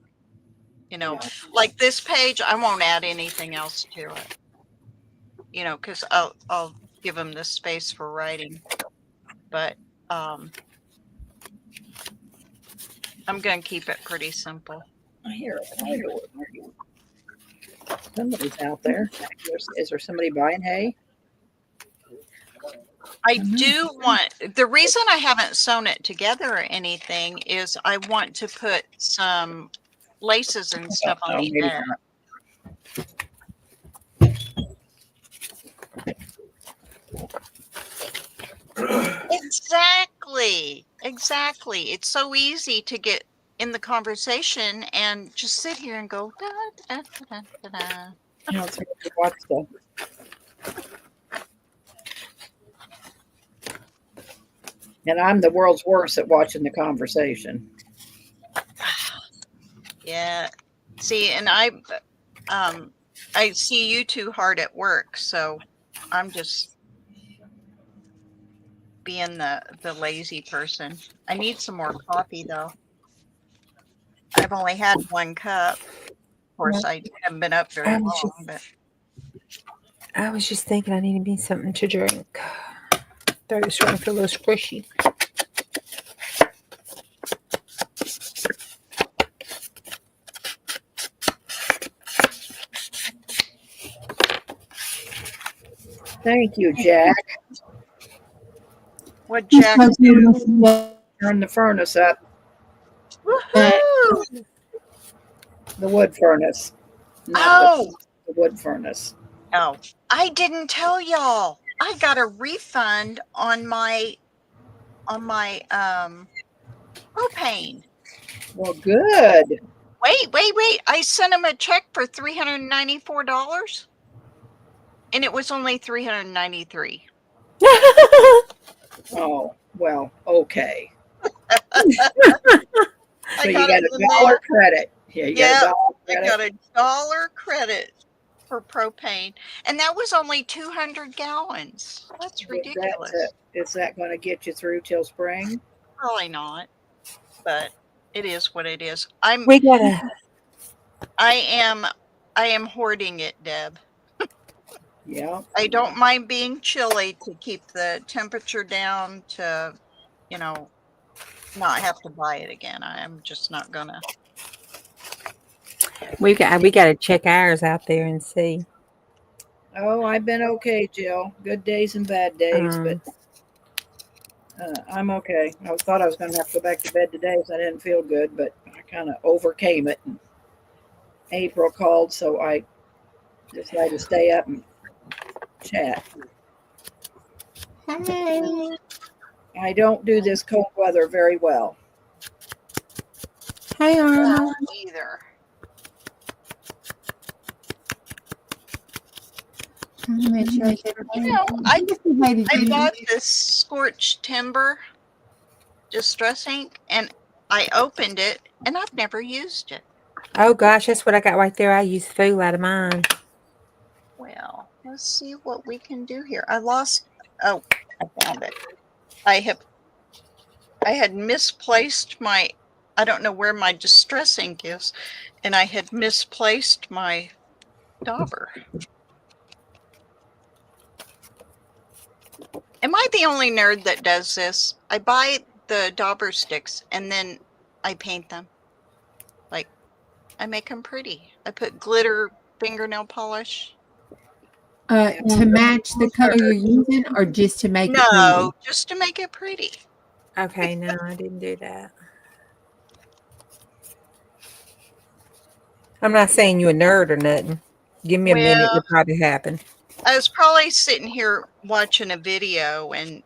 [SPEAKER 3] You know,
[SPEAKER 1] Yeah.
[SPEAKER 3] like this page, I won't add anything else to it. You know, because I'll give them the space for writing. But I'm gonna keep it pretty simple.
[SPEAKER 1] I hear a car door. Somebody's out there. Is there somebody buying hay?
[SPEAKER 3] I do want, the reason I haven't sewn it together or anything is I want to put some laces and stuff on
[SPEAKER 1] Oh,
[SPEAKER 3] the
[SPEAKER 1] maybe
[SPEAKER 3] end.
[SPEAKER 1] not.
[SPEAKER 3] Exactly. It's so easy to get in the conversation and just sit here and go da, da, da, da, da.
[SPEAKER 1] No, it's hard to watch the. And I'm the world's worst at watching the conversation.
[SPEAKER 3] Yeah. See, and I see you two hard at work, so I'm just being the lazy person. I need some more coffee though. I've only had one cup. Of course, I haven't been up very long, but
[SPEAKER 2] I was just thinking I need to be something to drink. Throat is starting to feel a little squishy.
[SPEAKER 1] Thank you, Jack.
[SPEAKER 3] what Jack do?
[SPEAKER 1] Turn the furnace up,
[SPEAKER 3] Woohoo!
[SPEAKER 1] the wood furnace. Not
[SPEAKER 3] Oh,
[SPEAKER 1] the wood furnace.
[SPEAKER 3] oh, I didn't tell y'all. I got a refund on my propane.
[SPEAKER 1] Well, good.
[SPEAKER 3] Wait. I sent him a check for $394 and it was only $393.
[SPEAKER 1] Oh, well, okay.
[SPEAKER 3] I
[SPEAKER 1] So you
[SPEAKER 3] got
[SPEAKER 1] got
[SPEAKER 3] it in
[SPEAKER 1] a
[SPEAKER 3] the
[SPEAKER 1] dollar
[SPEAKER 3] mail.
[SPEAKER 1] credit. Yeah, you got a dollar
[SPEAKER 3] I
[SPEAKER 1] credit.
[SPEAKER 3] got a dollar credit for propane, and that was only 200 gallons. That's ridiculous.
[SPEAKER 1] Is that going to get you through till spring?
[SPEAKER 3] Probably not, but it is what it is.
[SPEAKER 2] We gotta.
[SPEAKER 3] I am hoarding it, Deb.
[SPEAKER 1] Yeah.
[SPEAKER 3] I don't mind being chilly to keep the temperature down to, not have to buy it again. I am just not gonna.
[SPEAKER 2] We gotta check ours out there and see.
[SPEAKER 1] Oh, I've been okay, Jill. Good days and bad days, but I'm okay. I thought I was going to have to go back to bed today because I didn't feel good, but I kind of overcame it. And April called, so I decided to stay up and chat.
[SPEAKER 2] Hey.
[SPEAKER 1] I don't do this cold weather very well.
[SPEAKER 2] Hey, Arnold.
[SPEAKER 3] Either.
[SPEAKER 2] Make sure I get
[SPEAKER 3] I bought this scorched timber distress ink and I opened it and I've never used it.
[SPEAKER 2] Oh gosh, that's what I got right there. I used fool out of mine.
[SPEAKER 3] Well, let's see what we can do here. I found it. I had misplaced I don't know where my distress ink is, and I had misplaced my dauber. Am I the only nerd that does this? I buy the dauber sticks and then I paint them. Like, I make them pretty. I put glitter fingernail polish.
[SPEAKER 6] To match the color you're using, or just to make it pretty?
[SPEAKER 3] No, just to make it pretty.
[SPEAKER 2] Okay, no, I didn't do that. I'm not saying you're a nerd or nothing. Give me a minute,
[SPEAKER 3] Well,
[SPEAKER 2] it'll probably happen.
[SPEAKER 3] I was probably sitting here watching a video and,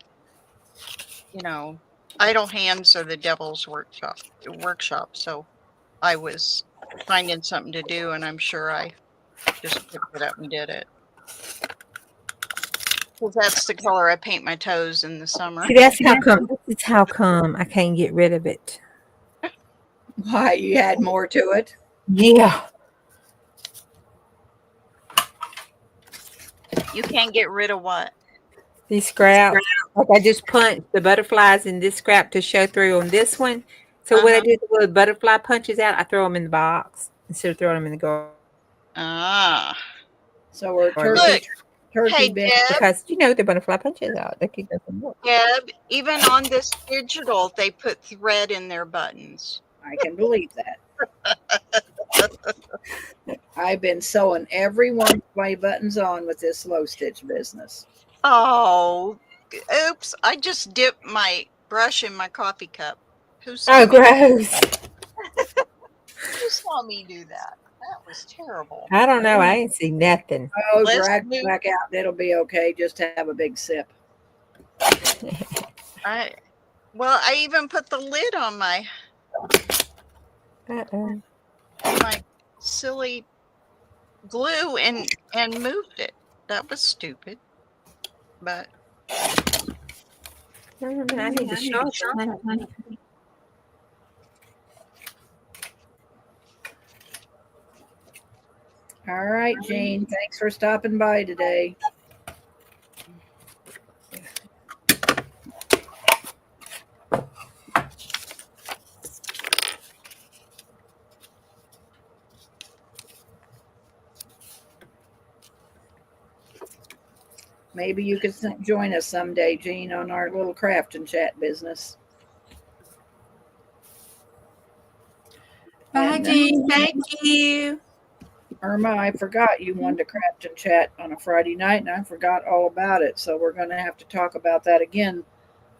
[SPEAKER 3] idle hands are the devil's workshop. So I was finding something to do, and I'm sure I just picked it up and did it. Because that's the color I paint my toes in the summer.
[SPEAKER 2] See, that's how come. This is how come I can't get rid of it.
[SPEAKER 1] Why, you had more to it?
[SPEAKER 2] Yeah.
[SPEAKER 3] You can't get rid of what?
[SPEAKER 2] These scraps. Like I just punched the butterflies in this scrap to show through on this one. So what I do with the butterfly punches out, I throw them in the box instead of throwing them in the garden.
[SPEAKER 3] Ah.
[SPEAKER 1] So we're
[SPEAKER 3] Look,
[SPEAKER 1] turkey
[SPEAKER 3] hey,
[SPEAKER 1] bin.
[SPEAKER 3] Deb,
[SPEAKER 2] Because the butterfly punches out. They could go some more.
[SPEAKER 3] Deb, even on this digital, they put thread in their buttons.
[SPEAKER 1] I can believe that. I've been sewing every one of my buttons on with this slow stitch business.
[SPEAKER 3] Oh, oops. I just dipped my brush in my coffee cup. Who saw
[SPEAKER 2] Oh,
[SPEAKER 3] me?
[SPEAKER 2] gross.
[SPEAKER 3] Who saw me do that? That was terrible.
[SPEAKER 2] I don't know. I ain't see nothing.
[SPEAKER 1] Oh,
[SPEAKER 3] Let's
[SPEAKER 1] drag
[SPEAKER 3] move-
[SPEAKER 1] it back out. It'll be okay. Just have a big sip.
[SPEAKER 3] I even put the lid on my
[SPEAKER 2] Uh-uh.
[SPEAKER 3] silly glue and moved it. That was stupid. But
[SPEAKER 2] I need to sharpen.
[SPEAKER 1] All right, Jean. Thanks for stopping by today. Maybe you could join us someday, Jean, on our little craft and chat business.
[SPEAKER 2] Bye,
[SPEAKER 1] And,
[SPEAKER 2] Jean. Thank you.
[SPEAKER 1] Irma, I forgot you wanted to craft and chat on a Friday night, and I forgot all about it. So we're going to have to talk about that again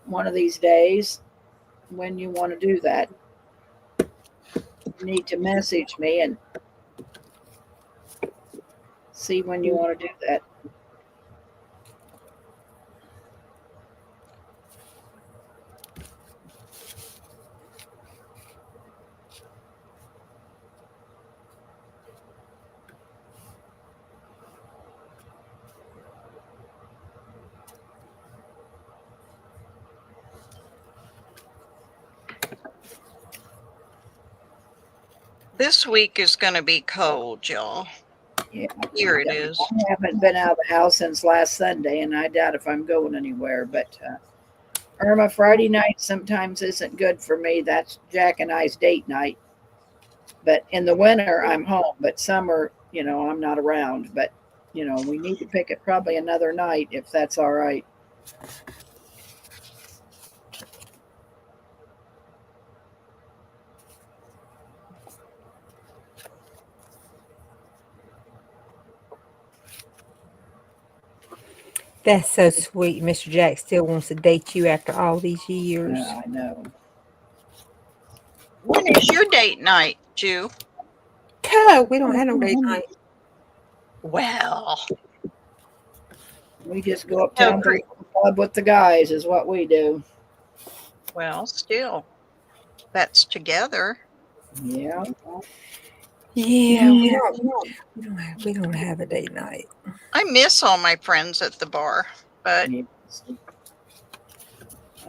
[SPEAKER 1] one of these days when you want to do that. You need to message me and see when you want to do that.
[SPEAKER 3] this week is going to be cold, y'all.
[SPEAKER 1] Yeah,
[SPEAKER 3] Here it is.
[SPEAKER 1] I haven't been out of the house since last Sunday, and I doubt if I'm going anywhere. But Irma, Friday night sometimes isn't good for me. That's Jack and I's date night. But in the winter, I'm home. But summer, I'm not around. But, we need to pick it probably another night if that's all right.
[SPEAKER 2] That's so sweet. Mr. Jack still wants to date you after all these years.
[SPEAKER 1] Yeah, I know.
[SPEAKER 3] When is your date night, Jew?
[SPEAKER 2] We don't have no date night.
[SPEAKER 3] Well,
[SPEAKER 1] We just go uptown to the club with the guys is what we do.
[SPEAKER 3] well, still, that's together.
[SPEAKER 1] Yeah.
[SPEAKER 2] Yeah, we don't have a date night.
[SPEAKER 3] I miss all my friends at the bar, but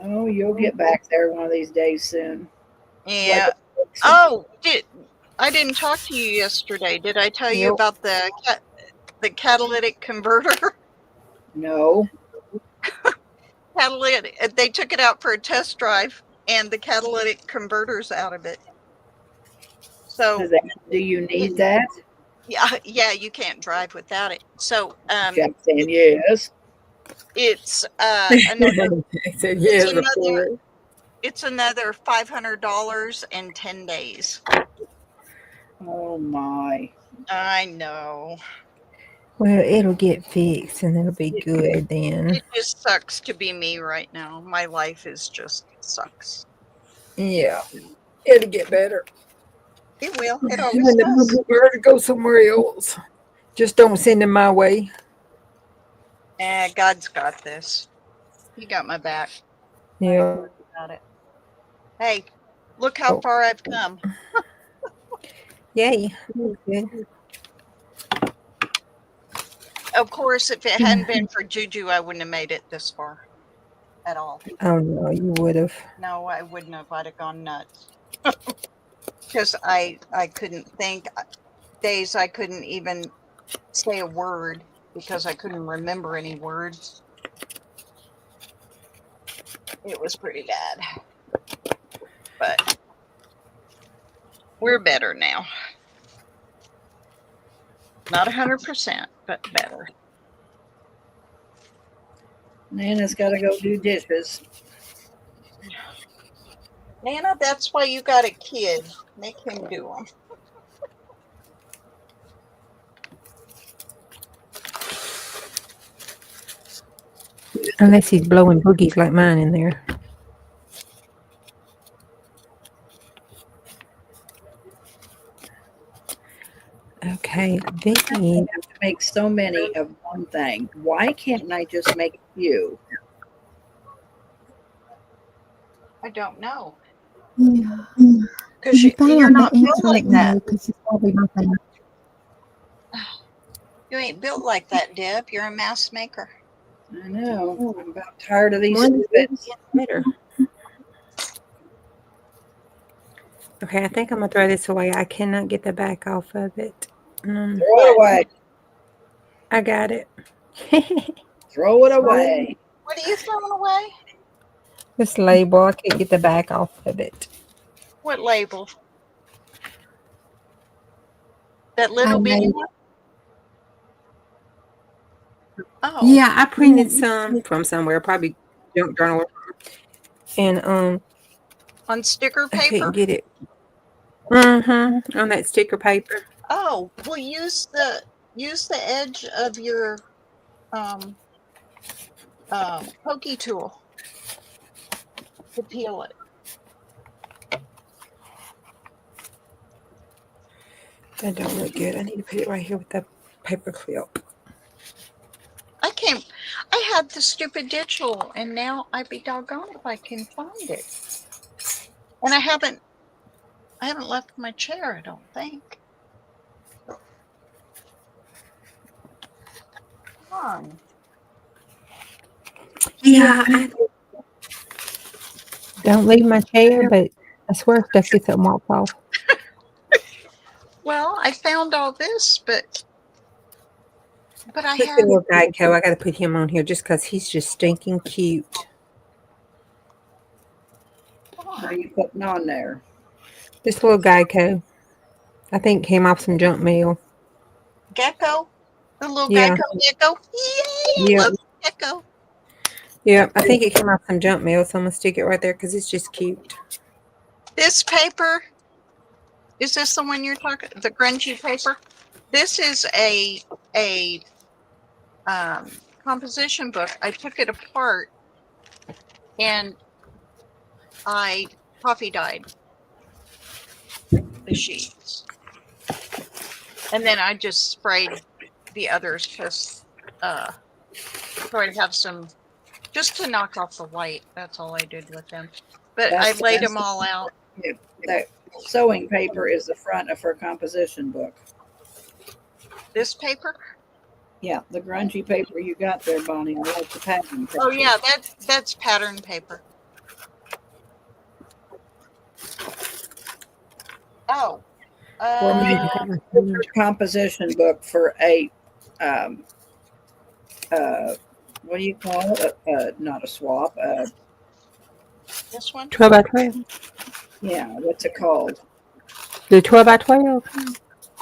[SPEAKER 1] Oh, you'll get back there one of these days soon.
[SPEAKER 3] yeah. Oh, I didn't talk to you yesterday. Did I tell you
[SPEAKER 2] Nope.
[SPEAKER 3] about the catalytic converter?
[SPEAKER 1] No.
[SPEAKER 3] Catalytic. They took it out for a test drive, and the catalytic converter's out of it. So
[SPEAKER 1] Do you need that?
[SPEAKER 3] yeah, you can't drive without it. So
[SPEAKER 1] Jack saying yes.
[SPEAKER 3] it's another.
[SPEAKER 2] I said yes
[SPEAKER 3] It's another-
[SPEAKER 2] before.
[SPEAKER 3] It's another $500 in 10 days.
[SPEAKER 1] Oh my.
[SPEAKER 3] I know.
[SPEAKER 2] Well, it'll get fixed and it'll be good then.
[SPEAKER 3] It just sucks to be me right now. My life is just sucks.
[SPEAKER 2] Yeah, it'll get better.
[SPEAKER 3] It will. It
[SPEAKER 2] You
[SPEAKER 3] always
[SPEAKER 2] and the
[SPEAKER 3] does.
[SPEAKER 2] boo to go somewhere else. Just don't send them my way.
[SPEAKER 3] God's got this. He got my back. I ain't
[SPEAKER 2] Yeah.
[SPEAKER 3] worried about it. Hey, look how
[SPEAKER 2] Oh.
[SPEAKER 3] far I've come.
[SPEAKER 2] Yay. Good.
[SPEAKER 3] Of course, if it hadn't been for Juju, I wouldn't have made it this far at all.
[SPEAKER 2] Oh no, you would have.
[SPEAKER 3] No, I wouldn't have. I'd have gone nuts. Because I couldn't think. Days I couldn't even say a word because I couldn't remember any words. It was pretty bad. But we're better now. Not 100%, but better.
[SPEAKER 1] Nana's got to go do dishes.
[SPEAKER 3] Nana, that's why you got a kid. Make him do them.
[SPEAKER 2] Unless he's blowing boogies like mine in there. Okay, then
[SPEAKER 1] I have to make so many of one thing. Why can't I just make a few?
[SPEAKER 3] I don't know.
[SPEAKER 6] Yeah.
[SPEAKER 3] Because
[SPEAKER 6] You found
[SPEAKER 3] you're
[SPEAKER 6] out
[SPEAKER 3] not
[SPEAKER 6] the
[SPEAKER 3] built
[SPEAKER 6] answer
[SPEAKER 3] like
[SPEAKER 6] right now
[SPEAKER 3] that.
[SPEAKER 6] because it's probably nothing.
[SPEAKER 3] You ain't built like that, Deb. You're a mass maker.
[SPEAKER 1] I know. I'm about tired of these
[SPEAKER 2] one is
[SPEAKER 1] snippets.
[SPEAKER 2] better. Okay, I think I'm gonna throw this away. I cannot get the back off of it.
[SPEAKER 1] Throw it away.
[SPEAKER 2] I got it.
[SPEAKER 1] Throw it away.
[SPEAKER 3] What are you throwing away?
[SPEAKER 2] This label, I can't get the back off of it.
[SPEAKER 3] What label? That little bitty one? Oh.
[SPEAKER 2] Yeah, I printed some from somewhere, probably junk journal, or something. And
[SPEAKER 3] On sticker
[SPEAKER 2] I
[SPEAKER 3] paper?
[SPEAKER 2] couldn't get it. On that sticker paper.
[SPEAKER 3] Oh, well, use the edge of your pokey tool to peel it.
[SPEAKER 2] That don't look good. I need to put it right here with the paper clip.
[SPEAKER 3] I had the stupid digital, and now I'd be doggone if I can find it. And I haven't left my chair, I don't think. Come on.
[SPEAKER 2] Yeah, I don't leave my chair, but I swear stuff gets up and walks off.
[SPEAKER 3] Well, I found all this, but I
[SPEAKER 2] Look
[SPEAKER 3] had
[SPEAKER 2] at little Geico. I got to put him on here just because he's just stinking cute.
[SPEAKER 1] What are you putting on there?
[SPEAKER 2] This little Geico. I think came off some junk mail.
[SPEAKER 3] gecko, the little
[SPEAKER 2] Yeah.
[SPEAKER 3] gecko. Yay!
[SPEAKER 2] Yeah.
[SPEAKER 3] I love gecko.
[SPEAKER 2] Yeah, I think it came off some junk mail, so I'm going to stick it right there because it's just cute.
[SPEAKER 3] This paper, is this the one you're talking? The grungy paper. This is a composition book. I took it apart and I coffee dyed the sheets, and then I just sprayed the others because so I'd have some just to knock off the white. That's all I did with them. But I laid them all out.
[SPEAKER 1] That sewing paper is the front of her composition book.
[SPEAKER 3] This paper?
[SPEAKER 1] Yeah, the grungy paper you got there, Bonnie. I like the pattern.
[SPEAKER 3] Oh yeah, that's pattern paper. Oh,
[SPEAKER 1] For me, her composition book for a what do you call it? Not a swap.
[SPEAKER 3] this one?
[SPEAKER 2] 12 by 12.
[SPEAKER 1] Yeah, what's it called?
[SPEAKER 2] The 12 by 12?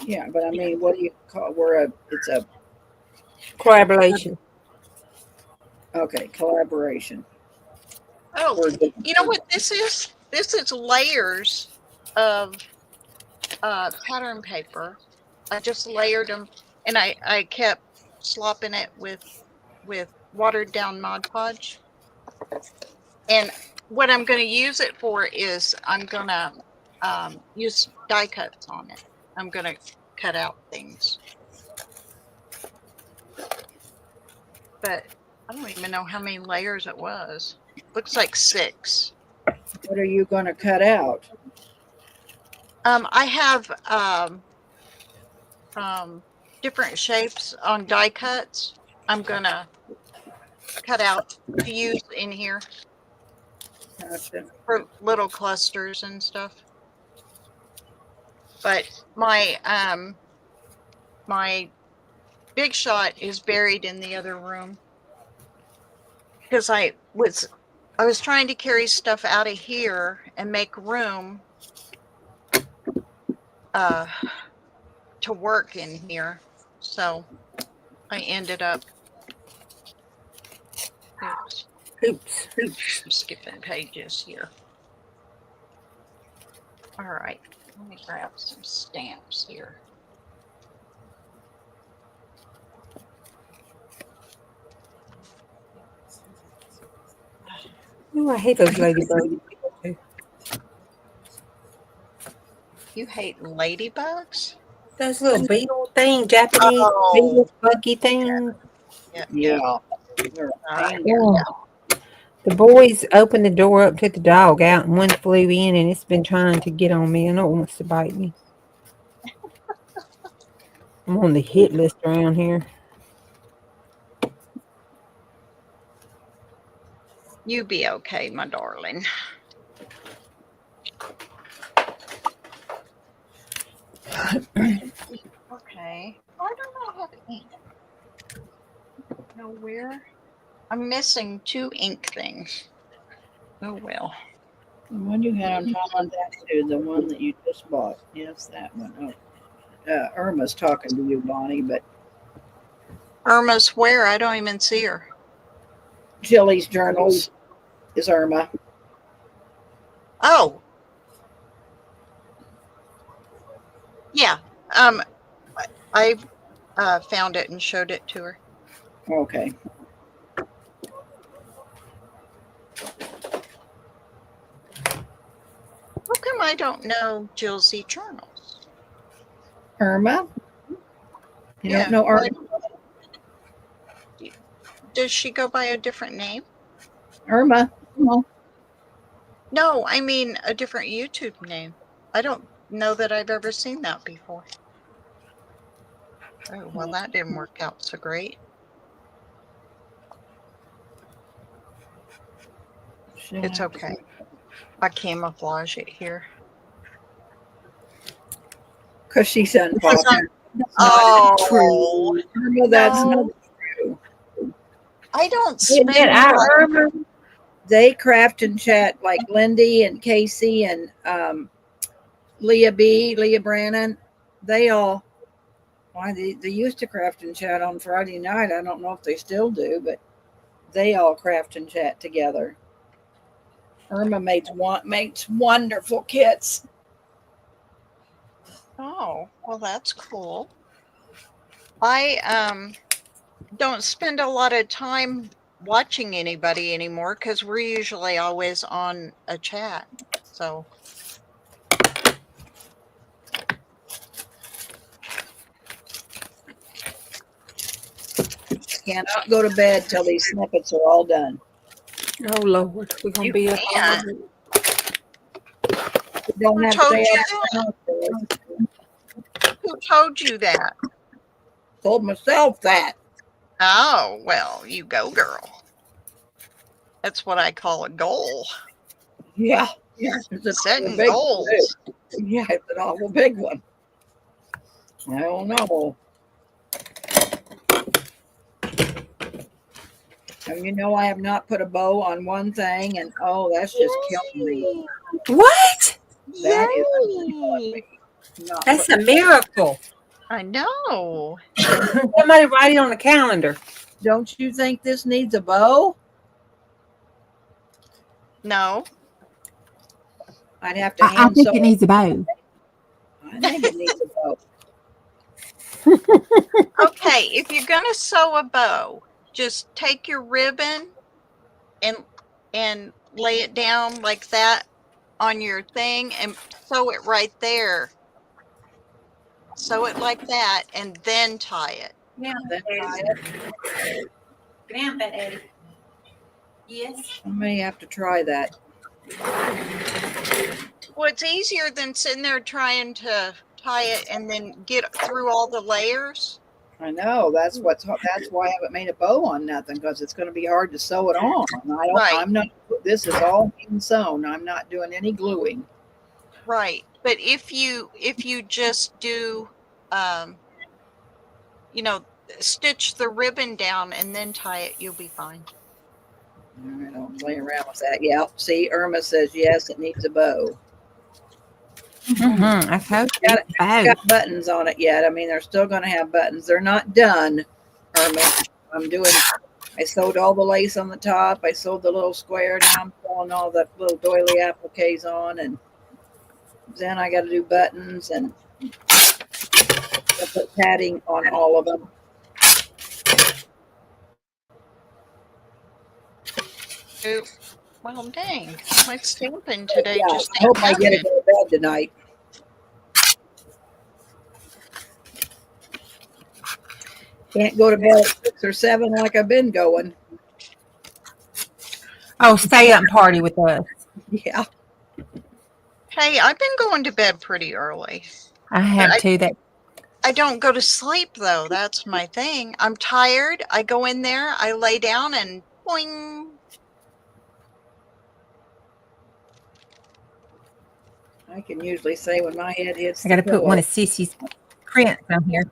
[SPEAKER 1] Yeah, but I mean, what do you call? It's a
[SPEAKER 2] Collaboration.
[SPEAKER 1] okay collaboration.
[SPEAKER 3] Oh, you know what this is? This is layers of pattern paper. I just layered them, and I kept slopping it with watered down Mod Podge. And what I'm going to use it for is I'm going to use die cuts on it. I'm going to cut out things. But I don't even know how many layers it was. Looks like 6.
[SPEAKER 1] What are you going to cut out?
[SPEAKER 3] I have different shapes on die cuts. I'm going to cut out to use in here
[SPEAKER 1] Gotcha.
[SPEAKER 3] for little clusters and stuff. But my my big shot is buried in the other room because I was trying to carry stuff out of here and make room to work in here. So I ended up
[SPEAKER 2] Oops.
[SPEAKER 3] I'm skipping pages here. All right, let me grab some stamps here.
[SPEAKER 2] Oh, I hate those ladybugs.
[SPEAKER 3] You hate ladybugs?
[SPEAKER 2] Those little beetle thing, Japanese beetle buggy thing.
[SPEAKER 1] Yeah. They're a pain.
[SPEAKER 2] Oh. The boys opened the door up, took the dog out, and one flew in, and it's been trying to get on me. I know it wants to bite me. I'm on the hit list around here.
[SPEAKER 3] You be okay, my darling. Okay. I don't know how to ink. Nowhere. I'm missing 2 ink things. Oh well.
[SPEAKER 1] The one you had on top of that too, the one that you just bought. Yes, that one. Oh, Irma's talking to you, Bonnie, but
[SPEAKER 3] Irma's where? I don't even see her.
[SPEAKER 1] Jilly's journals is Irma.
[SPEAKER 3] Oh. Yeah. I found it and showed it to her.
[SPEAKER 1] Okay.
[SPEAKER 3] How come I don't know Jill's Z journals?
[SPEAKER 1] Irma? You don't know Irma?
[SPEAKER 3] Does she go by a different name?
[SPEAKER 1] Irma?
[SPEAKER 3] No, I mean a different YouTube name. I don't know that I've ever seen that before. Oh, well, that didn't work out so great. It's okay. I camouflage it here.
[SPEAKER 1] Because she's unpopular.
[SPEAKER 3] Oh,
[SPEAKER 1] Irma, that's
[SPEAKER 3] no.
[SPEAKER 1] not true.
[SPEAKER 3] I don't
[SPEAKER 2] Isn't
[SPEAKER 3] spend
[SPEAKER 2] that
[SPEAKER 3] much.
[SPEAKER 2] Irma?
[SPEAKER 1] They craft and chat like Lindy and Casey and Leah Brannon. They all, they used to craft and chat on Friday night. I don't know if they still do, but they all craft and chat together. Irma makes wonderful kits.
[SPEAKER 3] Oh, well, that's cool. I don't spend a lot of time watching anybody anymore because we're usually always on a chat. So
[SPEAKER 1] Cannot go to bed till these snippets are all done.
[SPEAKER 2] Oh Lord, we're gonna
[SPEAKER 3] You
[SPEAKER 2] be up all
[SPEAKER 3] can't.
[SPEAKER 2] night.
[SPEAKER 1] You don't
[SPEAKER 3] Who
[SPEAKER 1] have to
[SPEAKER 3] told
[SPEAKER 1] stay
[SPEAKER 3] you
[SPEAKER 1] up to
[SPEAKER 3] who told you that?
[SPEAKER 1] told myself that.
[SPEAKER 3] Oh, well, you go, girl. That's what I call a goal.
[SPEAKER 1] Yeah. It's an awful
[SPEAKER 3] Setting
[SPEAKER 1] big one,
[SPEAKER 3] goals.
[SPEAKER 1] too. Yeah, it's an awful big one. I don't know. And you know, I have not put a bow on one thing, and oh, that's just killing me.
[SPEAKER 2] What?
[SPEAKER 1] That is
[SPEAKER 3] Yay!
[SPEAKER 1] not
[SPEAKER 2] That's
[SPEAKER 1] putting-
[SPEAKER 2] a miracle.
[SPEAKER 3] I know.
[SPEAKER 2] Somebody write it on the calendar.
[SPEAKER 1] Don't you think this needs a bow?
[SPEAKER 3] No.
[SPEAKER 1] I'd have to
[SPEAKER 6] I
[SPEAKER 1] hand
[SPEAKER 6] think
[SPEAKER 1] sew
[SPEAKER 6] it needs a bow.
[SPEAKER 1] I think it needs a bow.
[SPEAKER 3] Okay. Okay, if you're gonna sew a bow, just take your ribbon and lay it down like that on your thing and sew it right there. Sew it like that and then tie it.
[SPEAKER 2] Yeah,
[SPEAKER 1] Then tie it.
[SPEAKER 2] Grandpa, Eddie. Yes.
[SPEAKER 1] I may have to try that.
[SPEAKER 3] Well, it's easier than sitting there trying to tie it and then get through all the layers.
[SPEAKER 1] I know that's why I haven't made a bow on nothing, because it's going to be hard to sew it on.
[SPEAKER 3] Right.
[SPEAKER 1] I'm not. This is all being sewn. I'm not doing any gluing.
[SPEAKER 3] Right. But if you just do, stitch the ribbon down and then tie it, you'll be fine.
[SPEAKER 1] I don't play around with that. Yeah. See, Irma says yes, it needs a bow.
[SPEAKER 2] I hope
[SPEAKER 1] It's got buttons on it yet. I mean, they're still going to have buttons. They're not done, Irma. I sewed all the lace on the top. I sewed the little square. Now I'm sewing all the little doily appliques on, and then I got to do buttons and put padding on all of them.
[SPEAKER 3] Ooh, well, dang, my stamping today
[SPEAKER 1] Yeah,
[SPEAKER 3] just
[SPEAKER 1] I
[SPEAKER 3] ain't
[SPEAKER 1] hope I get to
[SPEAKER 3] working.
[SPEAKER 1] go to bed tonight. Can't go to bed at 6 or 7 like I've been going.
[SPEAKER 2] Oh, stay up and party with us.
[SPEAKER 1] Yeah.
[SPEAKER 3] Hey, I've been going to bed pretty early.
[SPEAKER 2] I have too. That
[SPEAKER 3] I don't go to sleep though. That's my thing. I'm tired. I go in there, I lay down, and boing.
[SPEAKER 1] I can usually say when my head hits
[SPEAKER 2] I got to
[SPEAKER 1] the
[SPEAKER 2] put one
[SPEAKER 1] pillow.
[SPEAKER 2] of Sissy's prints on here.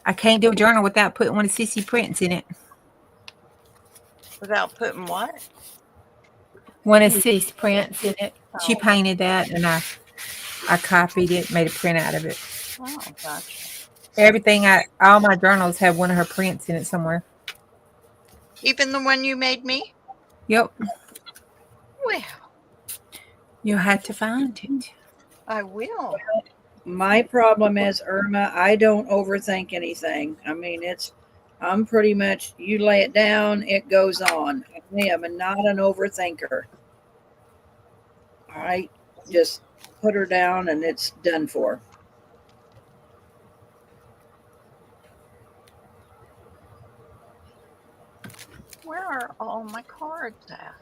[SPEAKER 2] I can't do a journal without putting one of Sissy prints in it.
[SPEAKER 3] Without putting what?
[SPEAKER 2] One of Sissy's prints in it. She
[SPEAKER 3] Oh.
[SPEAKER 2] painted that, and I copied it, made a print out of it.
[SPEAKER 3] Oh, gotcha.
[SPEAKER 2] All my journals have one of her prints in it somewhere.
[SPEAKER 3] Even the one you made me?
[SPEAKER 2] Yep.
[SPEAKER 3] Well,
[SPEAKER 2] You'll have to find it.
[SPEAKER 3] I will.
[SPEAKER 1] My problem is, Irma, I don't overthink anything. I mean, I'm pretty much, you lay it down, it goes on. I am not an overthinker. I just put her down and it's done for.
[SPEAKER 3] Where are all my cards at?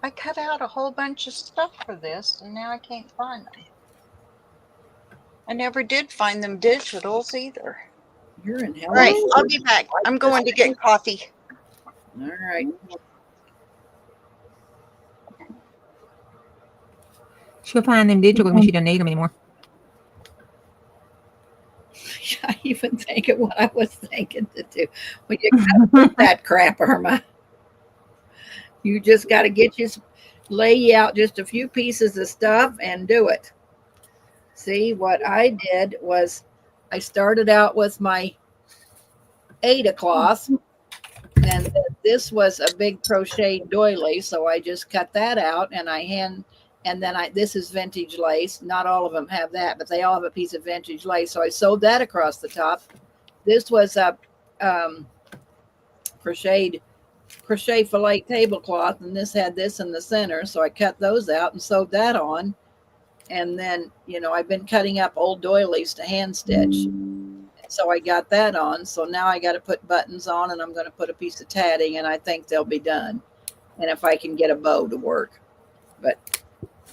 [SPEAKER 3] I cut out a whole bunch of stuff for this, and now I can't find them. I never did find them digitals either.
[SPEAKER 1] You're in hell.
[SPEAKER 3] All right, I'll be back. I'm going to get coffee.
[SPEAKER 1] All right.
[SPEAKER 2] She'll find them digital when she doesn't need them anymore.
[SPEAKER 1] I even think of what I was thinking to do. Well, you gotta put that crap, Irma. You just got to lay out just a few pieces of stuff and do it. See, what I did was I started out with my Ada cloth, and this was a big crocheted doily, so I just cut that out and this is vintage lace. Not all of them have that, but they all have a piece of vintage lace. So I sewed that across the top. This was a crochet fillet tablecloth, and this had this in the center. So I cut those out and sewed that on. And then, I've been cutting up old doilies to hand stitch. So I got that on. So now I got to put buttons on, and I'm going to put a piece of tatting, and I think they'll be done. And if I can get a bow to work. But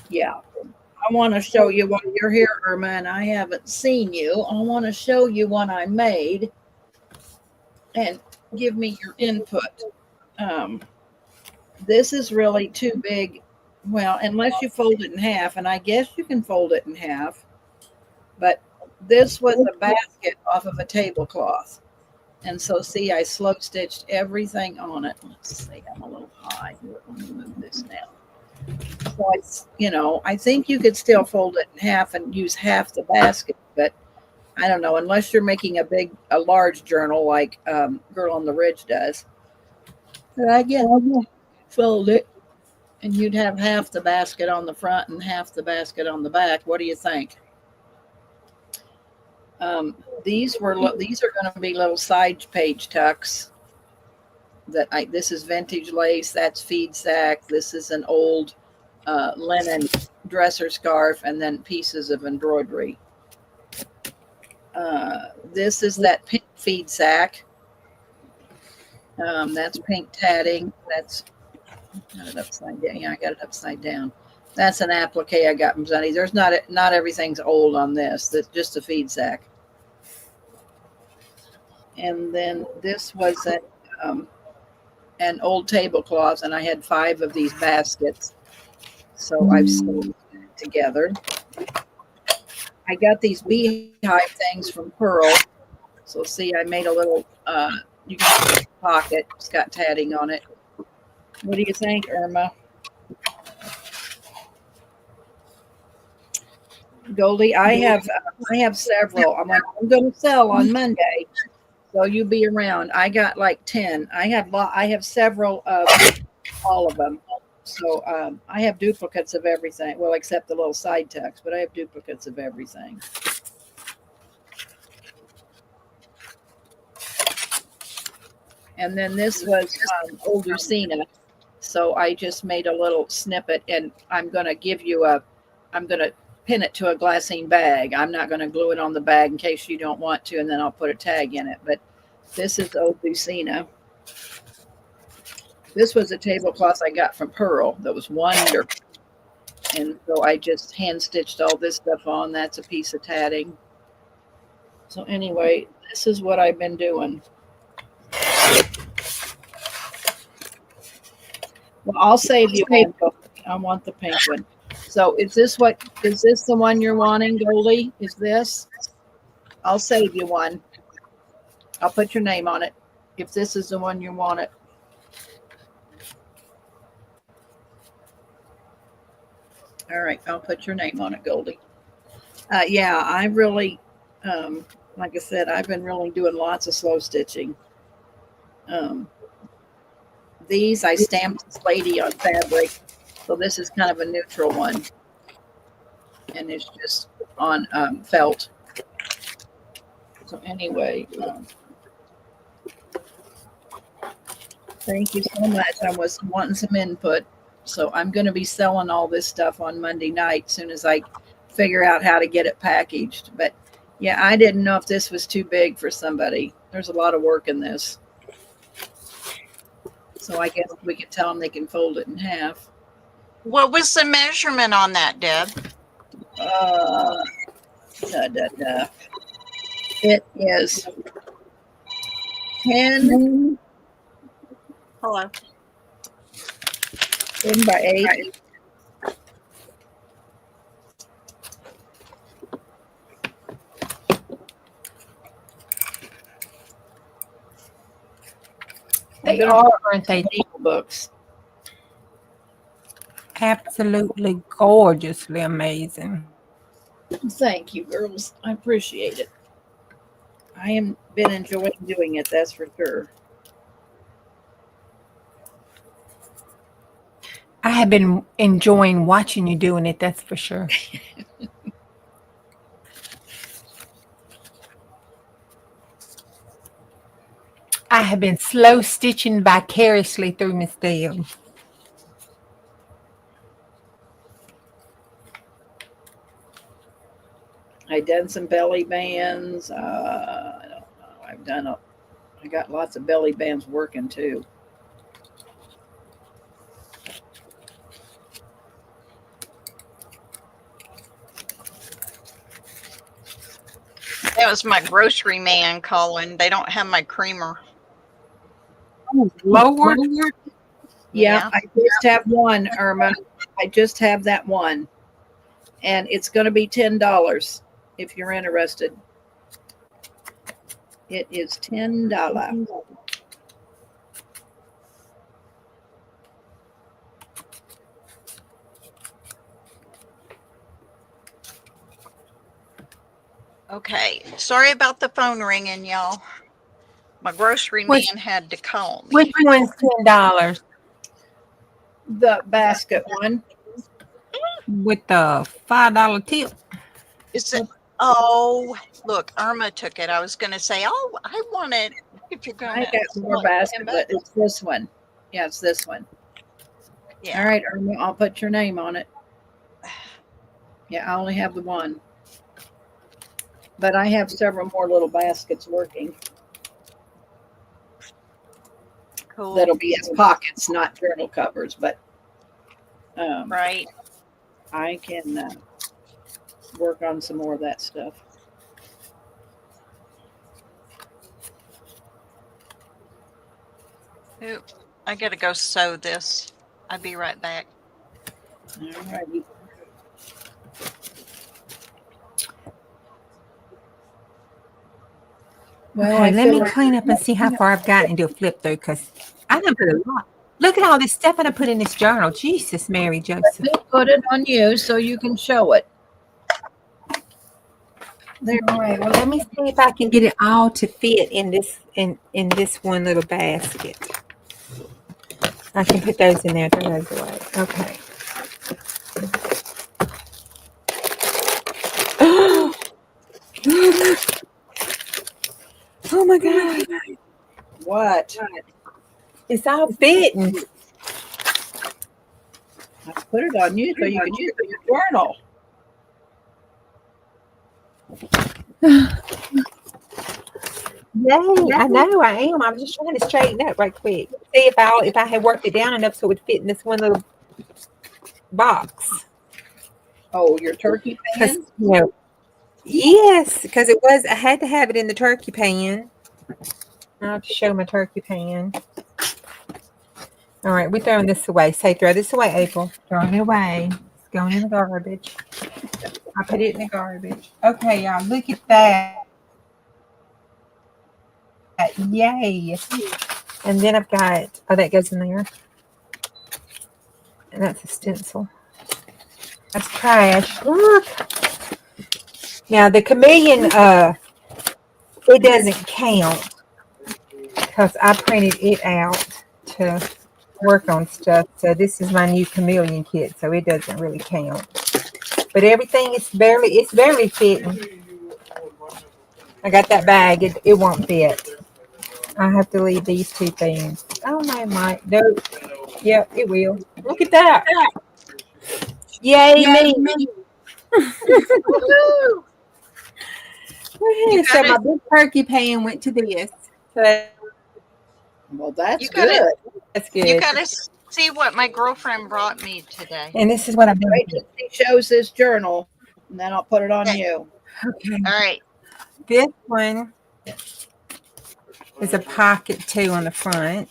[SPEAKER 1] yeah, I want to show you what you're here, Irma, and I haven't seen you. I want to show you what I made and give me your input. This is really too big. Well, unless you fold it in half, and I guess you can fold it in half, but this was a basket off of a tablecloth. And so, see, I slope stitched everything on it. Let's see, I'm a little high here. Let me move this now. So I think you could still fold it in half and use half the basket, but I don't know, unless you're making a large journal like Girl on the Ridge does. But I guess fold it, and you'd have half the basket on the front and half the basket on the back. What do you think? These are going to be little side page tucks. This is vintage lace. That's feed sack. This is an old linen dresser scarf, and then pieces of embroidery. This is that pink feed sack. That's pink tatting. That's got it upside down. Yeah, I got it upside down. That's an applique I got from Zunny. There's not everything's old on this. That's just a feed sack. And then this was an old tablecloth, and I had 5 of these baskets. So I've sewed it together. I got these beehive things from Pearl. So see, I made a little, you can see a pocket. It's got tatting on it. What do you think, Irma? Goldie, I have several. I'm going to sell on Monday, so you be around. I got like 10. I have several of all of them. So I have duplicates of everything. Well, except the little side tucks, but I have duplicates of everything. And then this was old Lucina. So I just made a little snippet, and I'm going to pin it to a glassine bag. I'm not going to glue it on the bag in case you don't want to, and then I'll put a tag in it. But this is old Lucina. This was a tablecloth I got from Pearl that was wonderful. And so I just hand stitched all this stuff on. That's a piece of tatting. So anyway, this is what I've been doing. Well, I'll save you one. I want the pink one. So is this the one you're wanting, Goldie? Is this? I'll save you one. I'll put your name on it if this is the one you want it. All right, I'll put your name on it, Goldie. Yeah, I really, like I said, I've been really doing lots of slow stitching. These I stamped this lady on fabric, so this is kind of a neutral one, and it's just on felt. So anyway, thank you so much. I was wanting some input, so I'm going to be selling all this stuff on Monday night as soon as I figure out how to get it packaged. But yeah, I didn't know if this was too big for somebody. There's a lot of work in this. So I guess we could tell them they can fold it in half.
[SPEAKER 3] What was the measurement on that, Deb?
[SPEAKER 1] It is 10
[SPEAKER 3] Hello.
[SPEAKER 1] 10 by 8.
[SPEAKER 2] They are, aren't they?
[SPEAKER 1] Books.
[SPEAKER 2] Absolutely gorgeously amazing.
[SPEAKER 1] Thank you, girls. I appreciate it. I have been enjoying doing it, that's for sure.
[SPEAKER 2] I have been enjoying watching you doing it, that's for sure. I have been slow stitching vicariously through Miss Dale.
[SPEAKER 1] I done some belly bands. I don't know. I got lots of belly bands working too.
[SPEAKER 3] That was my grocery man calling. They don't have my creamer.
[SPEAKER 2] Lord.
[SPEAKER 1] Yeah, I just have one, Irma. I just have that one. And it's going to be $10 if you're interested. It is $10.
[SPEAKER 3] Okay. Sorry about the phone ringing, y'all. My grocery man had to call me.
[SPEAKER 2] Which one's $10?
[SPEAKER 1] The basket one.
[SPEAKER 2] With the $5 tip.
[SPEAKER 3] Is it? Oh, look, Irma took it. I was going to say, oh, I want it. If you're going
[SPEAKER 1] I
[SPEAKER 3] to.
[SPEAKER 1] got more basket, but it's this one. Yeah, it's this one.
[SPEAKER 3] Yeah.
[SPEAKER 1] All right, Irma, I'll put your name on it. Yeah, I only have the one. But I have several more little baskets working.
[SPEAKER 3] Cool.
[SPEAKER 1] That'll be as pockets, not journal covers, but
[SPEAKER 3] Right.
[SPEAKER 1] I can work on some more of that stuff.
[SPEAKER 3] Ooh, I got to go sew this. I'll be right back.
[SPEAKER 1] All righty. Well,
[SPEAKER 2] Okay,
[SPEAKER 1] I
[SPEAKER 2] let
[SPEAKER 1] feel
[SPEAKER 2] me
[SPEAKER 1] like
[SPEAKER 2] clean up and see how far I've gotten into a flip through because I done put a lot. Look at all this stuff I done put in this journal. Jesus, Mary Joseph.
[SPEAKER 1] let me put it on you so you can show it. There.
[SPEAKER 2] All right. Well, let me see if I can get it all to fit in this one little basket. I can put those in there. Throw those away. Okay. Oh my God!
[SPEAKER 1] What?
[SPEAKER 2] It's all fitting.
[SPEAKER 1] I put it on you so you can use it in your journal.
[SPEAKER 2] Yay! I know I am. I'm just trying to straighten up right quick. See if I had worked it down enough so it would fit in this one little box.
[SPEAKER 1] Oh, your turkey
[SPEAKER 2] Because
[SPEAKER 1] pan?
[SPEAKER 2] yes, because it was. I had to have it in the turkey pan. I'll have to show my turkey pan. All right, we're throwing this away. Say, throw this away, April. Throwing it away. It's going in the garbage. I put it in the garbage. Okay, y'all, look at that. Yay. And then I've got, oh, that goes in there. And that's a stencil. That's trash. Look. Now, the chameleon, it doesn't count because I printed it out to work on stuff. So this is my new chameleon kit, so it doesn't really count. But everything is barely fitting. I got that bag. It won't fit. I have to leave these two things. Oh, no, Mike. No. Yep, it will. Look at that. Yay, me. So my big turkey pan went to this. So
[SPEAKER 1] Well, that's
[SPEAKER 3] You gotta-
[SPEAKER 1] good.
[SPEAKER 2] that's good.
[SPEAKER 3] You got to see what my girlfriend brought me today.
[SPEAKER 2] And this is what I've been
[SPEAKER 1] Wait till she shows this journal, and then I'll put it on
[SPEAKER 3] Okay.
[SPEAKER 1] you.
[SPEAKER 2] Okay.
[SPEAKER 3] All right.
[SPEAKER 2] This one is a pocket too on the front.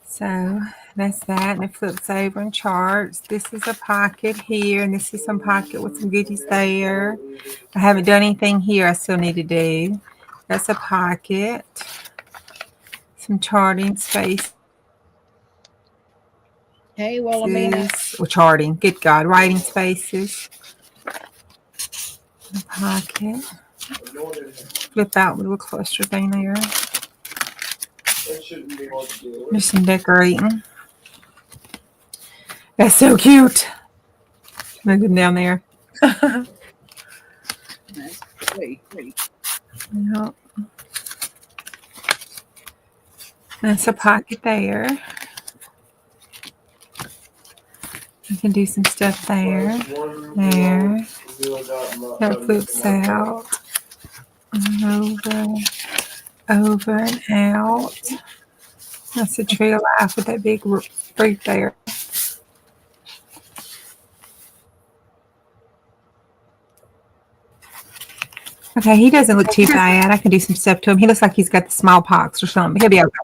[SPEAKER 2] So that's that, and it flips over and charts. This is a pocket here, and this is some pocket with some goodies there. I haven't done anything here I still need to do. That's a pocket. Some charting space.
[SPEAKER 1] Hey, Wilhelmina.
[SPEAKER 2] Or charting, good God, writing spaces. A pocket. Flip out with a little cluster thing there. There's some decorating. That's so cute. Looking down there.
[SPEAKER 1] That's pretty.
[SPEAKER 2] Yep. That's a pocket there. You can do some stuff there. There. That flips out. And over and out. That's a tree of life with that big fruit there. Okay, he doesn't look too bad. I can do some stuff to him. He looks like he's got the smallpox or something. He'll be okay.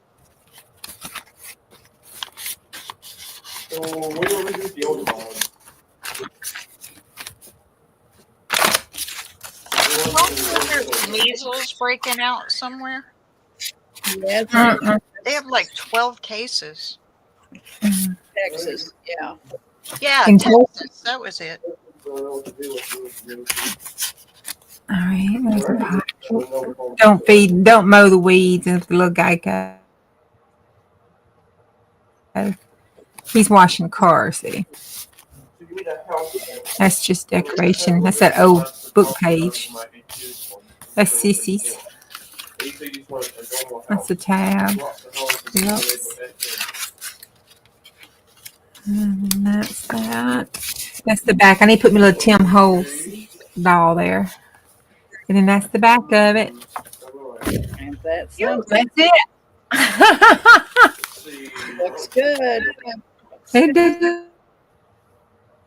[SPEAKER 3] Measles breaking out somewhere.
[SPEAKER 1] Yes,
[SPEAKER 3] They have like 12 cases.
[SPEAKER 1] Texas. Yeah.
[SPEAKER 3] Yeah,
[SPEAKER 2] In
[SPEAKER 3] Texas. That was it.
[SPEAKER 2] All right, there's a pocket. Don't mow the weeds if the little guy goes. He's washing the car, see. That's just decoration. That's that old book page. That's Sissy's. That's a tab. Yep. And that's that. That's the back. I need to put my little Tim Holtz doll there. And then that's the back of it.
[SPEAKER 1] And that's
[SPEAKER 2] That's
[SPEAKER 1] something.
[SPEAKER 2] it.
[SPEAKER 1] Looks good.
[SPEAKER 2] It does.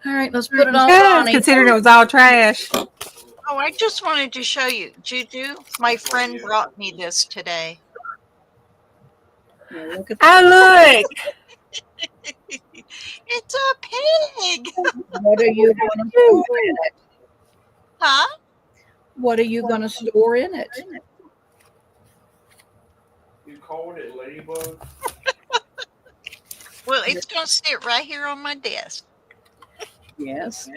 [SPEAKER 1] All right, let's put it on
[SPEAKER 2] Yes,
[SPEAKER 1] Bonnie.
[SPEAKER 2] considering it was all trash.
[SPEAKER 3] Oh, I just wanted to show you. Juju, my friend brought me this today.
[SPEAKER 1] Yeah, look at
[SPEAKER 2] Oh, look.
[SPEAKER 3] It's a pig.
[SPEAKER 1] what are you going to store in it?
[SPEAKER 3] Huh?
[SPEAKER 1] What are you going to store in it?
[SPEAKER 7] You called it ladybug?
[SPEAKER 3] Well, it's going to sit right here on my desk.
[SPEAKER 1] Yes.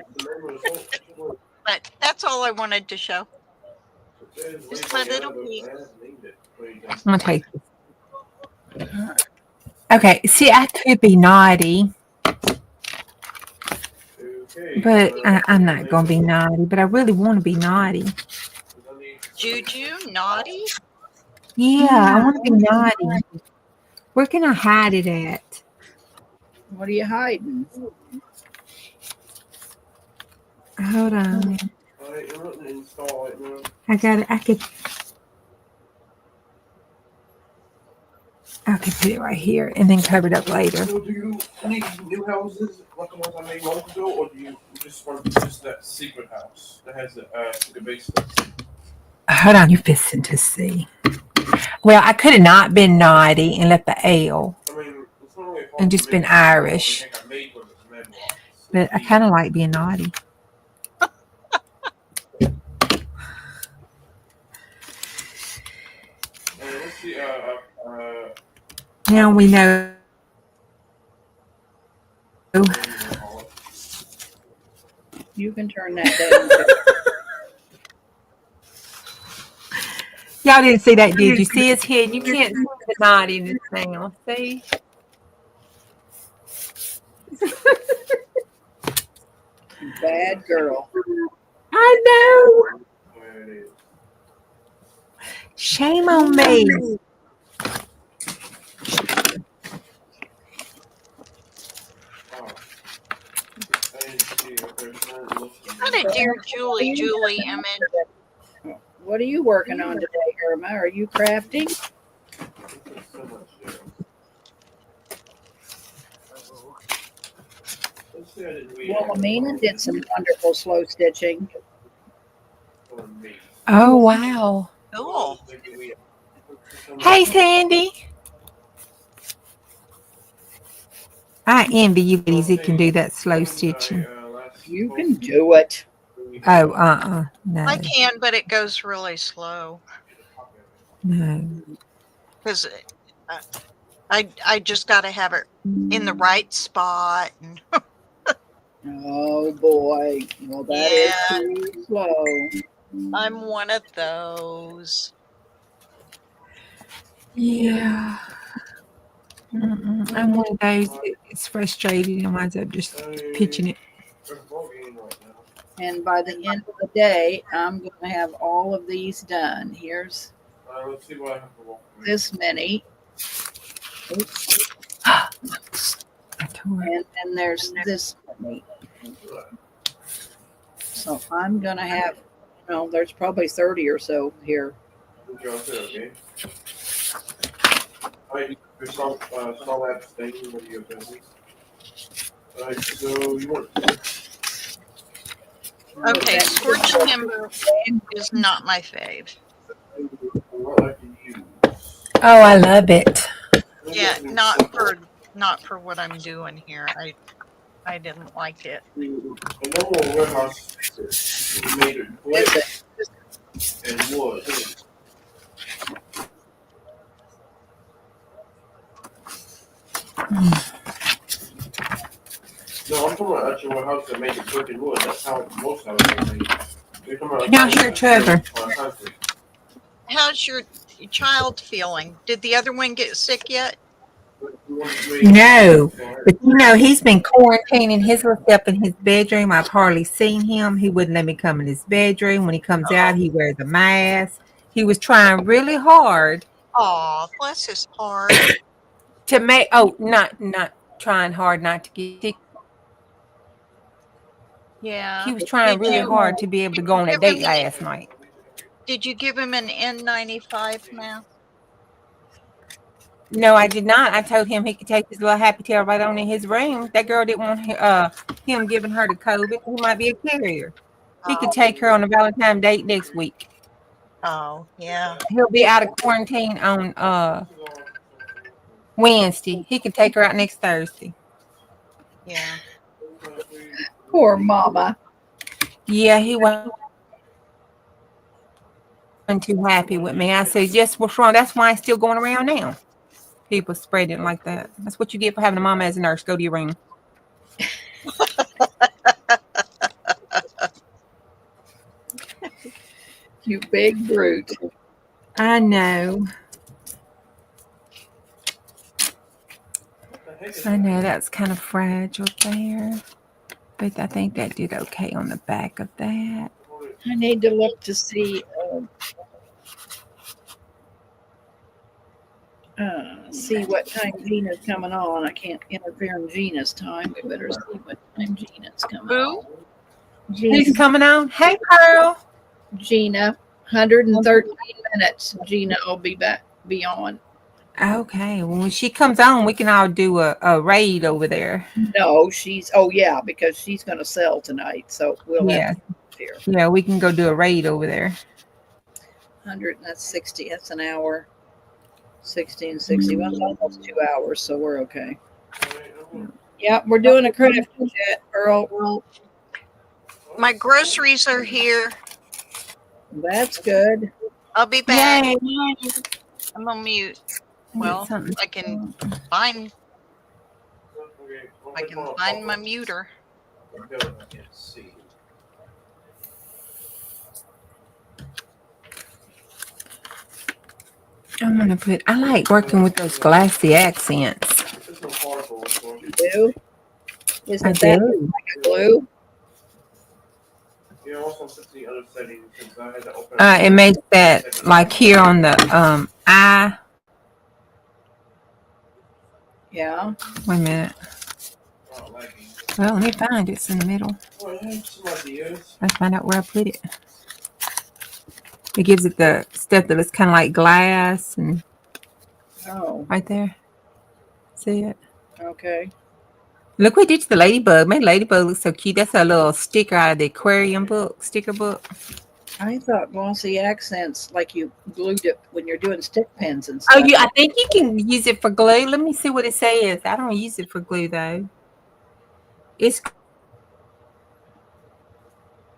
[SPEAKER 3] But that's all I wanted to show. Just my little pig.
[SPEAKER 2] I'm going to take this. Okay, see, I could be naughty, but I'm not going to be naughty, but I really want to be naughty.
[SPEAKER 3] Juju, naughty?
[SPEAKER 2] Yeah, I want to be naughty. Where can I hide it at?
[SPEAKER 1] What are you hiding?
[SPEAKER 2] Hold on. I got it. I could put it right here and then cover it up later.
[SPEAKER 7] So do you need new houses like the ones I made months ago, or do you just want just that secret house that has the basement?
[SPEAKER 2] Hold on, you're fixing to see. Well, I could have not been naughty and left the ale,
[SPEAKER 7] I mean, it's not really a
[SPEAKER 2] and just been Irish. But I kind of like being naughty.
[SPEAKER 7] Let's see.
[SPEAKER 2] Now we know.
[SPEAKER 1] You can turn that down.
[SPEAKER 2] Y'all didn't see that, did you? See his head? You can't see the naughtiness now. See?
[SPEAKER 1] Bad girl.
[SPEAKER 2] I know. Shame on me.
[SPEAKER 3] Not a dear Julie image.
[SPEAKER 1] What are you working on today, Irma? Are you crafting? Wilhelmina did some wonderful slow stitching.
[SPEAKER 2] Oh, wow.
[SPEAKER 3] Cool.
[SPEAKER 2] Hey, Sandy. I envy you ladies that can do that slow stitching.
[SPEAKER 1] You can do it.
[SPEAKER 2] Oh, no,
[SPEAKER 3] I can, but it goes really slow
[SPEAKER 2] no.
[SPEAKER 3] because I just got to have it in the right spot. And
[SPEAKER 1] Oh boy. Well, that is too slow.
[SPEAKER 3] I'm one of those.
[SPEAKER 2] Yeah. I'm one of those that gets frustrated and winds up just pitching it.
[SPEAKER 1] And by the end of the day, I'm going to have all of these done. Here's
[SPEAKER 7] Let's see what I have to walk through.
[SPEAKER 1] this many. Oops.
[SPEAKER 2] I tore it.
[SPEAKER 1] And then there's this many. So I'm going to have, there's probably 30 or so here.
[SPEAKER 7] Okay. Alright, you saw that staying with your business. Alright, so you want.
[SPEAKER 3] Okay, scorched timber is not my fave.
[SPEAKER 2] Oh, I love it.
[SPEAKER 3] Yeah, not for what I'm doing here. I didn't like it.
[SPEAKER 7] A normal warehouse is made of brick and wood. No, I'm talking about actual warehouse that make it brick and wood. That's how most houses are made. You're talking about
[SPEAKER 2] Now, sure, Trevor.
[SPEAKER 3] How's your child feeling? Did the other one get sick yet?
[SPEAKER 2] No, but he's been quarantining his little step in his bedroom. I've hardly seen him. He wouldn't let me come in his bedroom. When he comes out, he wears a mask. He was trying really hard
[SPEAKER 3] Oh, bless his heart.
[SPEAKER 2] to make. Not trying hard not to get sick.
[SPEAKER 3] Yeah.
[SPEAKER 2] He was trying really hard to be able to go on a date last night.
[SPEAKER 3] Did you give him an N95 mask?
[SPEAKER 2] No, I did not. I told him he could take his little happy tail right on in his room. That girl didn't want him giving her the COVID. He might be a carrier. He could take her on a Valentine's date next week.
[SPEAKER 3] Oh, yeah.
[SPEAKER 2] He'll be out of quarantine on Wednesday. He could take her out next Thursday.
[SPEAKER 3] Yeah.
[SPEAKER 1] Poor mama.
[SPEAKER 2] Yeah, he wasn't too happy with me. I said, "Yes, what's wrong?" That's why it's still going around now. People spread it like that. That's what you get for having a mama as a nurse. Go to your room.
[SPEAKER 1] You big brute.
[SPEAKER 2] I know. I know that's kind of fragile there. But I think that did okay on the back of that.
[SPEAKER 1] I need to look to see what time Gina's coming on. I can't interfere in Gina's time. We better see what time Gina's coming on.
[SPEAKER 2] Who's coming on? Hey, Pearl.
[SPEAKER 1] Gina, 113 minutes. Gina will be on.
[SPEAKER 2] Okay. Well, when she comes on, we can all do a raid over there.
[SPEAKER 1] No, because she's going to sell tonight. So we'll have to here.
[SPEAKER 2] Yeah, we can go do a raid over there.
[SPEAKER 1] 100, that's 60. That's an hour. 60 and 60. Well, it's almost 2 hours, so we're okay. Yeah, we're doing a craft chat, Earl.
[SPEAKER 3] My groceries are here.
[SPEAKER 1] That's good.
[SPEAKER 3] I'll be back.
[SPEAKER 2] Yay.
[SPEAKER 3] I'm on mute. Well, I can find my muter.
[SPEAKER 2] I like working with those glassy accents.
[SPEAKER 1] You do? Isn't
[SPEAKER 2] I
[SPEAKER 1] that
[SPEAKER 2] do.
[SPEAKER 1] like a glue?
[SPEAKER 2] It makes that like here on the eye.
[SPEAKER 1] Yeah.
[SPEAKER 2] Wait a minute. Well, let me find it. It's in the middle. Let's find out where I put it. It gives it the stuff that looks kind of like glass and right there. See it?
[SPEAKER 1] Okay.
[SPEAKER 2] Look, we did the ladybug. My ladybug looks so cute. That's a little sticker out of the aquarium sticker book.
[SPEAKER 1] I thought glossy accents like you glued it when you're doing stick pins and stuff.
[SPEAKER 2] Oh, I think you can use it for glue. Let me see what it says. I don't use it for glue though. It's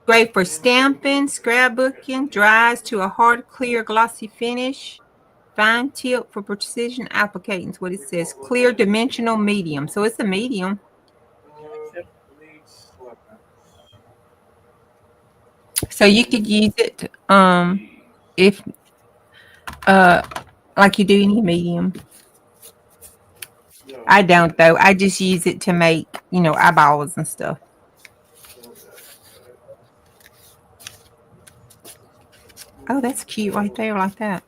[SPEAKER 2] great for stamping, scrapbooking, dries to a hard, clear, glossy finish. Fine tip for precision applicating. What it says, clear dimensional medium. So it's a medium. So you could use it if like you do any medium. I don't though. I just use it to make, eyeballs and stuff. Oh, that's cute right there, like that.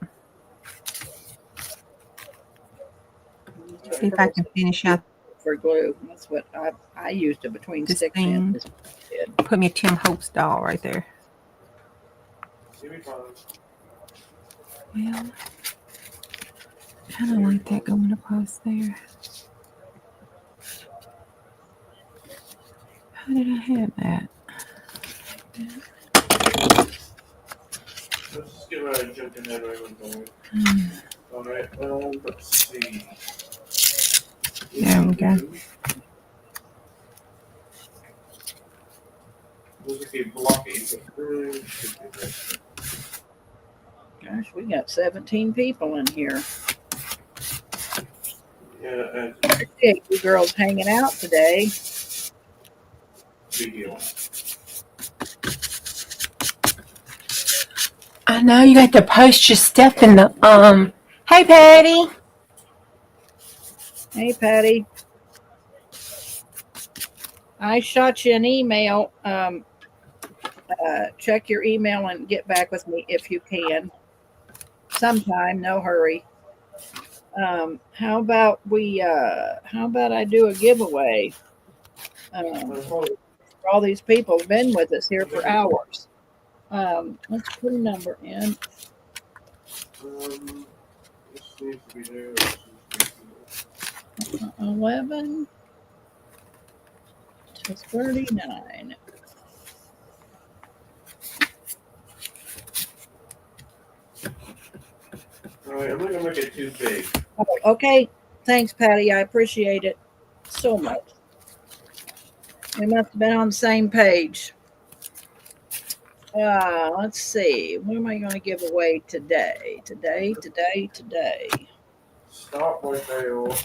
[SPEAKER 2] See if I can finish out
[SPEAKER 1] for glue. That's what I used it between
[SPEAKER 2] this
[SPEAKER 1] stick
[SPEAKER 2] thing.
[SPEAKER 1] pins.
[SPEAKER 2] Put me a Tim Holtz doll right there. Well, kind of like that going across there. How did I have that?
[SPEAKER 7] Let's just get rid of jumping that right. All right. Let's see.
[SPEAKER 2] There we go.
[SPEAKER 1] Gosh, we got 17 people in here.
[SPEAKER 7] Yeah,
[SPEAKER 1] Appreciate you girls hanging out today.
[SPEAKER 7] video.
[SPEAKER 2] I know you got to post your stuff in the Hey Patty.
[SPEAKER 1] Hey, Patty. I shot you an email. Check your email and get back with me if you can. Sometime, no hurry. How about I do a giveaway? For all these people have been with us here for hours. Let's put a number in.
[SPEAKER 7] This needs to be there.
[SPEAKER 1] 11 to 39.
[SPEAKER 7] All right, I'm not gonna make it too big.
[SPEAKER 1] Oh, okay. Thanks, Patty. I appreciate it so much. We must have been on the same page. Let's see. What am I going to give away today? Today.
[SPEAKER 7] Stop right there. One,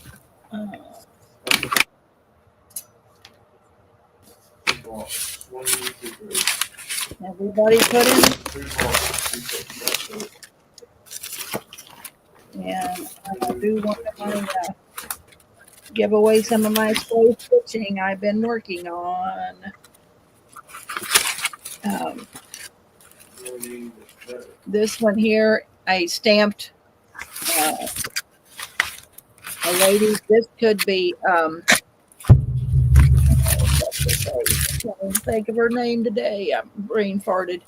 [SPEAKER 7] two, three.
[SPEAKER 1] Everybody put in,
[SPEAKER 7] Three blocks.
[SPEAKER 1] and I do want to give away some of my slow stitching I've been working on. This one here, I stamped a lady. This could be, I can't think of her name today. I'm brain farted.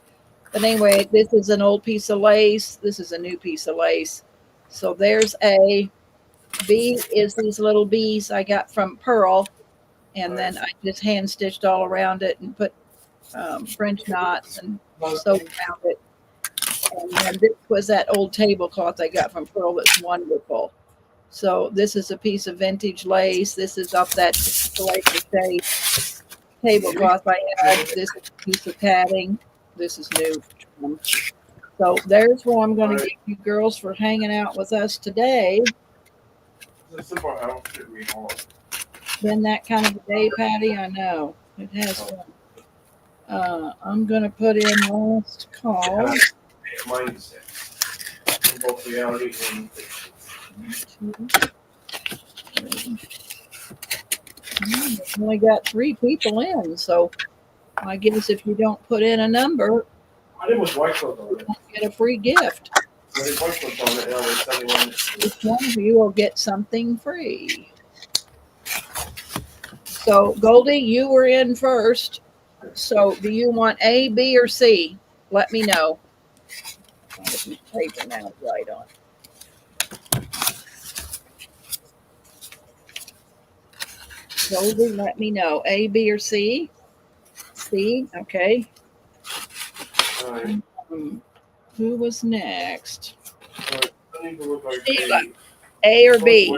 [SPEAKER 1] But anyway, this is an old piece of lace. This is a new piece of lace. So there's A. B is these little bees I got from Pearl. And then I just hand stitched all around it and put French knots and sewed around it. And then this was that old tablecloth I got from Pearl that's wonderful. So this is a piece of vintage lace. This is off that crochet tablecloth I had. This is a piece of padding. This is new. So there's what I'm going to give you girls for hanging out with us today.
[SPEAKER 7] It's a simple house, should be hard.
[SPEAKER 1] Been that kind of a day, Patty? I know. It has been. I'm going to put in last call.
[SPEAKER 7] Mindset. In both reality and fiction.
[SPEAKER 1] We've only got 3 people in, so I guess if you don't put in a number,
[SPEAKER 7] I did with white clothes on it.
[SPEAKER 1] you get a free gift.
[SPEAKER 7] I did white clothes on it, and I was telling one.
[SPEAKER 1] Each one of you will get something free. So, Goldie, you were in first. So, do you want A, B, or C? Let me know. I'll get this paper now to write on. Goldie, let me know. A, B, or C? C, okay.
[SPEAKER 7] All right.
[SPEAKER 1] Who was next?
[SPEAKER 7] I need to look like
[SPEAKER 1] Sheila. A or B?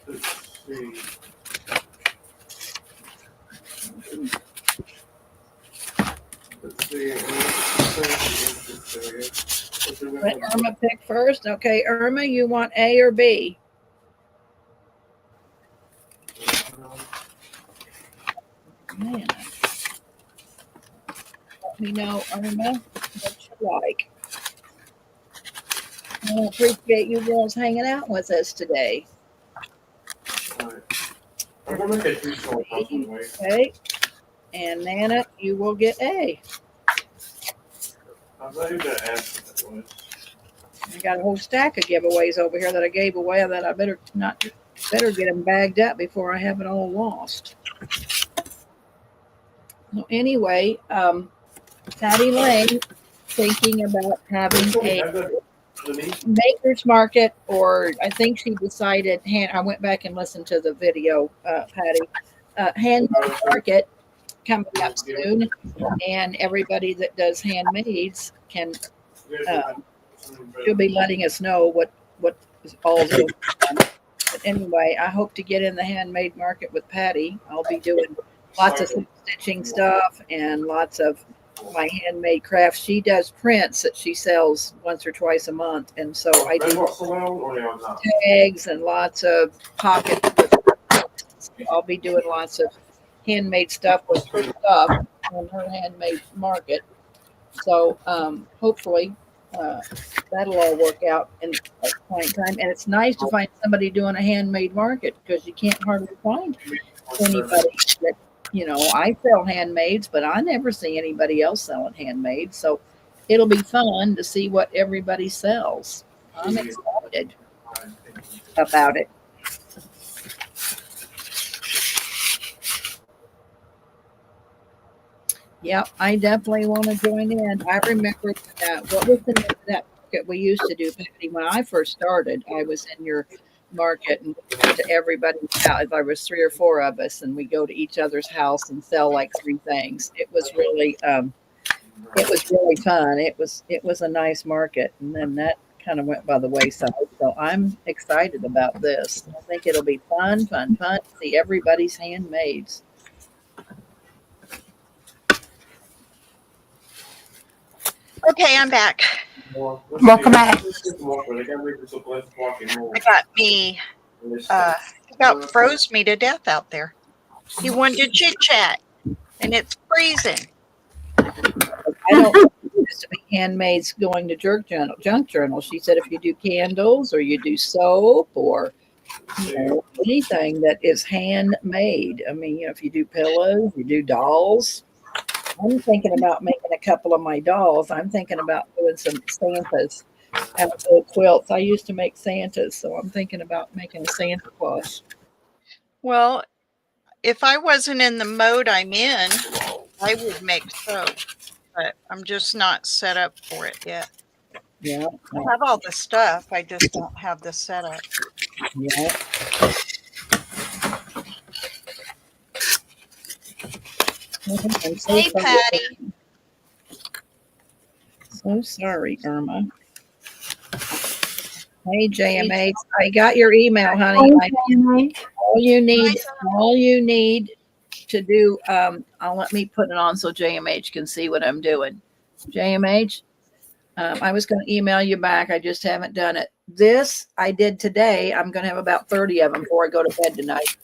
[SPEAKER 7] Let's see. Let's see.
[SPEAKER 1] Let Irma pick first. Okay, Irma, you want A or B? Man. Let me know, Irma, what you like. I appreciate you girls hanging out with us today.
[SPEAKER 7] I'm gonna make a 2 small house anyway.
[SPEAKER 1] Okay. And Nana, you will get A.
[SPEAKER 7] I'm not even gonna ask what that was.
[SPEAKER 1] I got a whole stack of giveaways over here that I gave away that I better get them bagged up before I have it all lost. So anyway, Patty Lane thinking about having a maker's market, or I think she decided, I went back and listened to the video, Patty, handmade market coming up soon, and everybody that does handmades can, she'll be letting us know what is all going on. But anyway, I hope to get in the handmade market with Patty. I'll be doing lots of stitching stuff and lots of my handmade crafts. She does prints that she sells once or twice a month, and so I do tags and lots of pockets with So I'll be doing lots of handmade stuff with her stuff on her handmade market. So hopefully that'll all work out in a fine time. And it's nice to find somebody doing a handmade market because you can't hardly find anybody that, I sell handmaids, but I never see anybody else selling handmade. So it'll be fun to see what everybody sells. I'm excited about it. Yep, I definitely want to join in. I remember that. What was the name of that market we used to do, Patty? When I first started, I was in your market and we went to everybody's house. There was 3 or 4 of us, and we go to each other's house and sell like 3 things. It was really fun. It was a nice market, and then that kind of went by the wayside. So I'm excited about this. I think it'll be fun to see everybody's handmaids.
[SPEAKER 3] Okay, I'm back.
[SPEAKER 2] Welcome back.
[SPEAKER 3] I got me, about froze me to death out there. He wanted to chit chat, and it's freezing.
[SPEAKER 1] I don't want this to be handmaids going to junk journal. She said if you do candles or you do soap or anything that is handmade. I mean, if you do pillows, you do dolls. I'm thinking about making a couple of my dolls. I'm thinking about doing some Santas out of old quilts. I used to make Santas, so I'm thinking about making a Santa Claus.
[SPEAKER 3] Well, if I wasn't in the mode I'm in, I would make soap, but I'm just not set up for it yet.
[SPEAKER 1] Yeah.
[SPEAKER 3] I have all the stuff. I just don't have the setup.
[SPEAKER 1] Yeah. I'm so
[SPEAKER 3] Hey,
[SPEAKER 1] sorry.
[SPEAKER 3] Patty.
[SPEAKER 1] So sorry, Irma. Hey, JMH. I got your email, honey. All you need to do, I'll let me put it on so JMH can see what I'm doing. JMH, I was going to email you back. I just haven't done it. This I did today. I'm going to have about 30 of them before I go to bed tonight.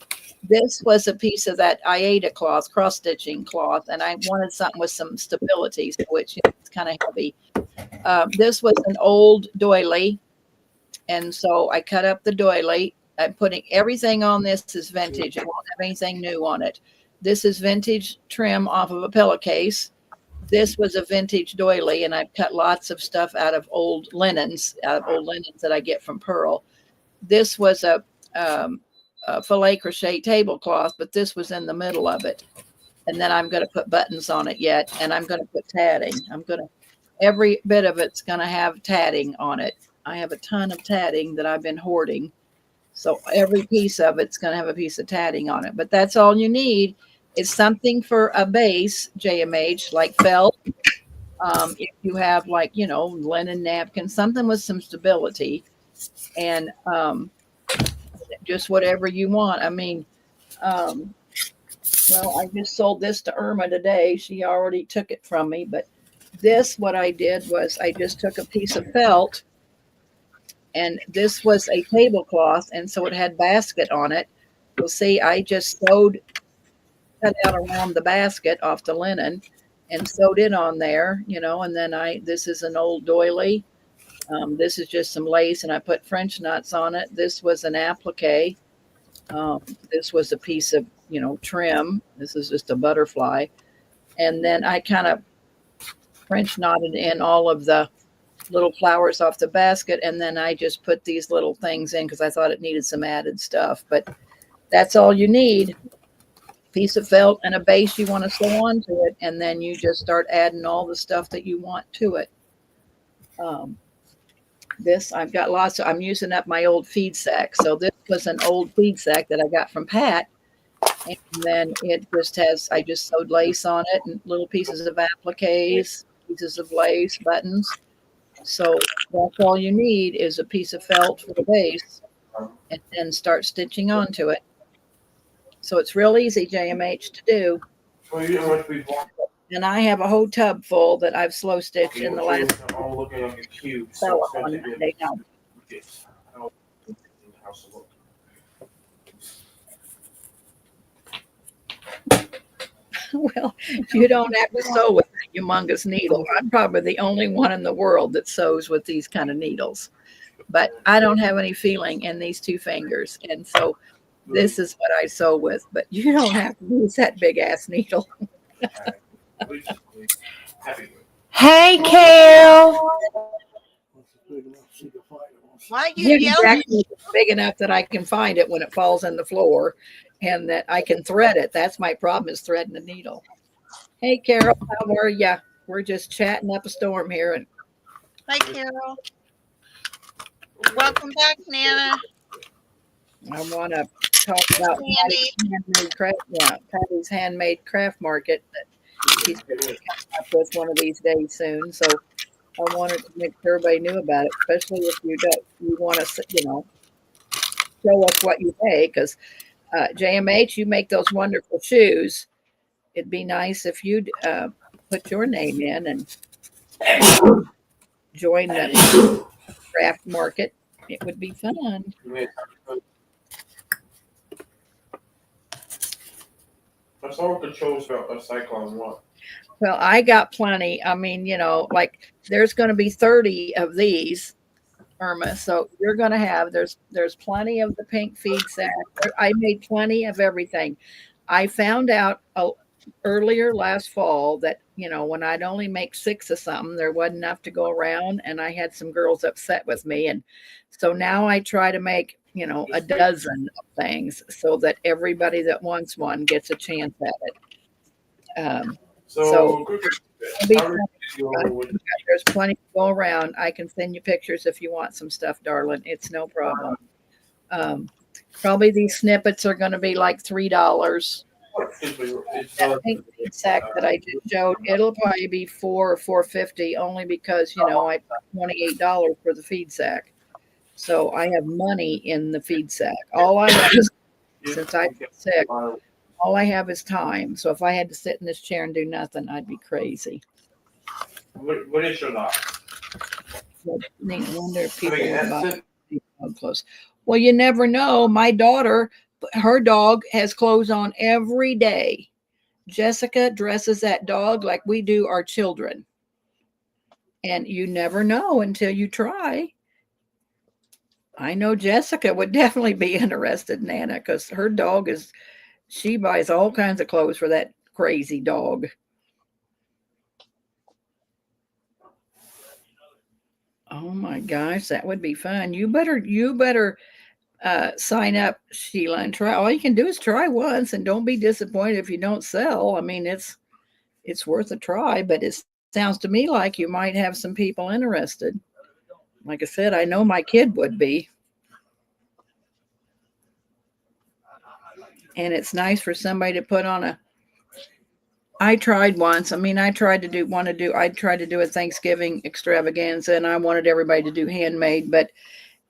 [SPEAKER 1] This was a piece of that Aida cloth, cross-stitching cloth, and I wanted something with some stability, which it's kind of heavy. This was an old doily, and so I cut up the doily. I'm putting everything on this is vintage. I won't have anything new on it. This is vintage trim off of a pillowcase. This was a vintage doily, and I've cut lots of stuff out of old linens that I get from Pearl. This was a filet crochet tablecloth, but this was in the middle of it. And then I'm going to put buttons on it yet, and I'm going to put tatting. Every bit of it's going to have tatting on it. I have a ton of tatting that I've been hoarding. So every piece of it's going to have a piece of tatting on it. But that's all you need is something for a base, JMH, like felt. If you have linen napkin, something with some stability, and just whatever you want. I mean, well, I just sold this to Irma today. She already took it from me, but what I did was I just took a piece of felt, and this was a tablecloth, and so it had basket on it. You'll see I just cut out around the basket off the linen and sewed it on there, and then this is an old doily. This is just some lace, and I put French knots on it. This was an applique. This was a piece of, trim. This is just a butterfly. And then I kind of French knotted in all of the little flowers off the basket. And then I just put these little things in because I thought it needed some added stuff. But that's all you need. Piece of felt and a base you want to sew onto it. And then you just start adding all the stuff that you want to it. I've got I'm using up my old feed sack. So this was an old feed sack that I got from Pat. And then I just sewed lace on it and little pieces of appliques, pieces of lace, buttons. So that's all you need is a piece of felt for the base and then start stitching onto it. So it's real easy, JMH, to do. And I have a whole tub full that I've slow stitched in the last Monday night. Well, you don't have to sew with a humongous needle. I'm probably the only one in the world that sews with these kind of needles. But I don't have any feeling in these two fingers. And so this is what I sew with. But you don't have to use that big ass needle.
[SPEAKER 7] Happy.
[SPEAKER 2] Hey, Kel.
[SPEAKER 3] Why you
[SPEAKER 1] Yeah,
[SPEAKER 3] yelling?
[SPEAKER 1] exactly. It's big enough that I can find it when it falls on the floor and that I can thread it. That's my problem is threading the needle. Hey, Carol, how are ya? We're just chatting up a storm here. And
[SPEAKER 3] Hi, Carol. Welcome back, Nana.
[SPEAKER 1] I want to talk about
[SPEAKER 3] Sandy.
[SPEAKER 1] Patty's handmade craft market that she's going to come up with one of these days soon. So I wanted to make sure everybody knew about it, especially if you want to, show us what you make. Because JMH, you make those wonderful shoes. It'd be nice if you'd put your name in and join the craft market. It would be fun.
[SPEAKER 7] I saw what the controls about a Cyclone one.
[SPEAKER 1] Well, I got plenty. I mean, like there's going to be 30 of these, Irma. So you're going to have there's plenty of the pink feed sack. I made plenty of everything. I found out earlier last fall that when I'd only make 6 of something, there wasn't enough to go around, and I had some girls upset with me, and so now I try to make a dozen of things so that everybody that wants one gets a chance at it. So there's plenty to go around. I can send you pictures if you want some stuff, darling. It's no problem. Probably these snippets are going to be like $3. That pink feed sack that I just showed, it'll probably be $4 or $4.50 only because I paid $28 for the feed sack. So I have money in the feed sack. All I have is, since I'm sick, all I have is time. So if I had to sit in this chair and do nothing, I'd be crazy.
[SPEAKER 7] What is your lot?
[SPEAKER 1] I wonder if people would buy dog clothes. Well, you never know. My daughter, her dog has clothes on every day. Jessica dresses that dog like we do our children. And you never know until you try. I know Jessica would definitely be interested, Nana, because her dog she buys all kinds of clothes for that crazy dog. Oh my gosh, that would be fun. You better sign up, Sheila, and try. All you can do is try once, and don't be disappointed if you don't sell. I mean, it's worth a try, but it sounds to me like you might have some people interested. Like I said, I know my kid would be. And it's nice for somebody to put on I tried once. I mean, I tried to do a Thanksgiving extravaganza, and I wanted everybody to do handmade, but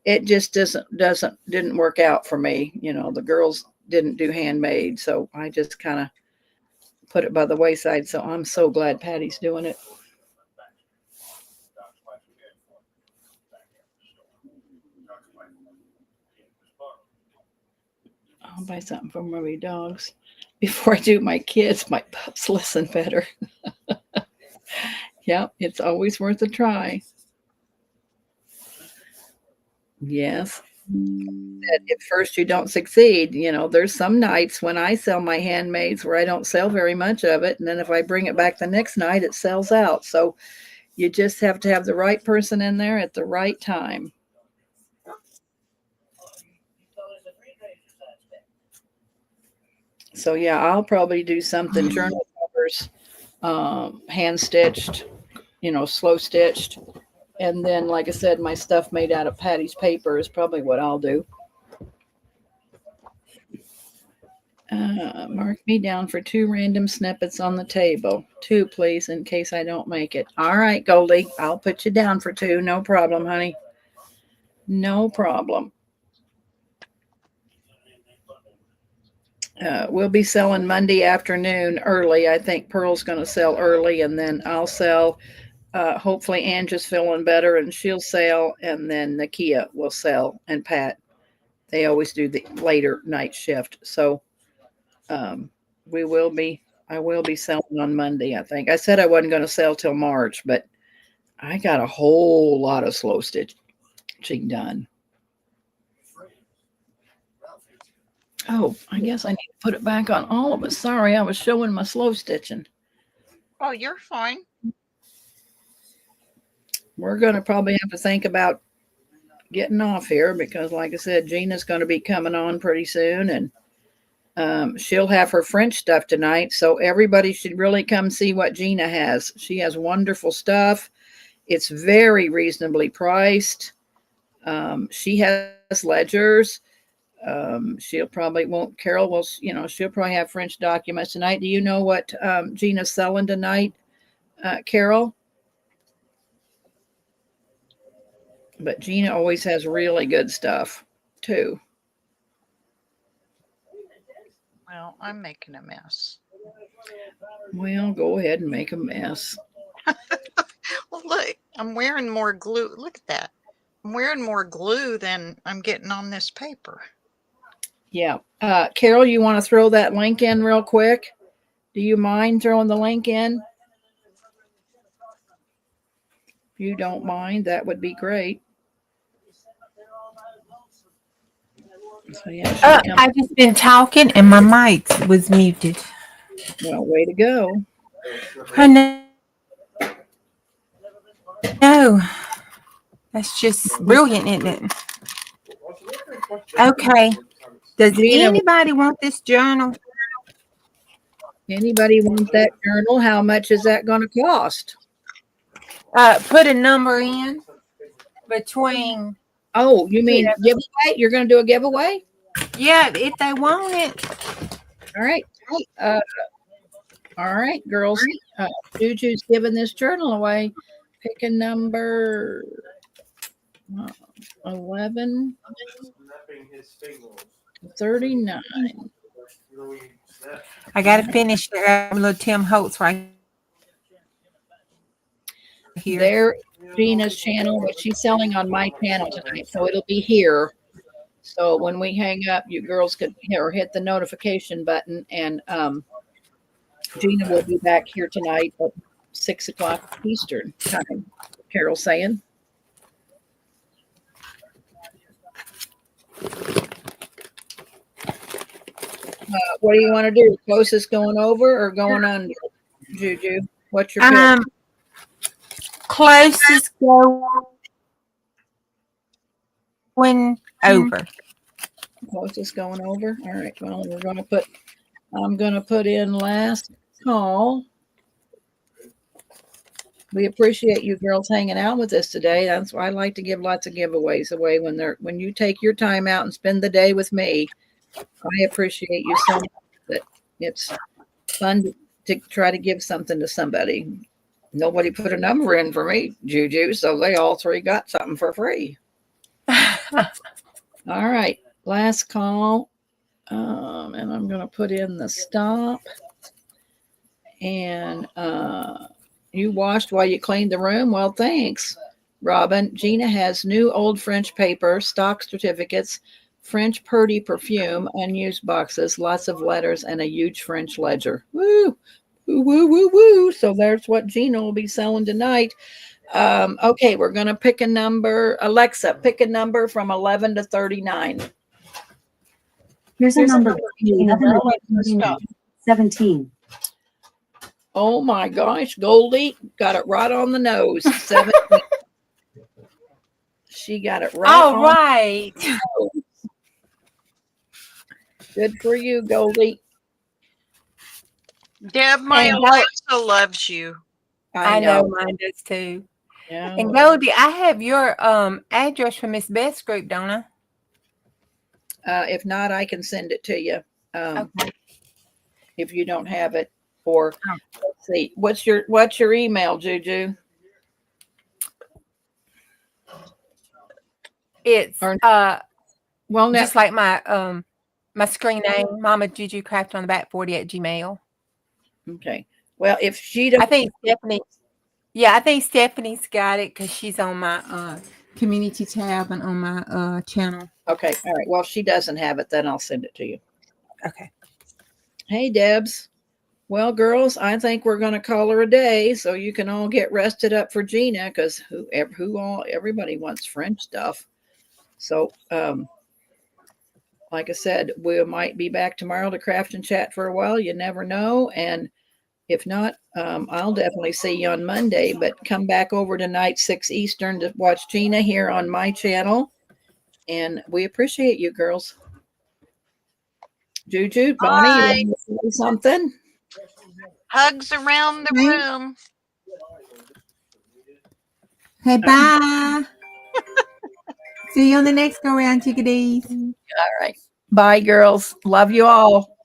[SPEAKER 1] it just didn't work out for me. The girls didn't do handmade, so I just kind of put it by the wayside. So I'm so glad Patty's doing it. I'll buy something for my dogs before I do my kids. My pups listen better. Yep, it's always worth a try. Yes. At first you don't succeed. There's some nights when I sell my handmaids where I don't sell very much of it. And then if I bring it back the next night, it sells out. So you just have to have the right person in there at the right time. So yeah, I'll probably do something journal covers, hand stitched, slow stitched. And then, like I said, my stuff made out of Patty's paper is probably what I'll do. Mark me down for 2 random snippets on the table. 2, please, in case I don't make it. All right, Goldie, I'll put you down for 2. No problem, honey. No problem. We'll be selling Monday afternoon early. I think Pearl's going to sell early, and then I'll sell. Hopefully Angie's feeling better and she'll sell, and then Nakia will sell, and Pat. They always do the later night shift. So we will be I will be selling on Monday, I think. I said I wasn't going to sell till March, but I got a whole lot of slow stitching done. Oh, I guess I need to put it back on all of us. Sorry, I was showing my slow stitching.
[SPEAKER 3] Oh, you're fine.
[SPEAKER 1] We're going to probably have to think about getting off here because, like I said, Gina's going to be coming on pretty soon, and she'll have her French stuff tonight. So everybody should really come see what Gina has. She has wonderful stuff. It's very reasonably priced. She has ledgers. She'll probably won't. Carol will. She'll probably have French documents tonight. Do you know what Gina's selling tonight, Carol? But Gina always has really good stuff too.
[SPEAKER 3] Well, I'm making a mess.
[SPEAKER 1] Well, go ahead and make a mess.
[SPEAKER 3] Well, look, I'm wearing more glue. Look at that. I'm wearing more glue than I'm getting on this paper.
[SPEAKER 1] Yeah. Carol, you want to throw that link in real quick? Do you mind throwing the link in? If you don't mind, that would be great. So, yeah,
[SPEAKER 2] I've just been talking and my mic was muted.
[SPEAKER 1] well, way to go.
[SPEAKER 2] I know. No, that's just brilliant, isn't it? Okay. Does
[SPEAKER 1] Gina,
[SPEAKER 2] anybody want this journal?
[SPEAKER 1] anybody want that journal? How much is that going to cost?
[SPEAKER 2] Put a number in between.
[SPEAKER 1] Oh, you mean giveaway? You're going to do a giveaway?
[SPEAKER 2] Yeah, if they want it.
[SPEAKER 1] All right. All right, girls. Juju's giving this journal away. Pick a number 11 39.
[SPEAKER 2] I got to finish the little Tim Holtz right here.
[SPEAKER 1] There, Gina's channel, but she's selling on my channel tonight, so it'll be here. So when we hang up, you girls could hit the notification button, and Gina will be back here tonight at 6 o'clock Eastern time. Carol's saying. What do you want to do? Closest going over or going under? Juju, what's your pick?
[SPEAKER 2] Closest going over.
[SPEAKER 1] Closest going over. All right. Well, I'm going to put in last call. We appreciate you girls hanging out with us today. That's why I like to give lots of giveaways away when you take your time out and spend the day with me. I appreciate you so much that it's fun to try to give something to somebody. Nobody put a number in for me, Juju, so they all three got something for free. All right, last call. And I'm going to put in the stop. And you washed while you cleaned the room? Well, thanks, Robin. Gina has new old French paper, stock certificates, French Purdy perfume, unused boxes, lots of letters, and a huge French ledger. Woo! Woo, woo, woo, woo. So there's what Gina will be selling tonight. Okay, we're going to pick a number. Alexa, pick a number from 11 to 39.
[SPEAKER 5] Here's a number between 11 and 39. 17.
[SPEAKER 1] Oh my gosh, Goldie got it right on the nose. 17. She got it right
[SPEAKER 2] All
[SPEAKER 1] on
[SPEAKER 2] right.
[SPEAKER 1] the nose. Good for you, Goldie.
[SPEAKER 3] Deb, my
[SPEAKER 2] And
[SPEAKER 3] Alexa loves you.
[SPEAKER 2] I know mine does too.
[SPEAKER 1] Yeah.
[SPEAKER 2] And Goldie, I have your address for Miss Beth's group, don't I?
[SPEAKER 1] If not, I can send it to you.
[SPEAKER 2] Okay.
[SPEAKER 1] If you don't have it, or let's see, what's your email, Juju?
[SPEAKER 2] It's
[SPEAKER 1] Well,
[SPEAKER 2] just like my my screen name, Mama Juju Craft on the back 40@gmail.
[SPEAKER 1] Okay. Well, if she don't,
[SPEAKER 2] I think Stephanie. Yeah, I think Stephanie's got it because she's on my community tab and on my channel.
[SPEAKER 1] okay, all right. Well, if she doesn't have it, then I'll send it to you.
[SPEAKER 2] Okay.
[SPEAKER 1] Hey, Debs. Well, girls, I think we're going to call her a day so you can all get rested up for Gina because everybody wants French stuff. So, like I said, we might be back tomorrow to craft and chat for a while. You never know. And if not, I'll definitely see you on Monday, but come back over tonight, 6 Eastern, to watch Gina here on my channel. And we appreciate you, girls. Juju, Bonnie, you
[SPEAKER 3] Bye.
[SPEAKER 1] want to say something?
[SPEAKER 3] Hugs around the
[SPEAKER 6] Right.
[SPEAKER 3] room.
[SPEAKER 6] Okay, bye. See you on the next go round, chickadees.
[SPEAKER 1] All right. Bye, girls. Love you all.